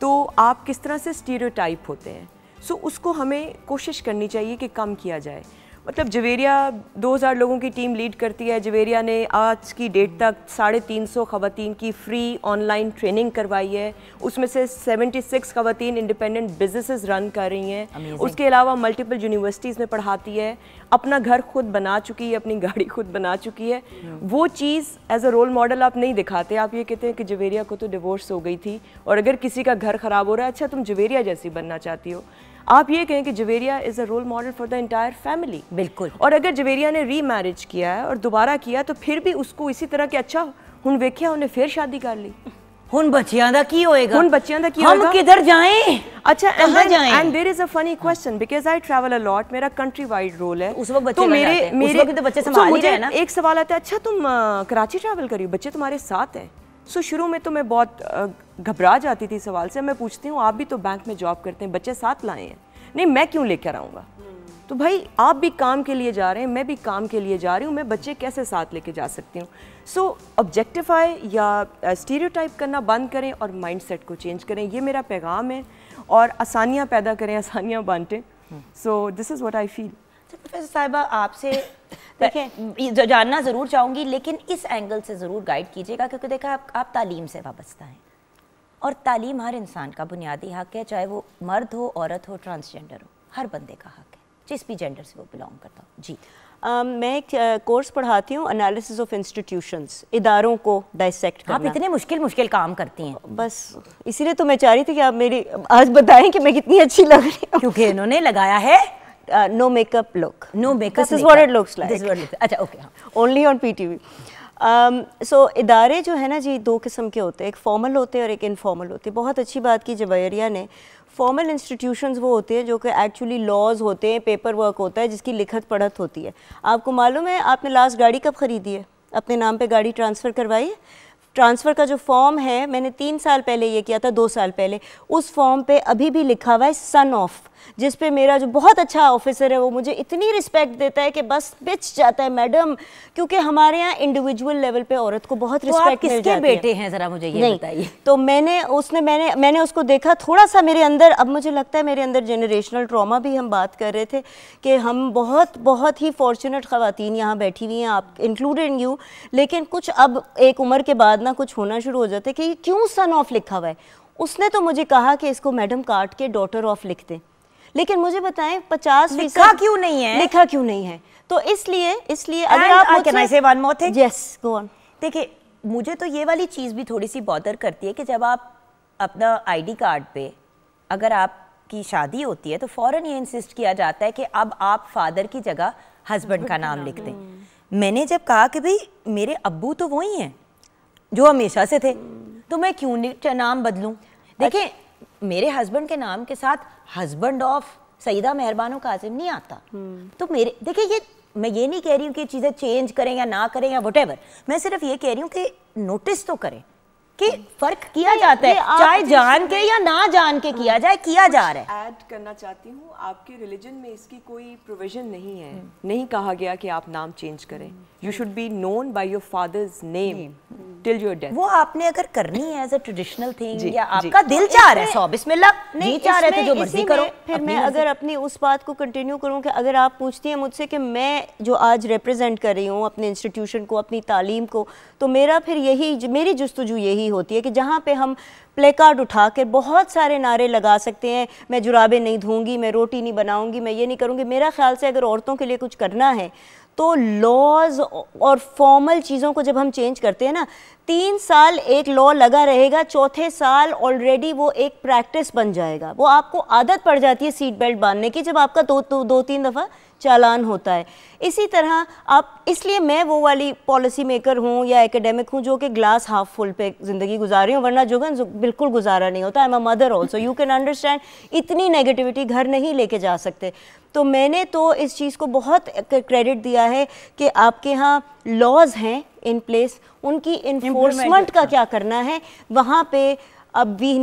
Speaker 5: तो आप किस तरह से स्टीरियोटाइप होते हैं। सो उसको हमें कोशिश करनी चाहिए कि कम किया जाए। मतलब जवेरिया 2000 लोगों की टीम लीड करती है। जवेरिया ने आज की डेट तक 350 ख़वातीन की फ्री ऑनलाइन ट्रेनिंग करवाई है, उसमें से 76 ख़वातीन इंडिपेंडेंट बिजनेसेस रन कर रही हैं। उसके अलावा मल्टीपल यूनिवर्सिटीज़ में पढ़ाती है, अपना घर खुद बना चुकी है, अपनी गाड़ी खुद बना चुकी है। वो चीज़ एज अ रोल मॉडल आप नहीं दिखाते। आप ये कहते हैं कि जवेरिया को तो डिवोर्स हो गई थी और अगर किसी का घर ख़राब हो रहा है, अच्छा तुम जवेरिया जैसी बनना चाहती हो। आप ये कहें कि Javeria is a role model for the entire family.
Speaker 1: बिल्कुल।
Speaker 5: और अगर जवेरिया ने री मैरिज किया है और दोबारा किया तो फिर भी उसको इसी तरह के अच्छा हुन वेख्या उन्हें फिर शादी कर ली।
Speaker 1: हुन बच्चियां दा की होएगा,
Speaker 5: हुन बच्चियां दा की होएगा,
Speaker 1: हम किधर जाएं?
Speaker 5: अच्छा
Speaker 1: and
Speaker 5: there is a funny question because I travel a lot, मेरा कंट्री वाइड रोल है।
Speaker 1: उस वक्त बच्चे
Speaker 5: तो
Speaker 1: मेरे तो बच्चे संभाल ही रहे हैं ना।
Speaker 5: एक सवाल आता है, अच्छा तुम कराची ट्रैवल करी हो, बच्चे तुम्हारे साथ हैं। सो शुरू में तो मैं बहुत घबरा जाती थी सवाल से। मैं पूछती हूँ आप भी तो बैंक में जॉब करते हैं, बच्चे साथ लाए हैं? नहीं, मैं क्यों लेकर आऊँगा? तो भाई आप भी काम के लिए जा रहे हैं, मैं भी काम के लिए जा रही हूँ, मैं बच्चे कैसे साथ लेके जा सकती हूँ? सो ऑब्जेक्टिफाई या स्टीरियोटाइप करना बंद करें और माइंडसेट को चेंज करें, ये मेरा पैगाम है। और आसानियाँ पैदा करें, आसानियाँ बांटें। So this is what I feel.
Speaker 1: Professor साहिबा आपसे देखें जानना ज़रूर चाहूँगी, लेकिन इस एंगल से ज़रूर गाइड कीजिएगा क्योंकि देखा आप तालीम से वाबस्ता हैं और तालीम हर इंसान का बुनियादी हक है, चाहे वो मर्द हो, औरत हो, ट्रांसजेंडर हो, हर बंदे का हक है जिस भी जेंडर से वो बिलोंग करता हो। जी
Speaker 4: मैं एक कोर्स पढ़ाती हूँ, एनालिसिस ऑफ इंस्टीट्यूशंस, इदारों को डाइसेक्ट करना।
Speaker 1: आप इतने मुश्किल काम करती हैं।
Speaker 4: बस इसीलिए तो मैं चाह रही थी कि आप मेरी आज बताएं कि मैं कितनी अच्छी लग रही हूँ,
Speaker 1: क्योंकि इन्होंने लगाया है
Speaker 4: no makeup look.
Speaker 1: No makeup,
Speaker 4: this is what it looks like.
Speaker 1: अच्छा, okay,
Speaker 4: only on PTV. So इदारे जो है ना जी, दो किस्म के होते हैं, एक फॉर्मल होते हैं और एक इनफॉर्मल होते हैं। बहुत अच्छी बात की जवेरिया ने। फॉर्मल इंस्टीट्यूशंस वो होते हैं जो कि एक्चुअली लॉज होते हैं, पेपर वर्क होता है, जिसकी लिखत पढ़त होती है। आपको मालूम है आपने लास्ट गाड़ी कब ख़रीदी है? अपने नाम पे गाड़ी ट्रांसफ़र करवाई है? ट्रांसफ़र का जो फॉर्म है, मैंने 3 साल पहले ये किया था, 2 साल पहले। उस फॉर्म पे अभी भी लिखा हुआ है सन ऑफ, जिस पे मेरा जो बहुत अच्छा ऑफिसर है वो मुझे इतनी रिस्पेक्ट देता है कि बस पिच जाता है मैडम, क्योंकि हमारे यहाँ इंडिविजुअल लेवल पे औरत को बहुत रिस्पेक्ट मिल जाती है।
Speaker 1: किसके बेटे हैं ज़रा मुझे ये बताइए।
Speaker 4: तो मैंने उसको देखा, थोड़ा सा मेरे अंदर, अब मुझे लगता है मेरे अंदर जेनरेशनल ट्रॉमा भी, हम बात कर रहे थे कि हम बहुत ही फॉर्चुनेट ख़वातीन यहाँ बैठी हुई हैं, आप इंक्लूडेड यू, लेकिन कुछ अब एक उम्र के बाद ना कुछ होना शुरू हो जाता है कि क्यों सन ऑफ लिखा हुआ है। उसने तो मुझे कहा कि इसको मैडम काट के डॉटर ऑफ लिख दें, लेकिन मुझे बताएं 50%
Speaker 1: लिखा क्यों नहीं है?
Speaker 4: लिखा क्यों नहीं है? तो इसलिए अगर आप
Speaker 1: कैन आई से one more thing?
Speaker 4: Yes, go on.
Speaker 1: देखिए, मुझे तो ये वाली चीज़ भी थोड़ी सी बॉदर करती है कि जब आप अपना आईडी कार्ड पे अगर आपकी शादी होती है तो फ़ौरन ये इंसिस्ट किया जाता है कि अब आप फादर की जगह हस्बैंड का नाम लिख दें। मैंने जब कहा कि भाई मेरे अब्बू तो वही हैं जो हमेशा से थे, तो मैं क्यों नाम बदलूं? देखिए, मेरे हस्बैंड के नाम के साथ हस्बैंड ऑफ सईदा मेहरबानो काजिम नहीं आता। तो मेरे देखिए, ये मैं ये नहीं कह रही हूँ कि चीज़ें चेंज करें या ना करें या व्हाटएवर, मैं सिर्फ ये कह रही हूँ कि नोटिस तो करें कि फर्क किया जाता है, चाहे जान के या ना जान के किया जाए, किया जा रहा है।
Speaker 5: ऐड करना चाहती हूँ, आपके रिलीजन में इसकी कोई प्रोविजन नहीं है, नहीं कहा गया कि आप नाम चेंज करें। You should be known by your father's name till your death.
Speaker 1: वो आपने अगर करनी है एज अ ट्रेडिशनल थिंग, या आपका दिल चाह रहा है, सौ बिस्मिल्लाह, नहीं चाह रहे थे जो मर्जी करो।
Speaker 4: फिर मैं अगर अपनी उस बात को कंटिन्यू करूं कि अगर आप पूछती हैं मुझसे कि मैं जो आज रिप्रेजेंट कर रही हूँ अपने इंस्टीट्यूशन को, अपनी तालीम को, तो मेरा फिर मेरी जुस्तजू यही होती है कि जहाँ पे हम प्ले कार्ड उठा कर बहुत सारे नारे लगा सकते हैं, मैं जुराबें नहीं धोऊंगी, मैं रोटी नहीं बनाऊंगी, मैं ये नहीं करूंगी। मेरा ख्याल से अगर औरतों के लिए कुछ करना है तो लॉज और फॉर्मल चीज़ों को जब हम चेंज करते हैं ना, 3 साल एक लॉ लगा रहेगा, चौथे साल ऑलरेडी वो एक प्रैक्टिस बन जाएगा, वो आपको आदत पड़ जाती है सीट बेल्ट बांधने की जब आपका 2-3 दफ़ा चालान होता है। इसी तरह आप, इसलिए मैं वो वाली पॉलिसी मेकर हूँ या एकेडमिक हूँ जो कि ग्लास हाफ फुल पे ज़िंदगी गुजार रही हूँ, वरना जुगन बिल्कुल गुजारा नहीं होता। I am a mother also, you can understand, इतनी नेगेटिविटी घर नहीं लेके जा सकते। तो मैंने तो इस चीज़ को बहुत क्रेडिट दिया है कि आपके यहाँ लॉज हैं इन प्लेस, उनकी इन्फोर्समेंट का क्या करना है वहाँ पे। अब we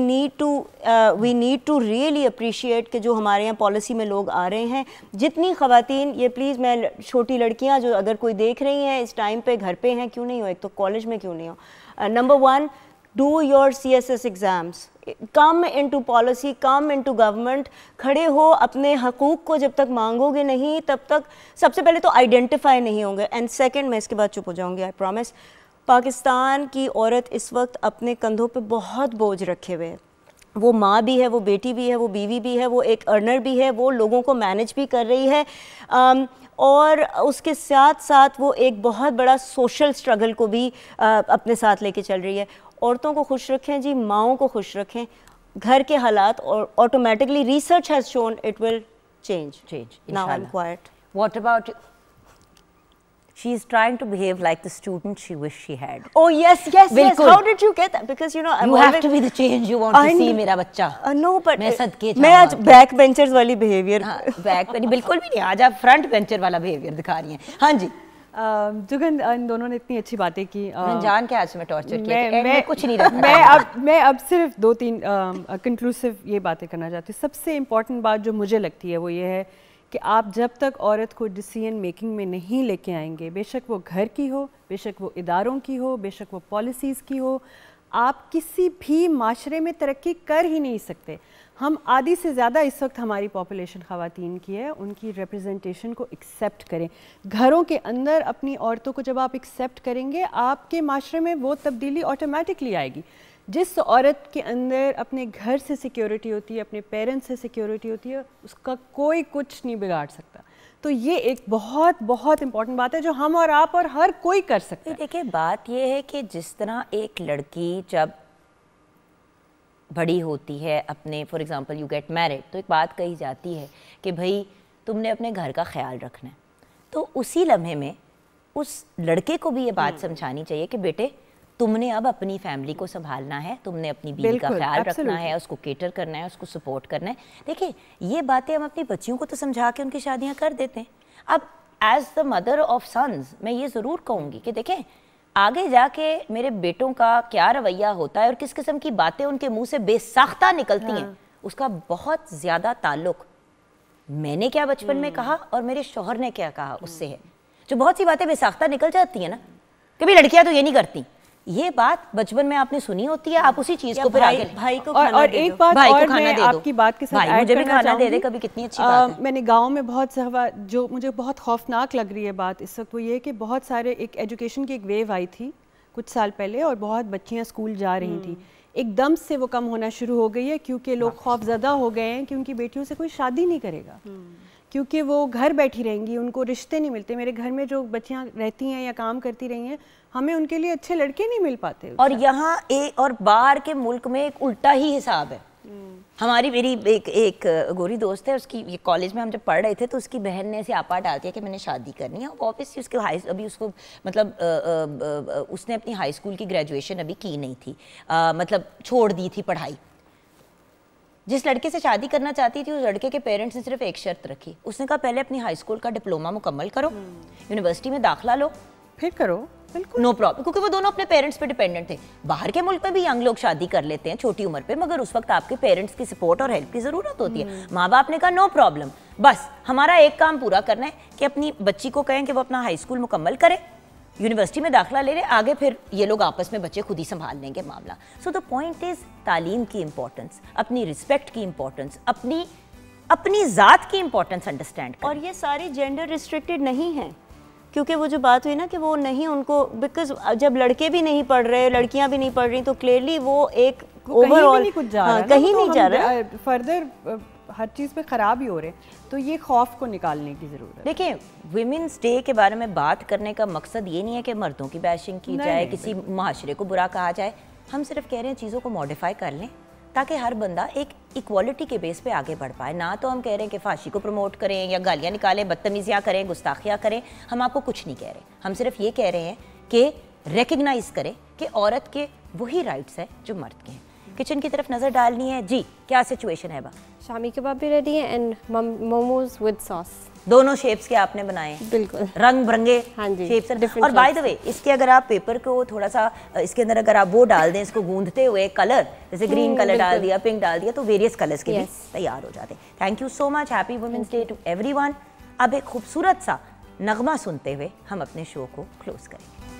Speaker 4: need to really appreciate कि जो हमारे यहाँ पॉलिसी में लोग आ रहे हैं, जितनी ख़वातीन, ये प्लीज़, मैं छोटी लड़कियाँ जो अगर कोई देख रही हैं इस टाइम पे, घर पे हैं, क्यों नहीं हो, एक तो कॉलेज में क्यों नहीं हो, number 1, do your CSS exams, come into policy, come into government, खड़े हो, अपने हकूक़ को जब तक मांगोगे नहीं तब तक सबसे पहले तो आइडेंटिफाई नहीं होंगे। एंड सेकंड, मैं इसके बाद चुप हो जाऊंगी, आई प्रॉमिस, पाकिस्तान की औरत इस वक्त अपने कंधों पे बहुत बोझ रखे हुए है। वो माँ भी है, वो बेटी भी है, वो बीवी भी है, वो एक अर्नर भी है, वो लोगों को मैनेज भी कर रही है, और उसके साथ साथ वो एक बहुत बड़ा सोशल स्ट्रगल को भी अपने साथ लेके चल रही है। औरतों को खुश रखें जी, माओं को खुश रखें, घर के हालात और automatically research has shown it will change. Now I am quite.
Speaker 1: What about you? She is trying to behave like the student she wished she had.
Speaker 4: Oh yes. How did you get that? Because you know,
Speaker 1: you have to be the change you want to see, मेरा बच्चा.
Speaker 4: No, but
Speaker 1: मैं सदके
Speaker 4: मैं आज बैक बेंचर्स वाली बिहेवियर,
Speaker 1: बैक बिल्कुल भी नहीं, आज आप फ्रंट बेंचर वाला बिहेवियर दिखा रही हैं। हाँ जी,
Speaker 6: जुगन, इन दोनों ने इतनी अच्छी बातें की।
Speaker 1: जान के आज मैं टॉर्चर किया, मैं कुछ नहीं रखा।
Speaker 6: मैं अब सिर्फ 2-3 कंक्लूसिव ये बातें करना चाहती हूँ। सबसे इम्पॉर्टेंट बात जो मुझे लगती है वो ये है कि आप जब तक औरत को डिसीजन मेकिंग में नहीं लेके आएंगे, बेशक वो घर की हो, बेशक वो इदारों की हो, बेशक वो पॉलिसीज़ की हो, आप किसी भी माशरे में तरक्की कर ही नहीं सकते। हम आधी से ज़्यादा इस वक्त हमारी पॉपुलेशन ख़वातीन की है, उनकी रिप्रेजेंटेशन को एक्सेप्ट करें। घरों के अंदर अपनी औरतों को जब आप एक्सेप्ट करेंगे, आपके माशरे में वो तब्दीली ऑटोमेटिकली आएगी। जिस औरत के अंदर अपने घर से सिक्योरिटी होती है, अपने पेरेंट्स से सिक्योरिटी होती है, उसका कोई कुछ नहीं बिगाड़ सकता। तो ये एक बहुत बहुत इम्पॉर्टेंट बात है जो हम और आप और हर कोई कर सकता है।
Speaker 1: देखिए बात ये है कि जिस तरह एक लड़की जब बड़ी होती है अपने, for example you get married, तो एक बात कही जाती है कि भाई तुमने अपने घर का ख्याल रखना है, तो उसी लम्हे में उस लड़के को भी ये बात समझानी चाहिए कि बेटे तुमने अब अपनी फैमिली को संभालना है, तुमने अपनी बीवी का ख्याल रखना है, उसको केटर करना है, उसको सपोर्ट करना है। देखिए ये बातें हम अपनी बच्चियों को तो समझा के उनकी शादियां कर देते हैं। अब as the mother of sons मैं ये ज़रूर कहूँगी कि देखें आगे जाके मेरे बेटों का क्या रवैया होता है और किस किस्म की बातें उनके मुंह से बेसाख्ता निकलती हैं, उसका बहुत ज़्यादा ताल्लुक मैंने क्या बचपन में कहा और मेरे शौहर ने क्या कहा उससे है। जो बहुत सी बातें बेसाख्ता निकल जाती हैं ना कि भाई लड़कियां तो ये नहीं करती, ये बात बचपन में आपने सुनी होती है, आप उसी चीज को फिर आगे
Speaker 4: भाई को
Speaker 6: और एक बात और मैं आपकी बात के साथ
Speaker 1: मुझे भी खाना दे दे कभी, कितनी अच्छी बात है।
Speaker 6: मैंने गांव में बहुत जो मुझे बहुत खौफनाक लग रही है बात इस वक्त वो ये कि बहुत सारे एक एजुकेशन की एक वेव आई थी कुछ साल पहले और बहुत बच्चियां स्कूल जा रही थी, एकदम से वो कम होना शुरू हो गई है क्योंकि लोग खौफजदा हो गए हैं कि उनकी बेटियों से कोई शादी नहीं करेगा क्योंकि वो घर बैठी रहेंगी, उनको रिश्ते नहीं मिलते। मेरे घर में जो बच्चियां रहती हैं या काम करती रही हैं, हमें उनके लिए अच्छे लड़के नहीं मिल पाते।
Speaker 1: और यहाँ और बाहर के मुल्क में एक उल्टा ही हिसाब है। हमारी मेरी एक गोरी दोस्त है, उसकी ये कॉलेज में हम जब पढ़ रहे थे तो उसकी बहन ने ऐसे आपा डाल दिया कि मैंने शादी करनी है। ऑब्वियसली उसके अभी उसको मतलब उसने अपनी हाई स्कूल की ग्रेजुएशन अभी की नहीं थी, मतलब छोड़ दी थी पढ़ाई। जिस लड़के से शादी करना चाहती थी उस लड़के के पेरेंट्स ने सिर्फ एक शर्त रखी, उसने कहा पहले अपनी हाई स्कूल का डिप्लोमा मुकम्मल करो, यूनिवर्सिटी में दाखिला लो,
Speaker 6: फिर करो, बिल्कुल
Speaker 1: नो प्रॉब्लम। क्योंकि वो दोनों अपने पेरेंट्स पे डिपेंडेंट थे। बाहर के मुल्क में भी यंग लोग शादी कर लेते हैं छोटी उम्र पे, मगर उस वक्त आपके पेरेंट्स की सपोर्ट और हेल्प की जरूरत होती है। माँ बाप ने कहा नो प्रॉब्लम, बस हमारा एक काम पूरा करना है कि अपनी बच्ची को कहें कि वो अपना हाई स्कूल मुकम्मल करे, यूनिवर्सिटी में दाखिला ले रहे, आगे फिर ये लोग आपस में बच्चे खुद ही संभाल लेंगे मामला। सो द पॉइंट इज तालीम की इंपॉर्टेंस, अपनी रिस्पेक्ट की इंपॉर्टेंस, अपनी ज़ात की इंपॉर्टेंस अंडरस्टैंड।
Speaker 4: और ये सारी जेंडर रिस्ट्रिक्टेड नहीं है, क्योंकि वो जो बात हुई ना कि वो नहीं उनको, बिकॉज जब लड़के भी नहीं पढ़ रहे लड़कियां भी नहीं पढ़ रही तो क्लियरली वो एक ओवरऑल कहीं नहीं जा रहा,
Speaker 6: फर्दर हर चीज़ पे ख़राब ही हो रहे हैं। तो ये खौफ को निकालने की ज़रूरत है।
Speaker 1: देखिए विमेंस डे के बारे में बात करने का मकसद ये नहीं है कि मर्दों की बैशिंग की जाए, किसी माशरे को बुरा कहा जाए। हम सिर्फ कह रहे हैं चीज़ों को मॉडिफाई कर लें ताकि हर बंदा एक इक्वालिटी के बेस पे आगे बढ़ पाए। ना तो हम कह रहे हैं कि फांसी को प्रमोट करें या गालियाँ निकालें, बदतमीजियाँ करें, गुस्ताखियाँ करें, हम आपको कुछ नहीं कह रहे। हम सिर्फ ये कह रहे हैं कि रिकग्नाइज करें कि औरत के वही राइट्स हैं जो मर्द के हैं। किचन की तरफ नज़र डालनी है जी, क्या सिचुएशन है बा?
Speaker 2: शामी कबाब भी रेडी है एंड मोमोज विद सॉस।
Speaker 1: दोनों शेप्स के आपने बनाए,
Speaker 2: बिल्कुल
Speaker 1: रंग बिरंगे
Speaker 2: हाँ जी,
Speaker 1: शेप्स। और बाय द वे इसके अगर आप पेपर को थोड़ा सा इसके अंदर अगर आप वो डाल दें, इसको गूंदते हुए कलर, जैसे ग्रीन कलर डाल दिया, पिंक डाल दिया, तो वेरियस कलर्स के भी तैयार हो जाते हैं। Thank you so much, happy women's day to everyone. अब एक खूबसूरत सा नगमा सुनते हुए हम अपने शो को क्लोज करेंगे।